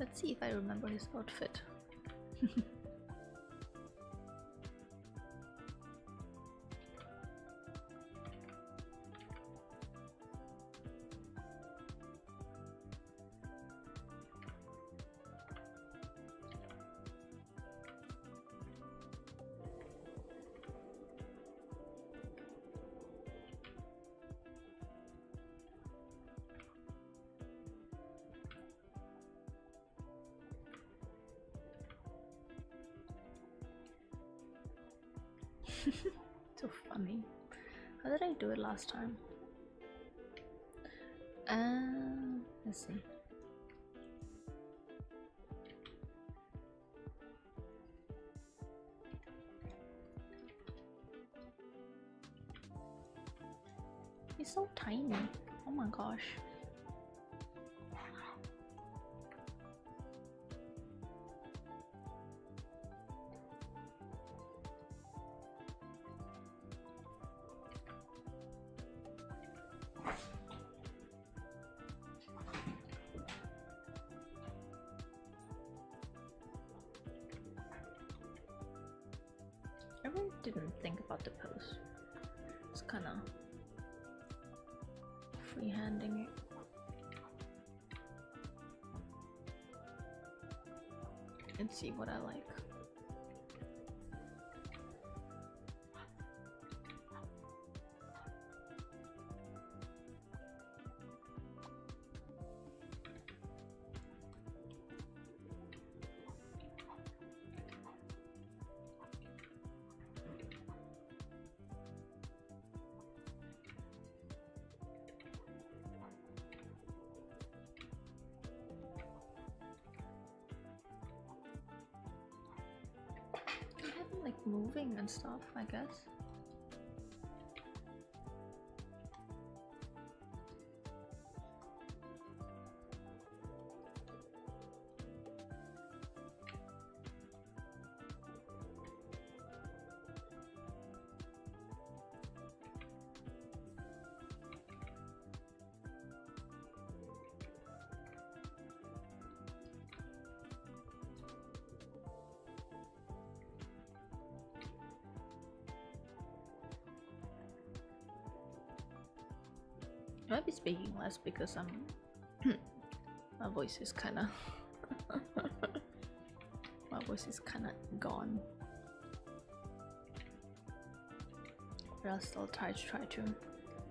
Let's see if I remember his outfit. So funny. How did I do it last time? Let's see. He's so tiny. Oh my gosh. I really didn't think about the pose. It's kind of freehanding it. Let's see what I like. Like moving and stuff, I guess. I might be speaking less because I'm my voice is kinda my voice is kinda gone. But I'll still try to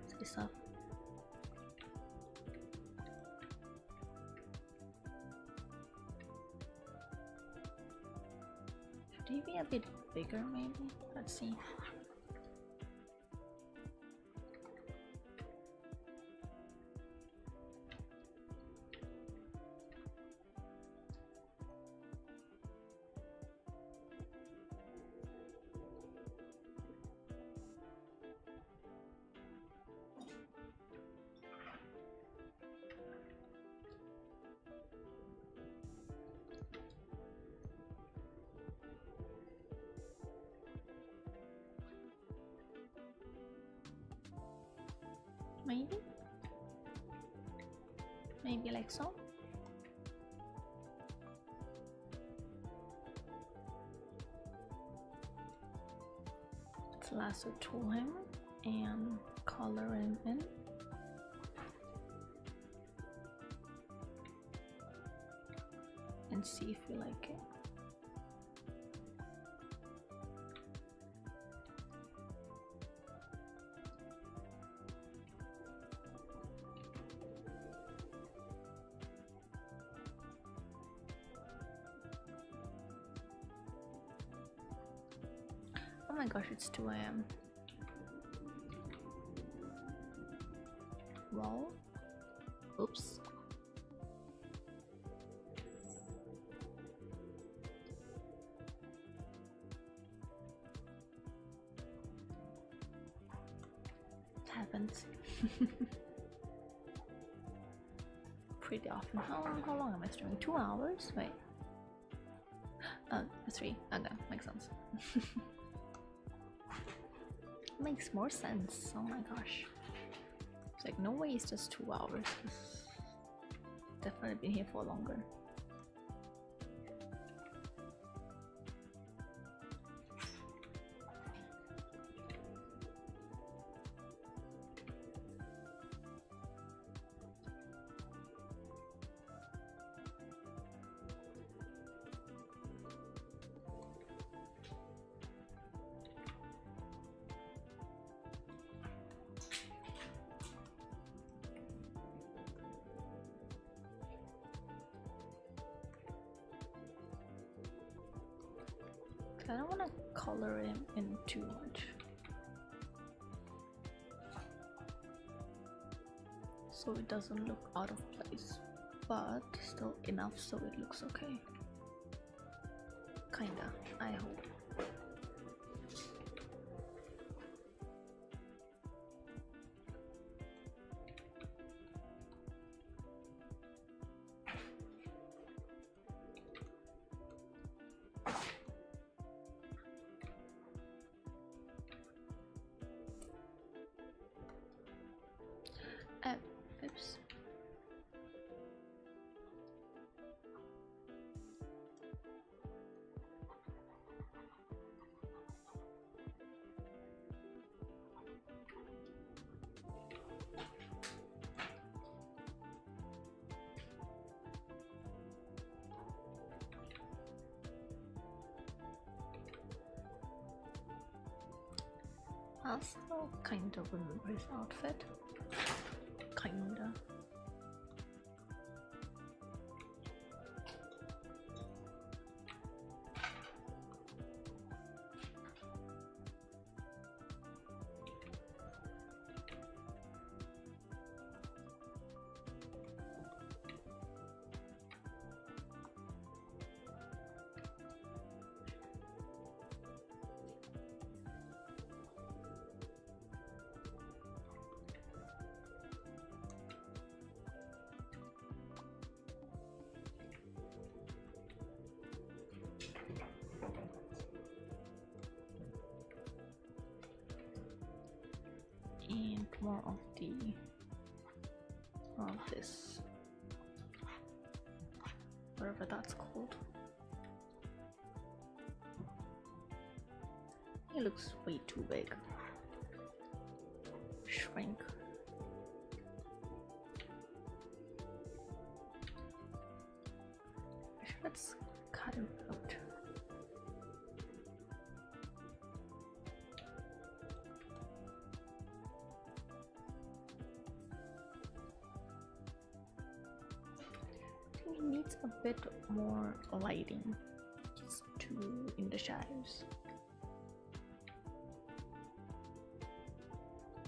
say stuff. Should he be a bit bigger maybe? Let's see. Maybe? Maybe like so. Let's lasso tool him and color him in. And see if you like it. Oh my gosh, it's 2 AM. Well, oops. It happens. Pretty often. How long am I streaming? 2 hours? Wait. 3. Okay, makes sense. Makes more sense. Oh my gosh. It's like no way it's just 2 hours. Definitely been here for longer. I don't want to color him in too much, so it doesn't look out of place, but still enough so it looks okay. Kinda, I hope. Oops. I still kind of remember his outfit. Kinda. And more of this, whatever that's called. It looks way too big. Shrink. Let's cut him out. He needs a bit more lighting. It's too in the shadows.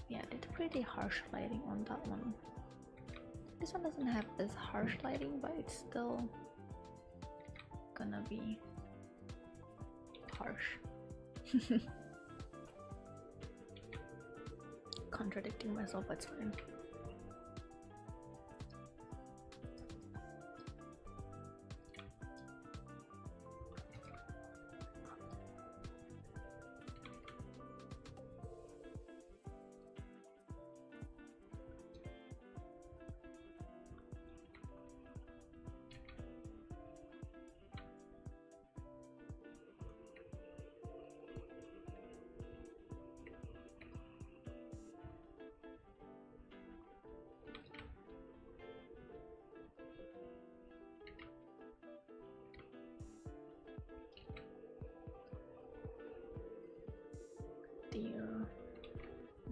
Yeah, it's pretty harsh lighting on that one. This one doesn't have as harsh lighting, but it's still gonna be harsh. Contradicting myself, but it's fine.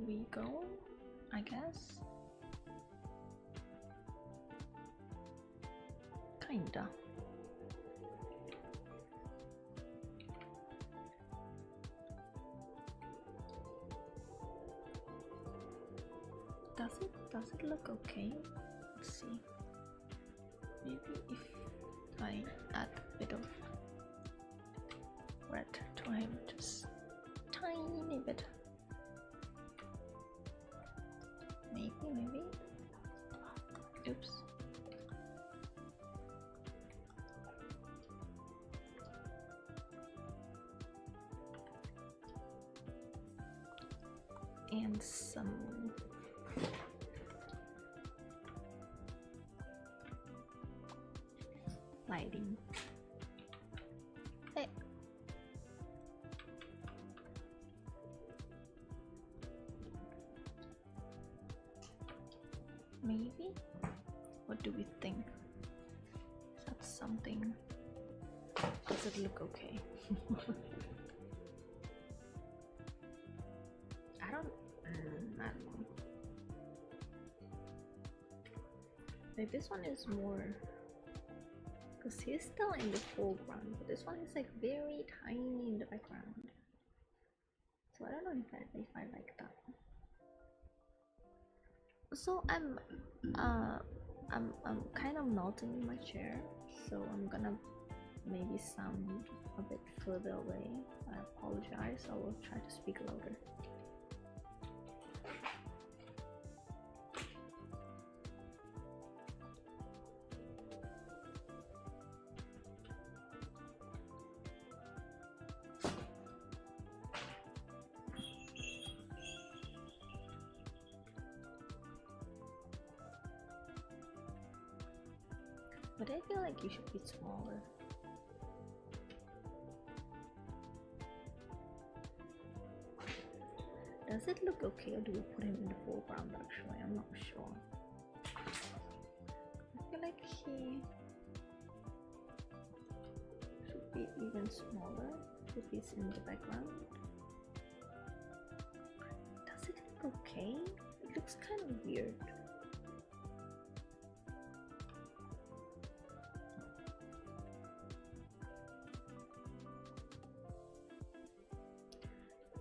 we go, I guess. Kinda. Does it look okay? Let's see. Maybe if I add a bit of red to him, just tiny bit. Maybe. Oops. And some lighting. Hey. Maybe? What do we think? Is that something? Does it look okay? I don't know. Like this one is more, because he's still in the foreground, but this one is like very tiny in the background. So I don't know if I like that. So I'm kind of nodding in my chair, so I'm gonna maybe sound a bit further away. I apologize. I will try to speak louder. But I feel like you should be smaller. Does it look okay, or do we put him in the foreground? Actually, I'm not sure. I feel like he should be even smaller if he's in the background. Does it look okay? It looks kind of weird.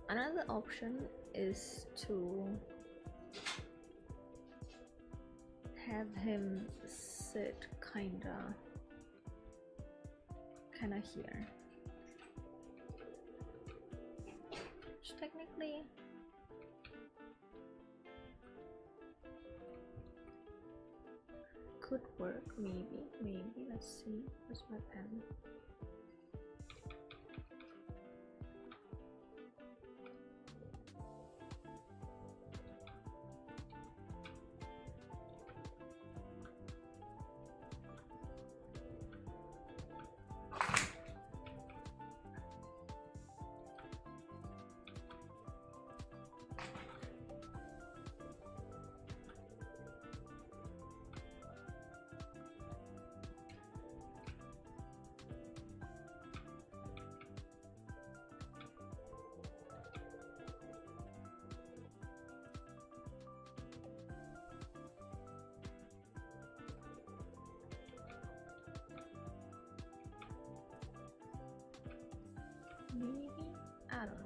Another option is to have him sit kinda here, which technically could work. Maybe. Let's see. Where's my pen? Maybe? I don't know.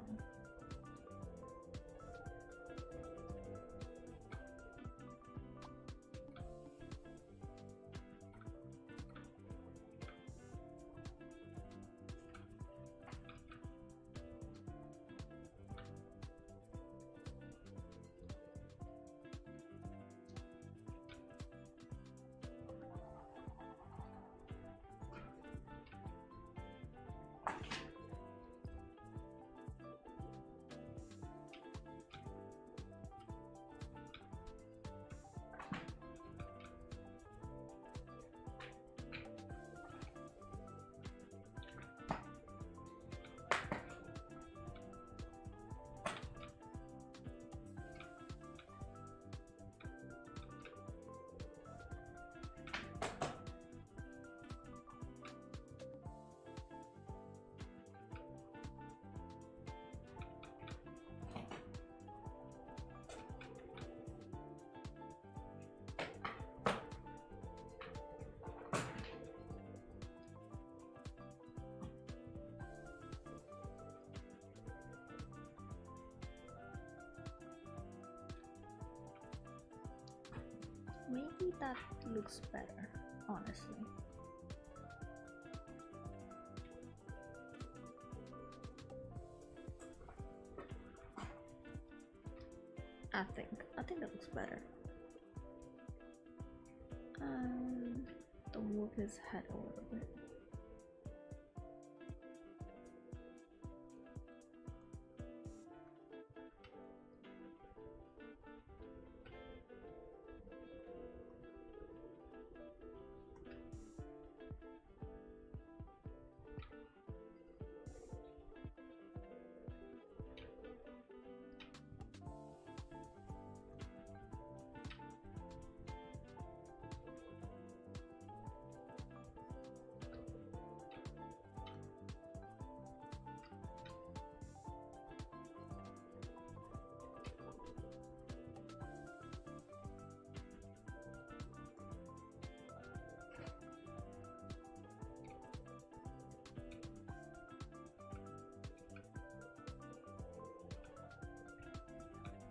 maybe that looks better, honestly. I think that looks better. Don't move his head a little bit.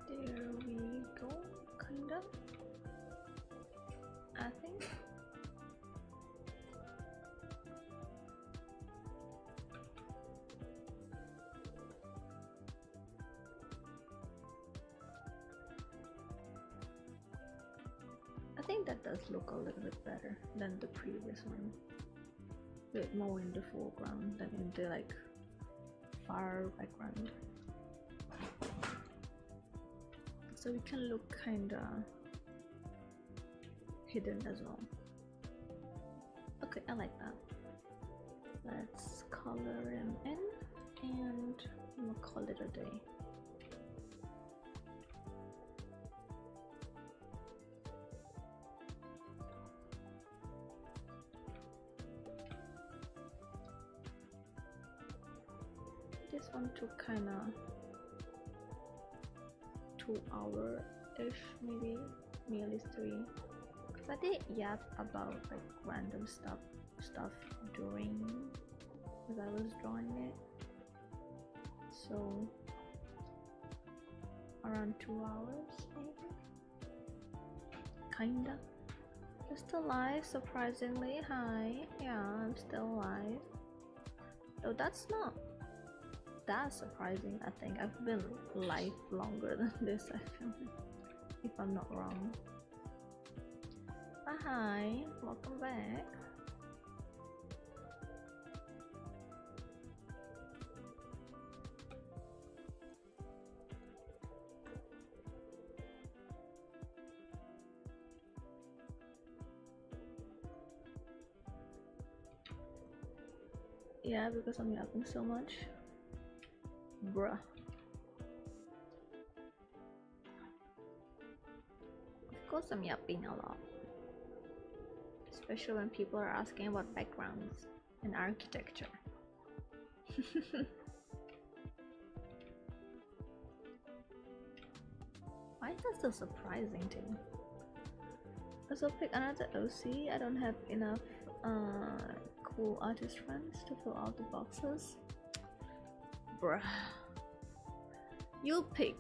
There we go, kinda. I think. I think that does look a little bit better than the previous one. A bit more in the foreground than in the like far background. So we can look kinda hidden as well. Okay, I like that. Let's color him in and we'll call it a day. This one took kinda 2 hour-ish, maybe at least 3. Because I did yap about like random stuff during as I was drawing it. So around 2 hours maybe. Kinda. Just alive, surprisingly. Hi. Yeah, I'm still alive. Though that's not that surprising. I think I've been live longer than this, I feel, if I'm not wrong. Hi, welcome back. Yeah, because I'm yapping so much. Bruh. Of course I'm yapping a lot. Especially when people are asking about backgrounds and architecture. Why is that so surprising to me? Also pick another OC. I don't have enough cool artist friends to fill out the boxes. Bruh. You pick.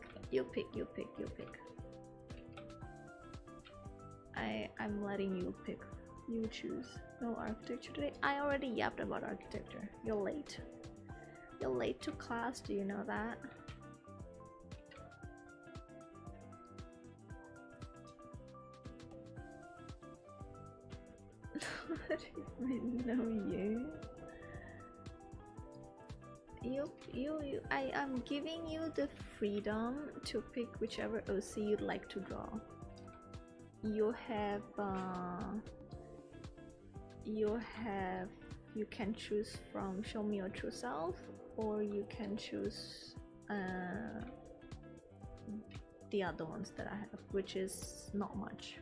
I'm letting you pick. You choose. No architecture today. I already yapped about architecture. You're late. You're late to class, do you know that? I know you. I'm giving you the freedom to pick whichever OC you'd like to draw. You can choose from Show Me Your True Self, or you can choose the other ones that I have, which is not much.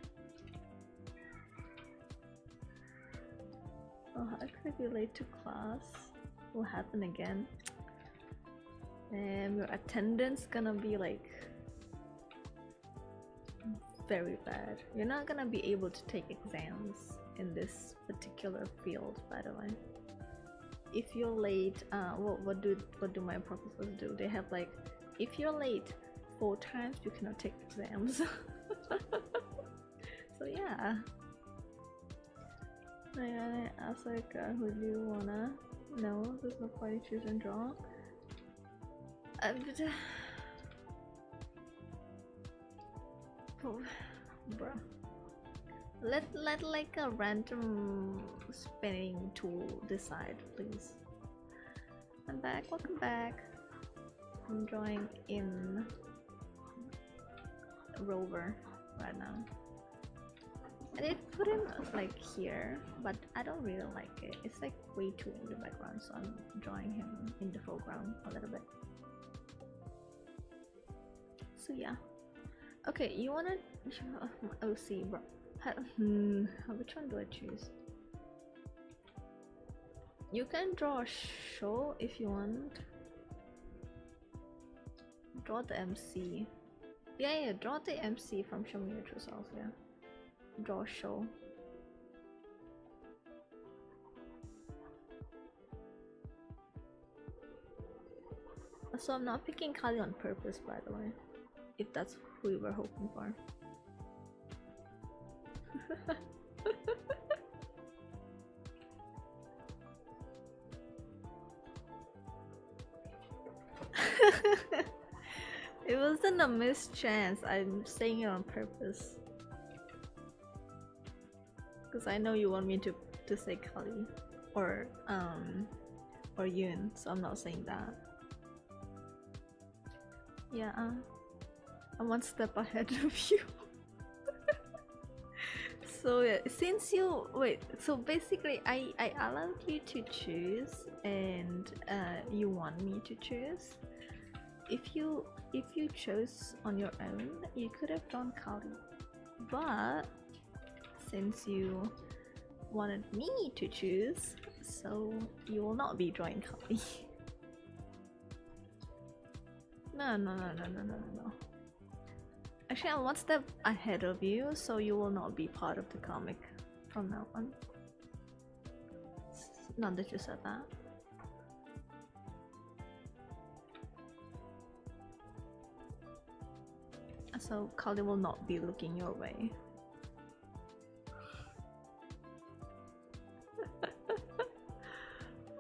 Oh, how could I be late to class? Will happen again. And your attendance gonna be like very bad. You're not gonna be able to take exams in this particular field, by the way. If you're late, what do my professors do? They have like, if you're late 4 times, you cannot take exams. So yeah. I asked like, who do you wanna? No, there's no point choose and draw. Oh, bruh. Let like a random spinning tool decide, please. I'm back. Welcome back. I'm drawing in Rover right now. I did put him like here, but I don't really like it. It's like way too in the background, so I'm drawing him in the foreground a little bit. So yeah. Okay, you wanna OC, bro? Which one do I choose? You can draw a show if you want. Draw the MC. Yeah, draw the MC from Show Me Your True Self, yeah. Draw a show. So I'm not picking Kali on purpose, by the way. If that's who we were hoping for. It wasn't a mischance. I'm saying it on purpose. Because I know you want me to say Kali or Yoon, so I'm not saying that. Yeah, I'm one step ahead of you. So yeah, since you wait, so basically I allowed you to choose, and you want me to choose. If you chose on your own, you could have drawn Kali, but since you wanted me to choose, so you will not be drawing Kali. No. Actually, I'm one step ahead of you, so you will not be part of the comic from now on. Not that you said that. So Kali will not be looking your way.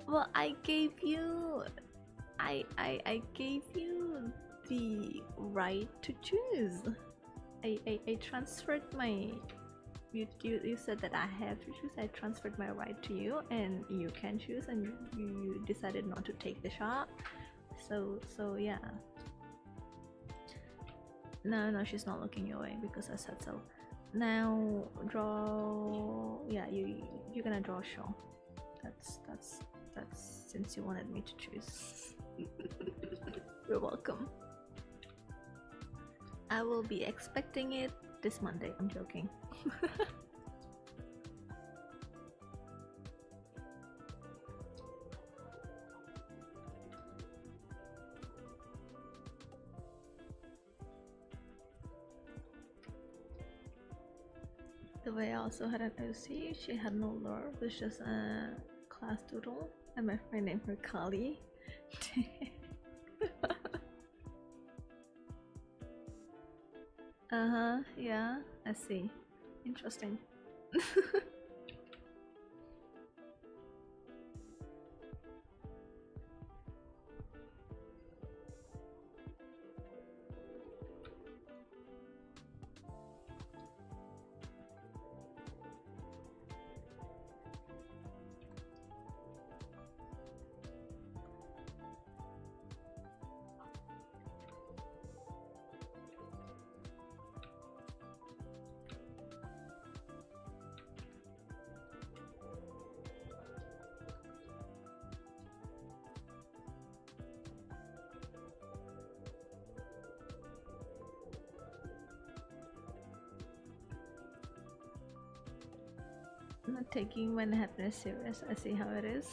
Well, I gave you the right to choose. I transferred my you said that I have to choose. I transferred my right to you, and you can choose, and you decided not to take the shot. So yeah. No, she's not looking your way because I said so. Now draw. Yeah, you're gonna draw a show. That's since you wanted me to choose. You're welcome. I will be expecting it this Monday. I'm joking. The way I also had an OC, she had no lore, it was just a class doodle, and my friend named her Kali. Yeah, I see. Interesting. I'm not taking my happiness serious. I see how it is.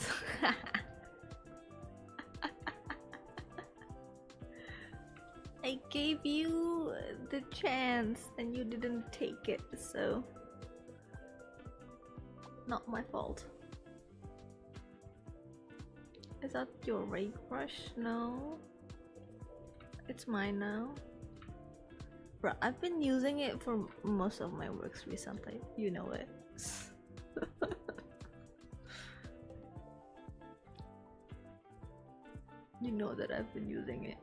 I gave you the chance and you didn't take it, so not my fault. Is that your rake brush? No, it's mine now. Bro, I've been using it for most of my works recently. You know it. You know that I've been using it.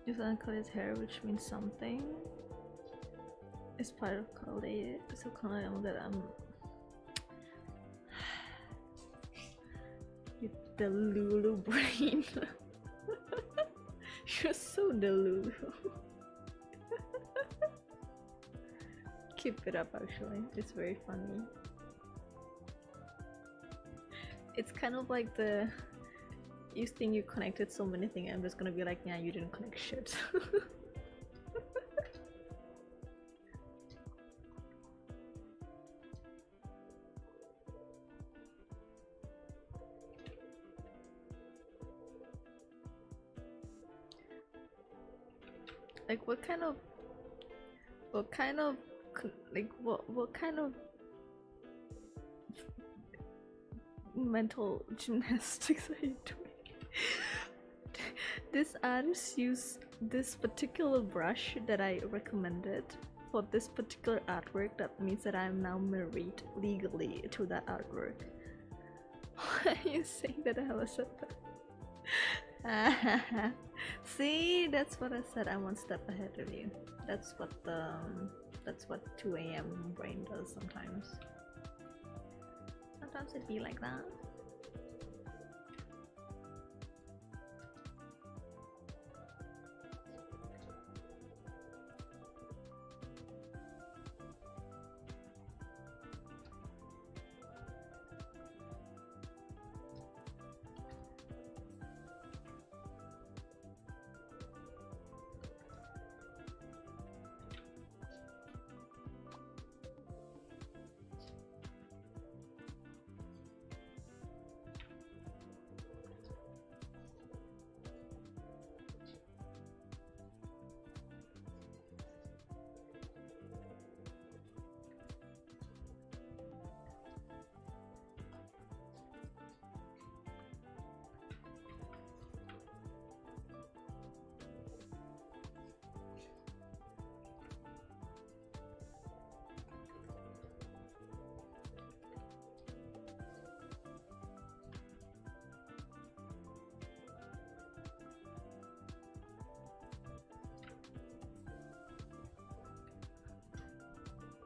If uncut his hair, which means something. It's part of Kale, so kind of that you delulu brain. You're so delulu. Keep it up actually, it's very funny. It's kind of like the you think you connected so many things, I'm just gonna be like, yeah, you didn't connect shit. Like what kind of mental gymnastics are you doing? This artist used this particular brush that I recommended for this particular artwork. That means that I'm now married legally to that artwork. Why are you saying that I was said that? See, that's what I said. I'm one step ahead of you. That's what 2 AM brain does sometimes. Sometimes it be like that.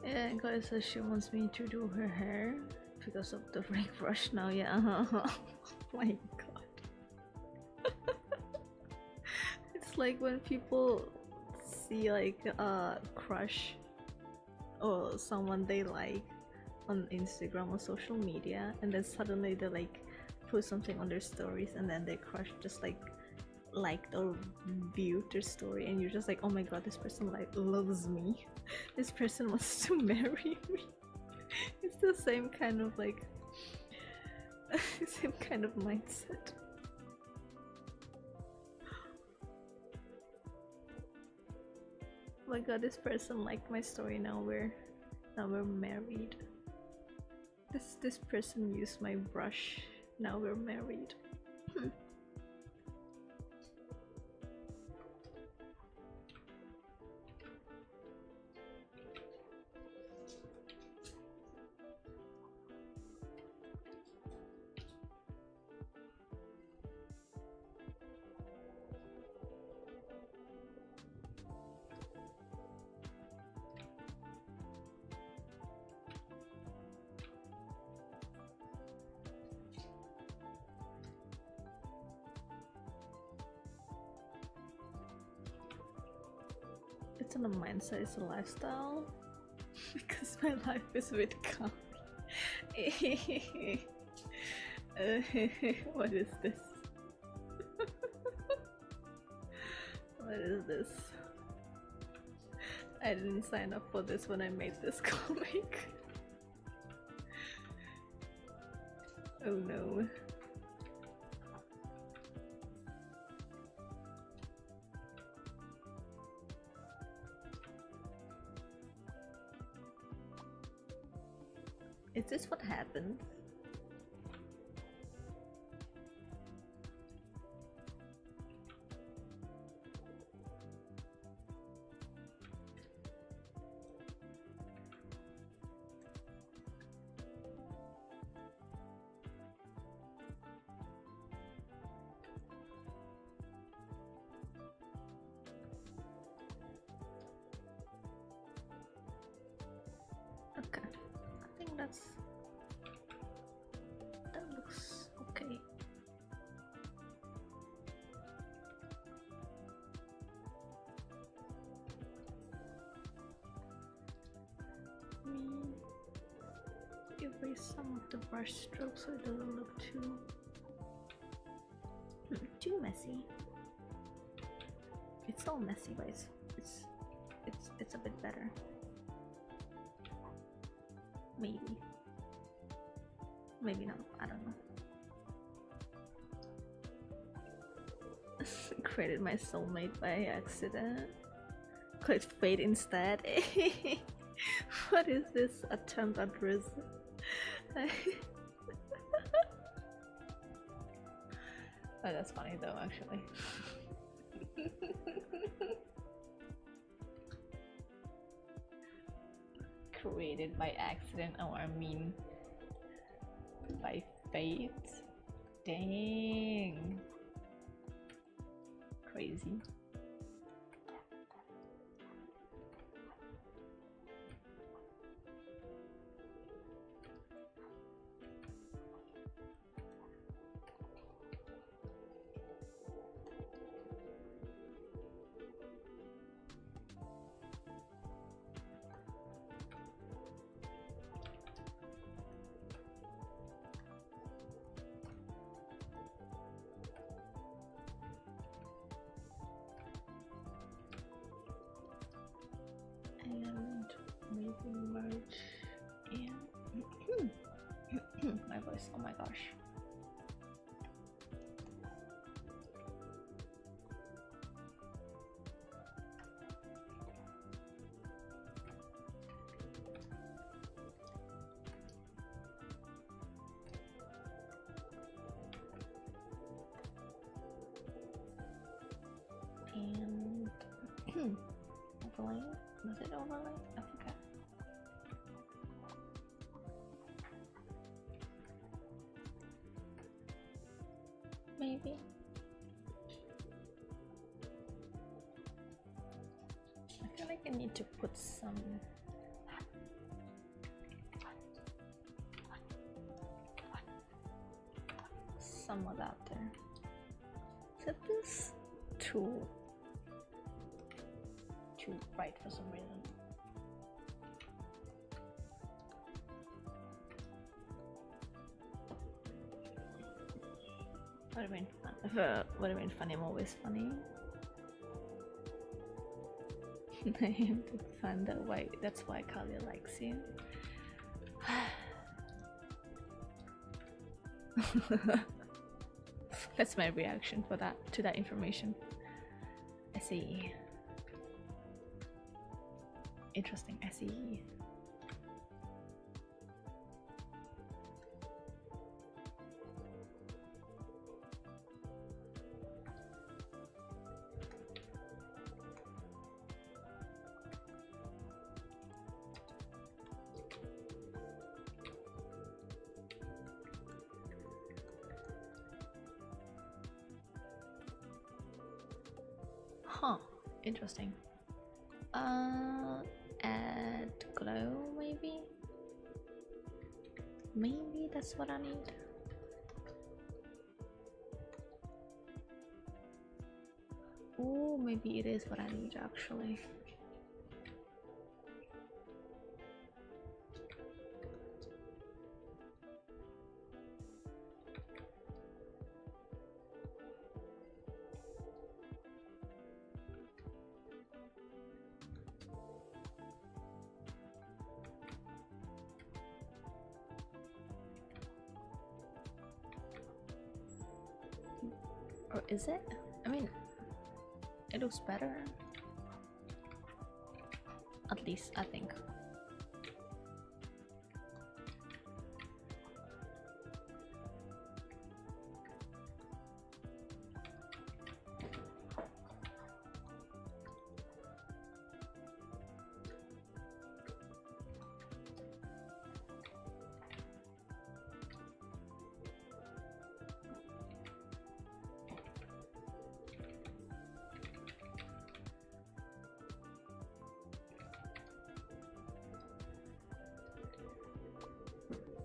Yeah, guys says she wants me to do her hair because of the fake brush now. Yeah, oh my god. It's like when people see like a crush or someone they like on Instagram or social media, and then suddenly they like post something on their stories, and then their crush just like liked or viewed their story, and you're just like, oh my god, this person like loves me. This person wants to marry me. It's the same kind of like same kind of mindset. Oh my god, this person liked my story, now we're married. This person used my brush, now we're married. It's not a mindset, it's a lifestyle. Because my life is with calm. What is this? is this? I didn't sign up for this when I made this comic. Oh no. Is this what happened? Okay, I think that looks okay. Erase some of the brush strokes so it doesn't look too messy. It's still messy, but it's a bit better. Maybe not, I don't know. Created my soulmate by accident. Clicked fate instead. What is this attempt at risk? Oh, that's funny though, actually. Created by accident, or I mean by fate. Dang. Crazy. And maybe merge and my voice, oh my gosh. And overlay. Was it overlay? I forgot. Maybe. I feel like I need to put some of that there. Is this too bright for some reason? Would have been fun. Would have been funny. I'm always funny. I am to find out why. That's why Kalia likes you. That's my reaction for that to that information. I see. Interesting. I see. Huh, interesting. Add glow, maybe? Maybe that's what I need. Oh, maybe it is what I need actually. Or is it? I mean, it looks better. At least, I think.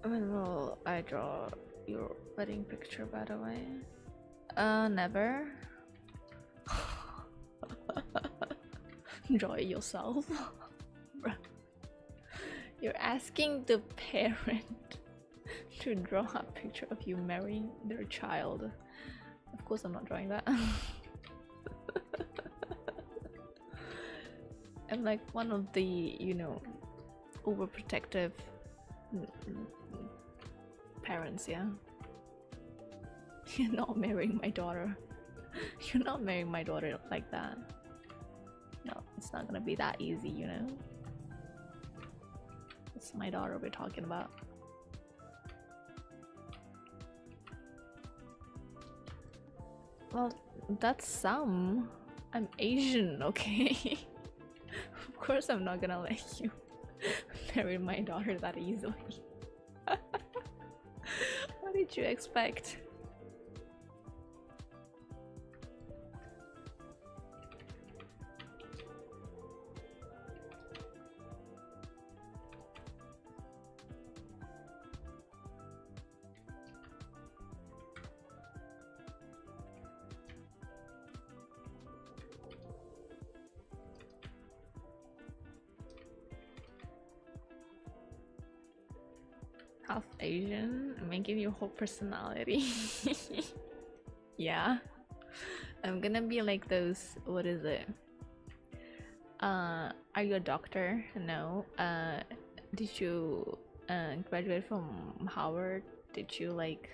When will I draw your wedding picture, by the way? Never. Draw it yourself. You're asking the parent to draw a picture of you marrying their child. Of course I'm not drawing that. I'm like one of the, you know, overprotective parents, yeah. You're not marrying my daughter. You're not marrying my daughter like that. No, it's not gonna be that easy, you know. It's my daughter we're talking about. Well, that's some. I'm Asian, okay? Of course I'm not gonna let you marry my daughter that easily. What did you expect? Half Asian, making your whole personality. Yeah, I'm gonna be like those. What is it? Are you a doctor? No. Did you graduate from Howard? Did you like?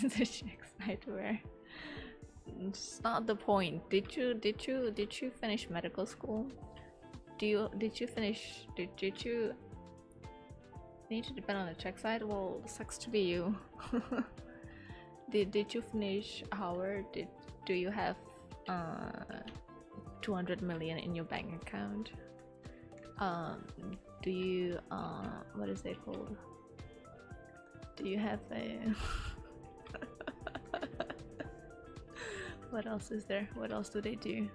Did you excite where? It's not the point. Did you finish medical school? Did you finish? Did you? Need to depend on the check side. Well, sucks to be you. Did you finish Howard? Do you have 200 million in your bank account? Do you what is it called? Do you have a what else is there? What else do they do?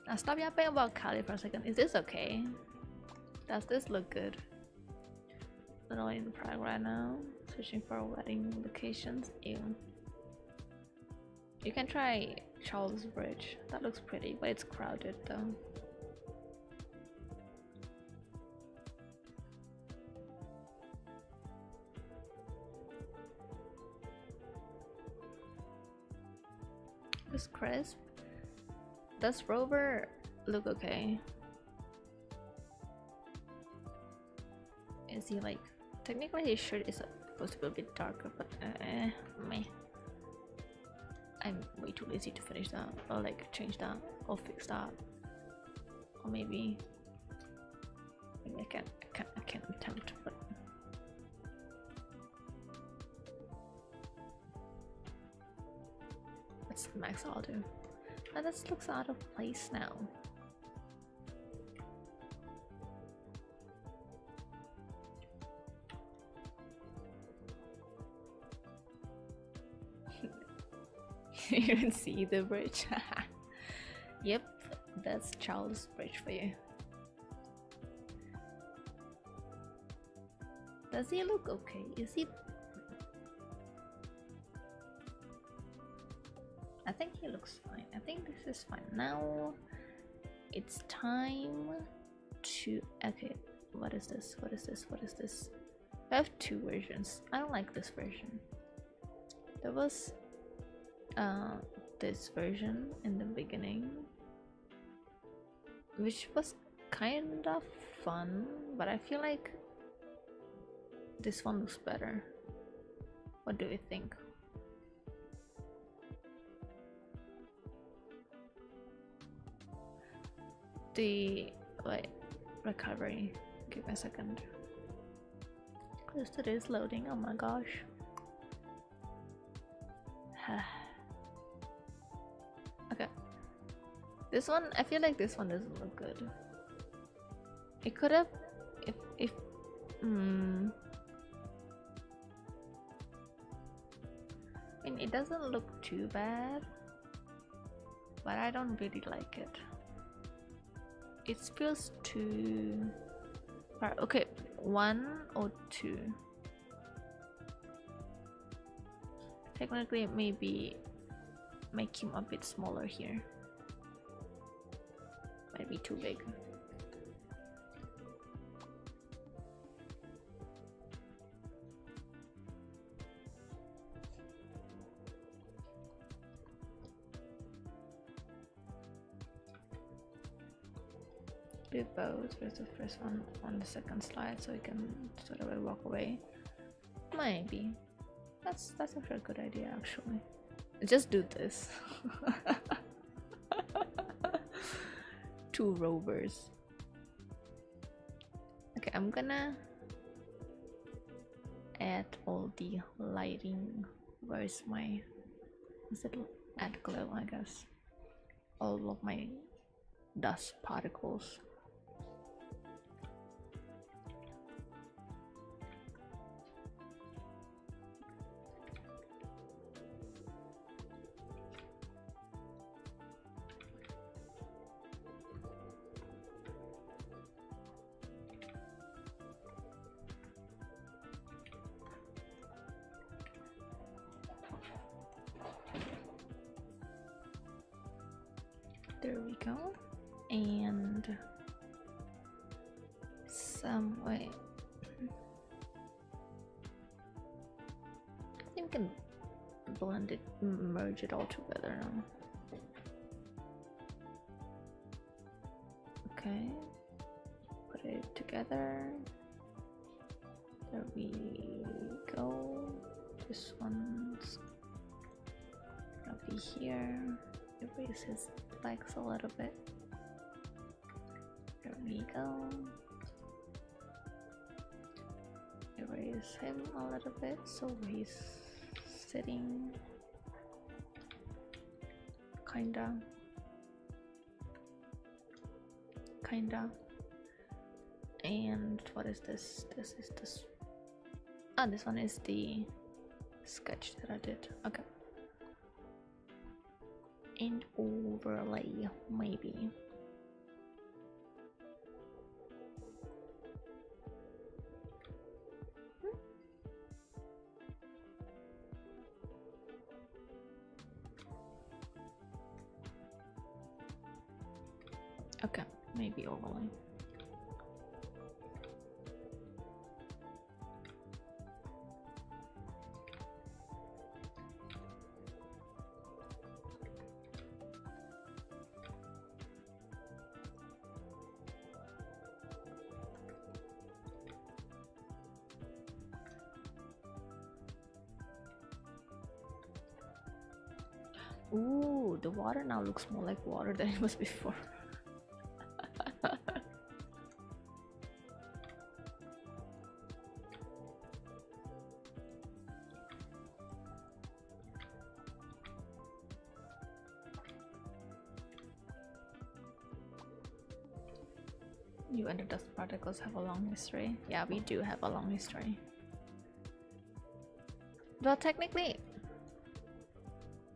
Now stop yapping about Cali for a second. Is this okay? Does this look good? Literally in Prague right now. Searching for wedding locations. Ew. You can try Charles Bridge. That looks pretty, but it's crowded though. It's crisp. Does Rover look okay? Is he like... Technically his shirt is supposed to be a bit darker, but meh. I'm way too lazy to finish that, or like change that, or fix that. Or maybe I can't attempt, but... That's the max I'll do. And this looks out of place now. You can see the bridge. Yep, that's Charles Bridge for you. Does he look okay? Is he... I think he looks fine. I think this is fine. Now it's time to... Okay, what is this? What is this? What is this? I have two versions. I don't like this version. There was this version in the beginning, which was kind of fun, but I feel like this one looks better. What do you think? The recovery. Give me a second. Because it is loading. Oh my gosh. Okay. This one, I feel like this one doesn't look good. It could have, if I mean, it doesn't look too bad, but I don't really like it. It feels too far. Okay, 1 or 2. Technically, maybe make him a bit smaller here. Might be too big. Do both. Where's the first one on the second slide so you can sort of walk away? Maybe. That's actually a good idea actually. Just do this. 2 rovers. Okay, I'm gonna add all the lighting. Where's my, is it add glow, I guess? All of my dust particles. There we go. And some way. I think we can blend it, merge it all together now. Okay. Put it together. There we go. This one's gonna be here. Erase his legs a little bit. There we go. Erase him a little bit so he's sitting. Kinda. And what is this? This is this. Ah, this one is the sketch that I did. Okay. And overlay, maybe. Okay, maybe overlay. Ooh, the water now looks more like water than it was before. You and the dust particles have a long history. Yeah, we do have a long history. Well, technically,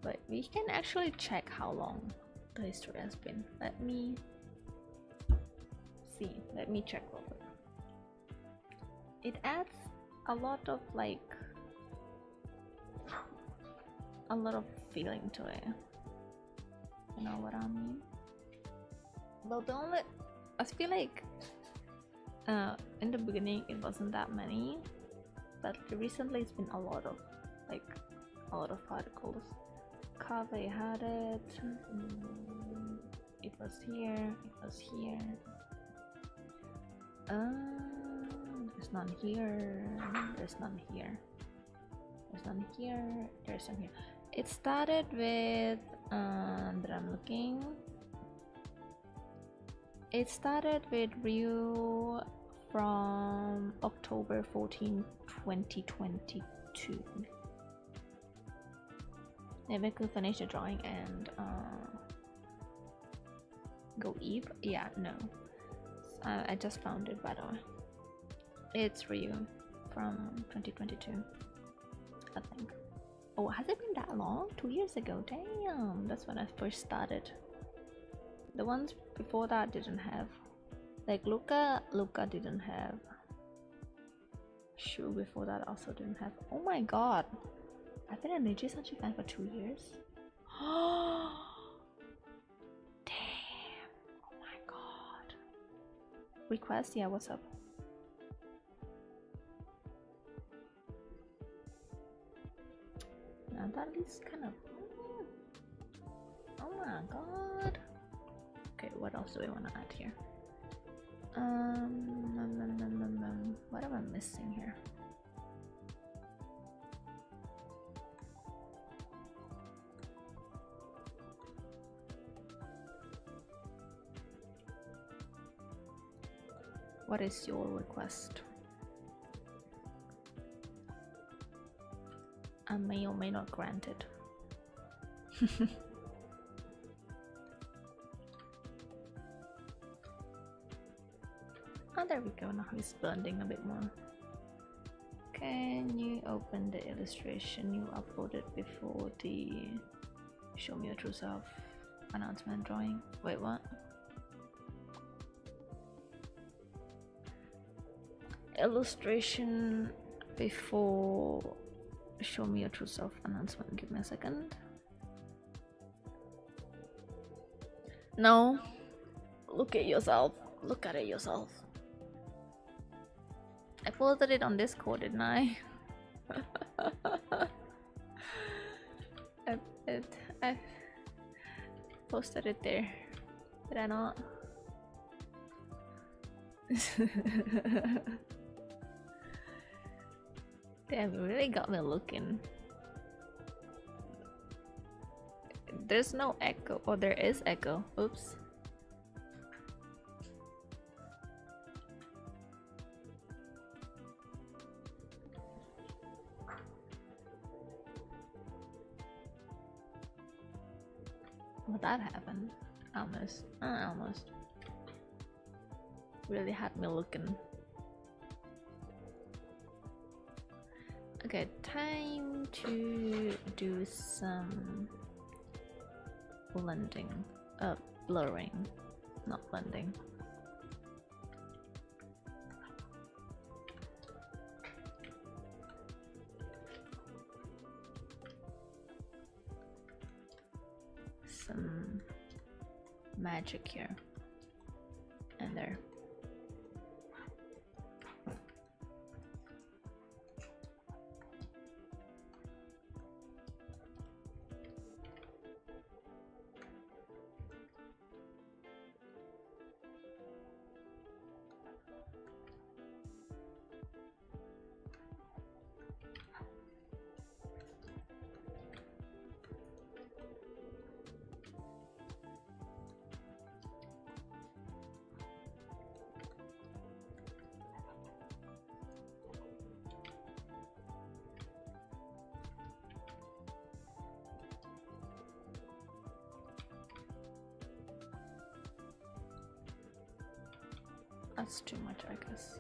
but we can actually check how long the history has been. Let me see. Let me check real quick. It adds a lot of a lot of feeling to it. You know what I mean? Well, the only, I feel like in the beginning it wasn't that many, but recently it's been a lot of particles. Kave had it. It was here. It was here. There's none here. There's none here. There's none here. There's none here. It started with that I'm looking. It started with Ryu from October 14, 2022. Maybe I could finish the drawing and go Eve. Yeah, no. I just found it, by the way. It's Ryu from 2022, I think. Oh, has it been that long? 2 years ago. Damn, that's when I first started. The ones before that didn't have. Like Luca didn't have. Shu before that also didn't have. Oh my god. I've been a Niji-Sanchi fan for 2 years. Damn. Oh my god. Request? Yeah, what's up? Now that is kind of... Oh my god. Okay, what else do we want to add here? What am I missing here? What is your request? I may or may not grant it. Oh, there we go. Now he's blending a bit more. Can you open the illustration you uploaded before the Show Me Your True Self announcement drawing? Wait, what? Illustration before Show Me Your True Self announcement. Give me a second. No. Look at yourself. Look at it yourself. I posted it on Discord, didn't I? I posted it there. Did I not? Damn, you really got me looking. There's no echo. Oh, there is echo. Oops. Well, that happened. Almost. Almost. Really had me looking. Okay, time to do some blending. Blurring. Not blending. Some magic here and there. That's too much, I guess.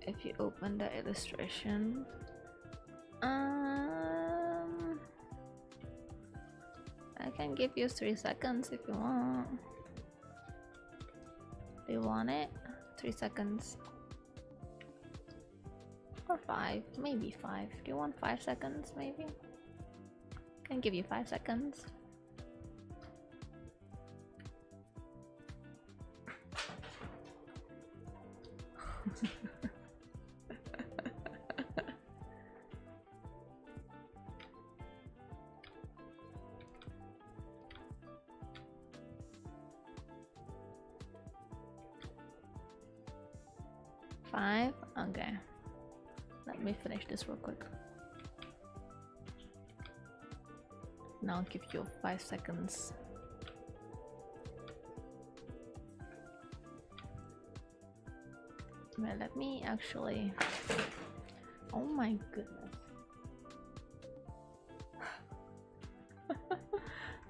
If you open the illustration, I can give you 3 seconds if you want. Do you want it? 3 seconds. Or 5, maybe 5. Do you want 5 seconds, maybe? Can give you 5 seconds. Five? Okay. Let me finish this real quick. Now I'll give you 5 seconds. Well, let me actually... Oh my goodness.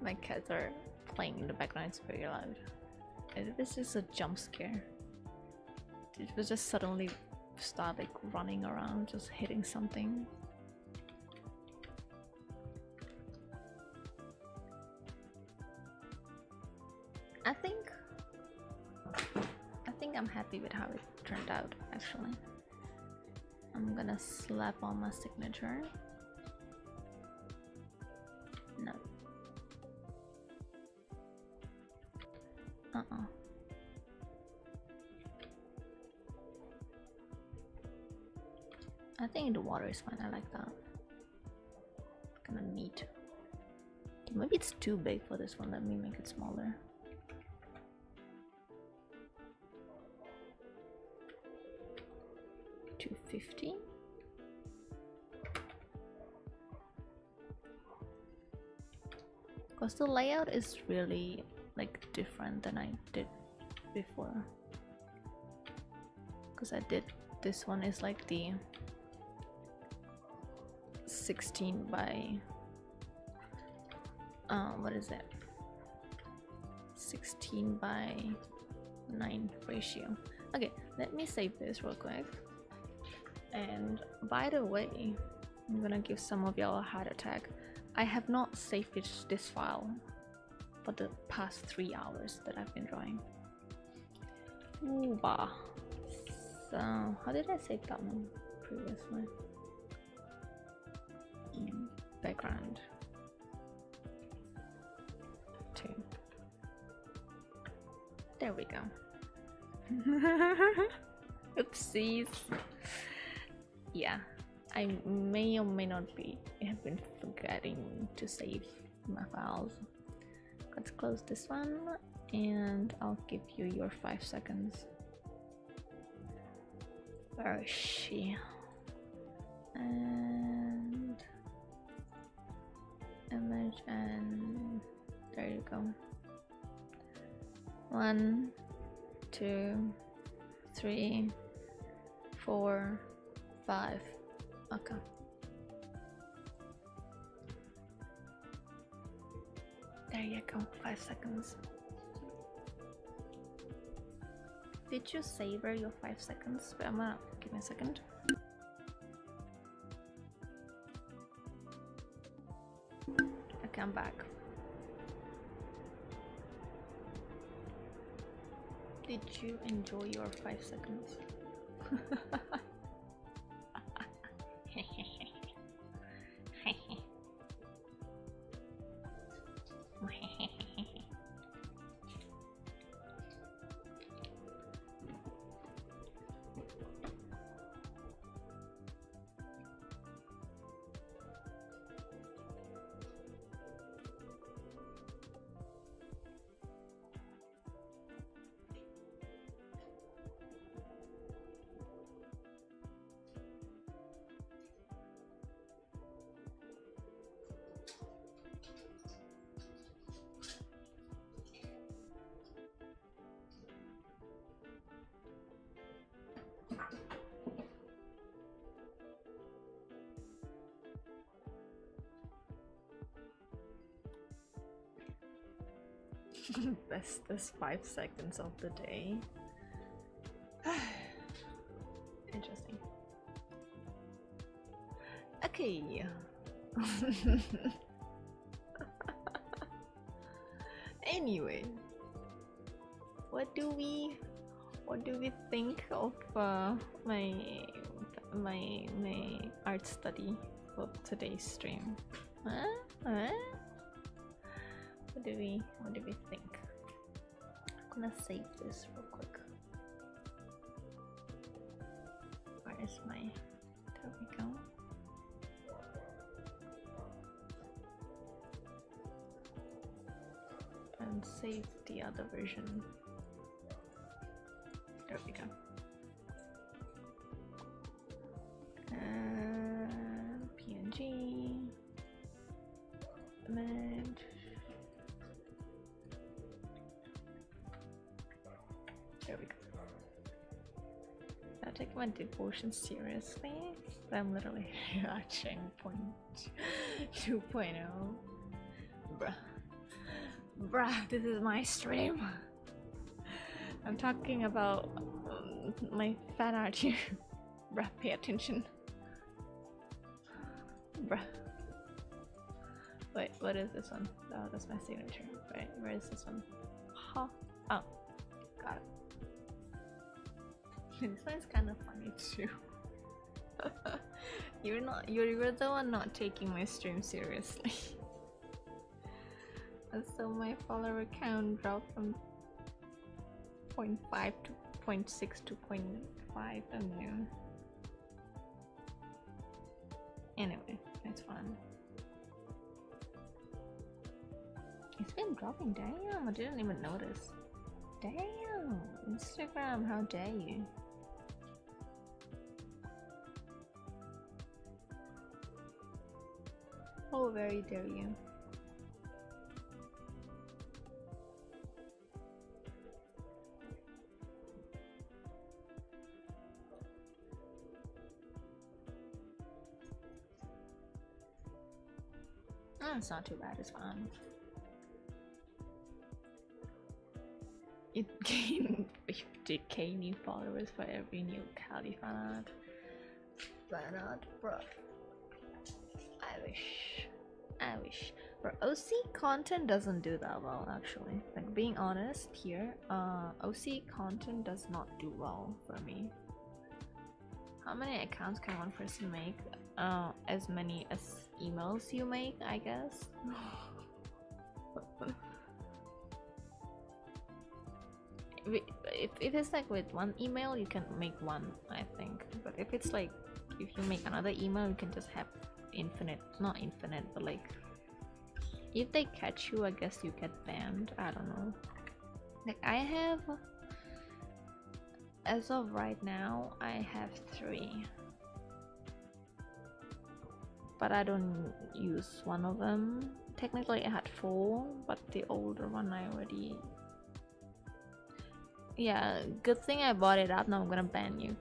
My cats are playing in the background, it's very loud. This is a jump scare. It was just suddenly start like running around, just hitting something. I think I'm happy with how it turned out, actually. I'm gonna slap on my signature. No. I think the water is fine, I like that. Kind of neat. Maybe it's too big for this one, let me make it smaller. $250. Because the layout is really like different than I did before. Because I did this one is like the 16 by what is it, 16 by 9 ratio. Okay, let me save this real quick. And by the way, I'm gonna give some of y'all a heart attack. I have not saved this file for the past 3 hours that I've been drawing. Wuwa. So how did I save that one previously? Background 2. There we go. Oopsies. Yeah, I may or may not have been forgetting to save my files. Let's close this one and I'll give you your 5 seconds. Where is she? And image, and there you go. 1, 2, 3, 4, 5. Okay. There you go, 5 seconds. Did you savor your 5 seconds? Wait, give me a second. Okay, I'm back. Did you enjoy your 5 seconds? Bestest 5 seconds of the day. Interesting. Okay. Anyway, what do we think of my my art study for today's stream. Huh? What do we think? I'm gonna save this real quick. Where is my? There we go. And save the other version. There we go. PNG. Image. There we go. I take my devotion seriously. I'm literally watching 2.0. Bruh, this is my stream. I'm talking about my fan art here. Bruh, pay attention. Bruh. Wait, what is this one? Oh, that's my signature. Wait, where is this one? Huh? Oh, got it. This one's kind of funny too. You're the one not taking my stream seriously. So my follower count dropped from 0.5 to 0.6 to 0.5. I don't know. Anyway, it's fun. It's been dropping. Damn, I didn't even notice. Damn, Instagram, how dare you? Oh, very dare you. Oh, it's not too bad, it's fine. It gained 50k new followers for every new Cali fan art. Fan art, bro. I wish. But OC content doesn't do that well, actually. Like, being honest here, OC content does not do well for me. How many accounts can one person make? As many as emails you make, I guess. If it's like with one email, you can make one, I think. But if it's like, if you make another email, you can just have infinite. Not infinite, but like, if they catch you, I guess you get banned. I don't know. Like, I have, as of right now, I have 3. But I don't use one of them. Technically I had 4, but the older one I already... Yeah, good thing I bought it up. Now I'm gonna ban you.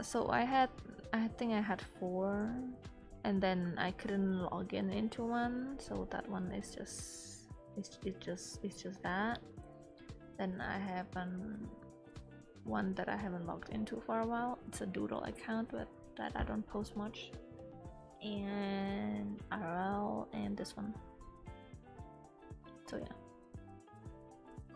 So I think I had 4, and then I couldn't log in into one, so that one is just it's just that. Then I have one that I haven't logged into for a while. It's a doodle account, but that I don't post much. And RL and this one. So yeah.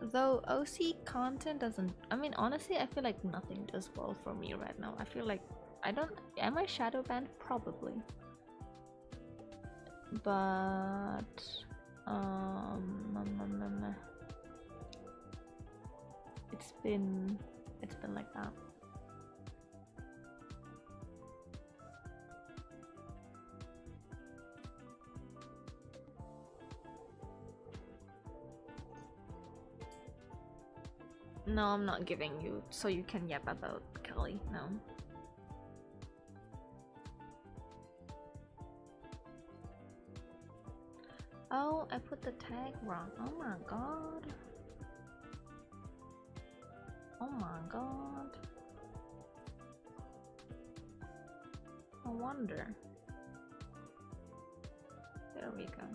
Though OC content doesn't, I mean, honestly, I feel like nothing does well for me right now. I feel like am I shadow banned? Probably. But it's been like that. No, I'm not giving you, so you can yap about Kelly. No. Oh, I put the tag wrong. Oh my god. Oh my god. No wonder. There we go.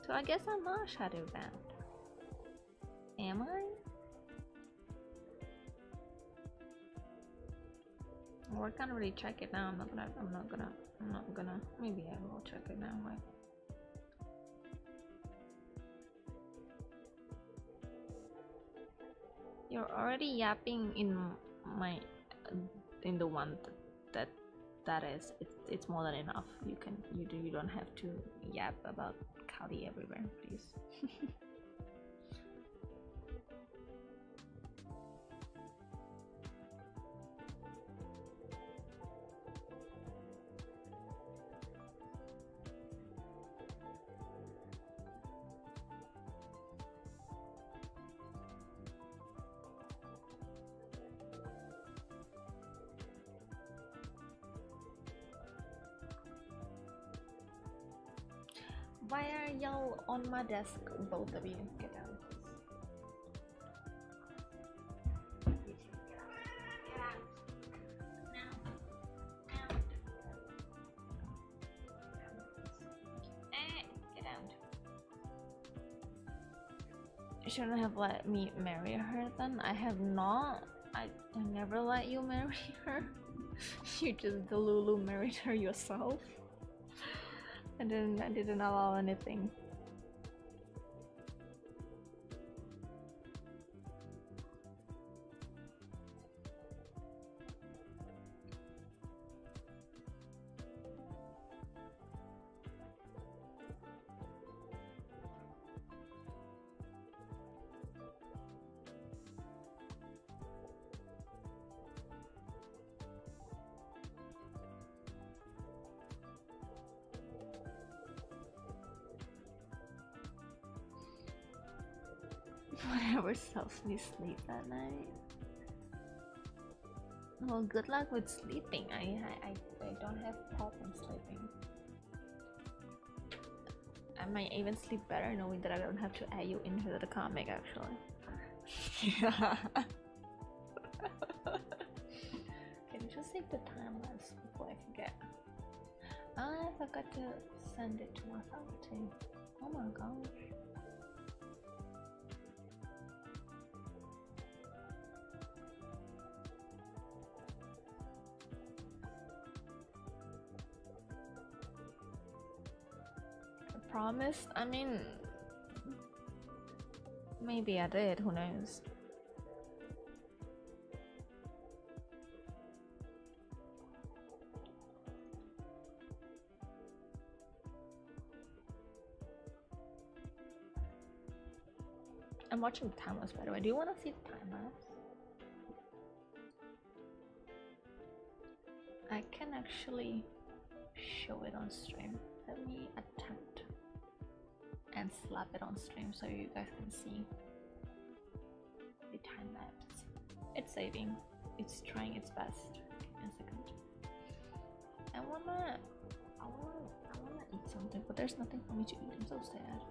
So I guess I'm not shadow banned. Am I? Well, I can't really check it now. I'm not gonna. Maybe I will check it now. Like, you're already yapping in my in the one that is, it's more than enough. You don't have to yap about Kali everywhere, please. Why are y'all on my desk, both of you? Get down, please. Get out. Now. Out. Get out. You shouldn't have let me marry her then. I have not. I never let you marry her. You just Delulu married her yourself. I didn't allow anything. Whatever helps me sleep at night. Well, good luck with sleeping. I don't have problem sleeping. I might even sleep better knowing that I don't have to add you into the comic actually. Yeah. Can you just save the time lapse before I forget? I forgot to send it to myself too. Oh my gosh. Promised? I mean, maybe I did, who knows? I'm watching the time-lapse by the way. Do you want to see the time-lapse? I can actually show it on stream. Let me attempt and slap it on stream so you guys can see the time lapse. It's saving. It's trying its best. Give me a second. I wanna eat something, but there's nothing for me to eat. I'm so sad.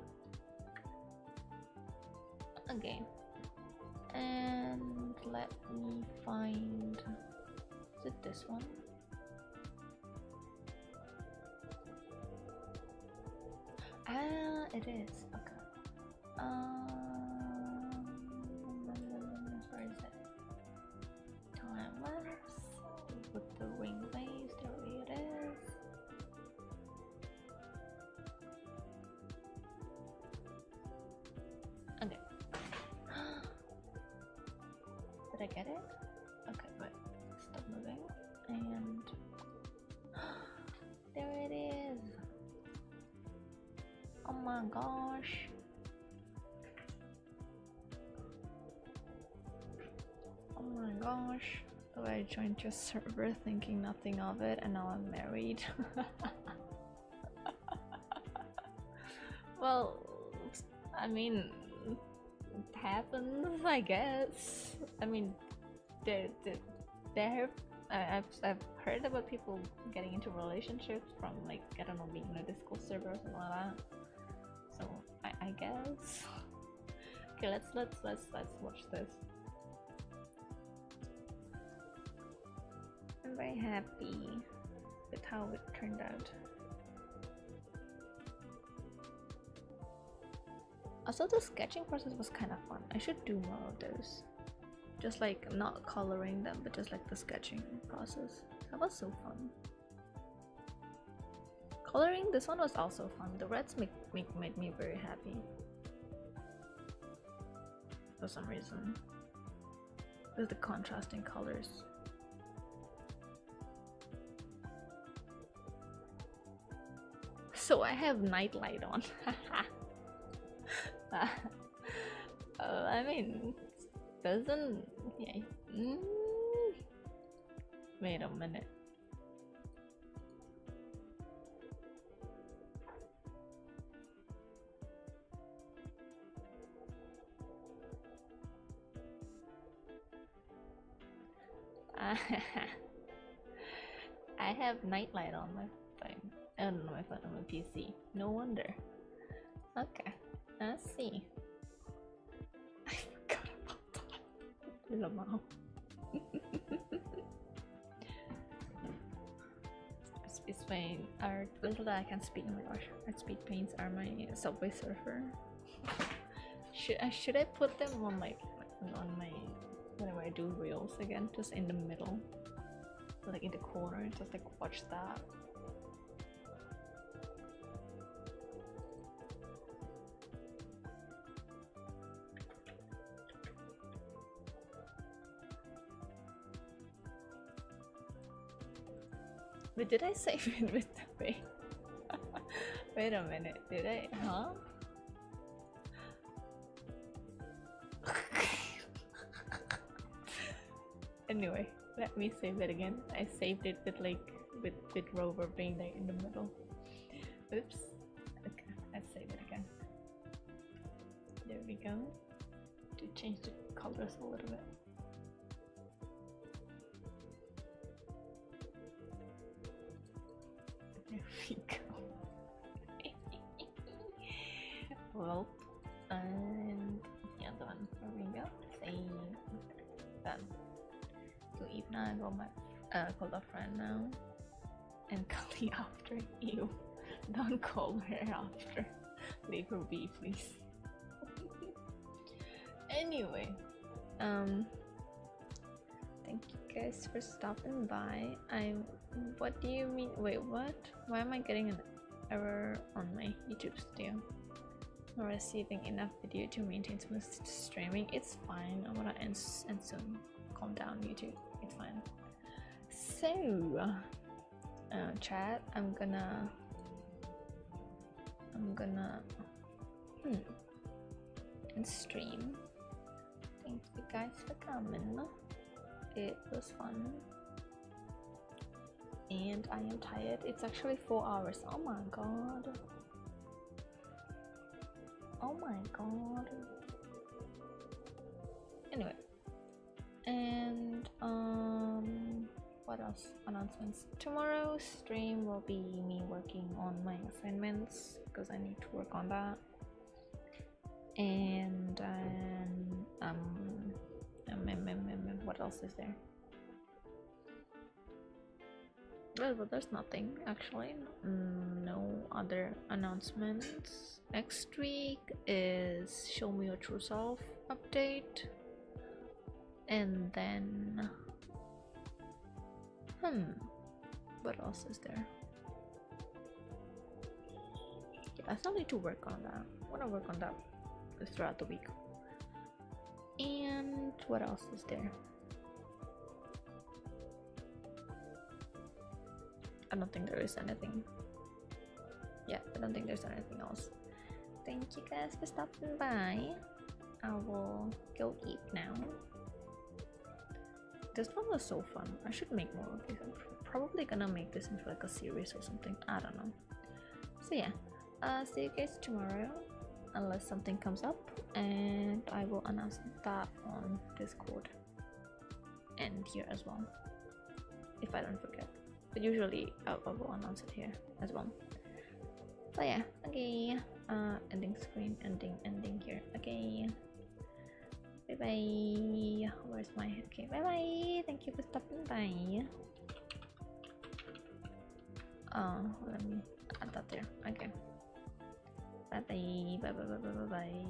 Okay. And let me find. Is it this one? Ah, it is. Okay. Where is it? Time lapse with the ring base. There it is. Okay. Did I get it? Okay, wait. Stop moving. And there it is. Oh my gosh. Oh my gosh. I joined your server thinking nothing of it and now I'm married. Well, I mean, it happens, I guess. I mean, I've heard about people getting into relationships from like, I don't know, being in a Discord server or something like that. So I guess. Okay, let's watch this. I'm very happy with how it turned out. Also, the sketching process was kind of fun. I should do more of those. Just like not coloring them, but just like the sketching process. That was so fun. Coloring this one was also fun. The reds made me very happy for some reason with the contrasting colors. So I have night light on. I mean, doesn't. Yeah. Wait a minute. I have nightlight on my phone. Oh, no, my phone on my PC. No wonder. Okay, let's see. I forgot about that. Lamau. Speed paint. Art. Little that I can speed. Oh my gosh. Art speed paints are my Subway Surfer. Should I put them on my whenever I do reels again, just in the middle, like in the corner, just like watch that. But did I save it with the way? Wait a minute, did I? Huh? Anyway, let me save it again. I saved it with like with Rover being there in the middle. Oops. Okay, let's save it again. There we go. To change the colors a little bit. There we go. Well, and the other one. There we go. Save. Done. So Ivna, I got my call a friend now, and Kali after you. Don't call her after. Leave her be, please. Anyway, thank you guys for stopping by. What do you mean? Wait, what? Why am I getting an error on my YouTube studio? Not receiving enough video to maintain smooth streaming. It's fine. I'm gonna end soon. Calm down, YouTube. It's fine. So, chat. I'm gonna and stream. Thank you guys for coming. It was fun. And I am tired. It's actually 4 hours. Oh my god. Oh my god. Anyway. And what else? Announcements. Tomorrow's stream will be me working on my assignments because I need to work on that. And what else is there? Well, there's nothing actually. No other announcements. Next week is Show Me Your True Self update. And then what else is there? Yeah, I still need to work on that. I want to work on that throughout the week. And what else is there? I don't think there is anything. Yeah, I don't think there's anything else. Thank you guys for stopping by. I will go eat now. This one was so fun. I should make more of these. I'm probably gonna make this into like a series or something. I don't know. So yeah, see you guys tomorrow unless something comes up, and I will announce that on Discord and here as well if I don't forget. But usually I will announce it here as well. So yeah, okay. Ending screen, ending here. Okay. Bye bye. Where's my okay? Bye bye. Thank you for stopping by. Let me add that there. Okay. Bye bye. Bye bye bye bye bye bye.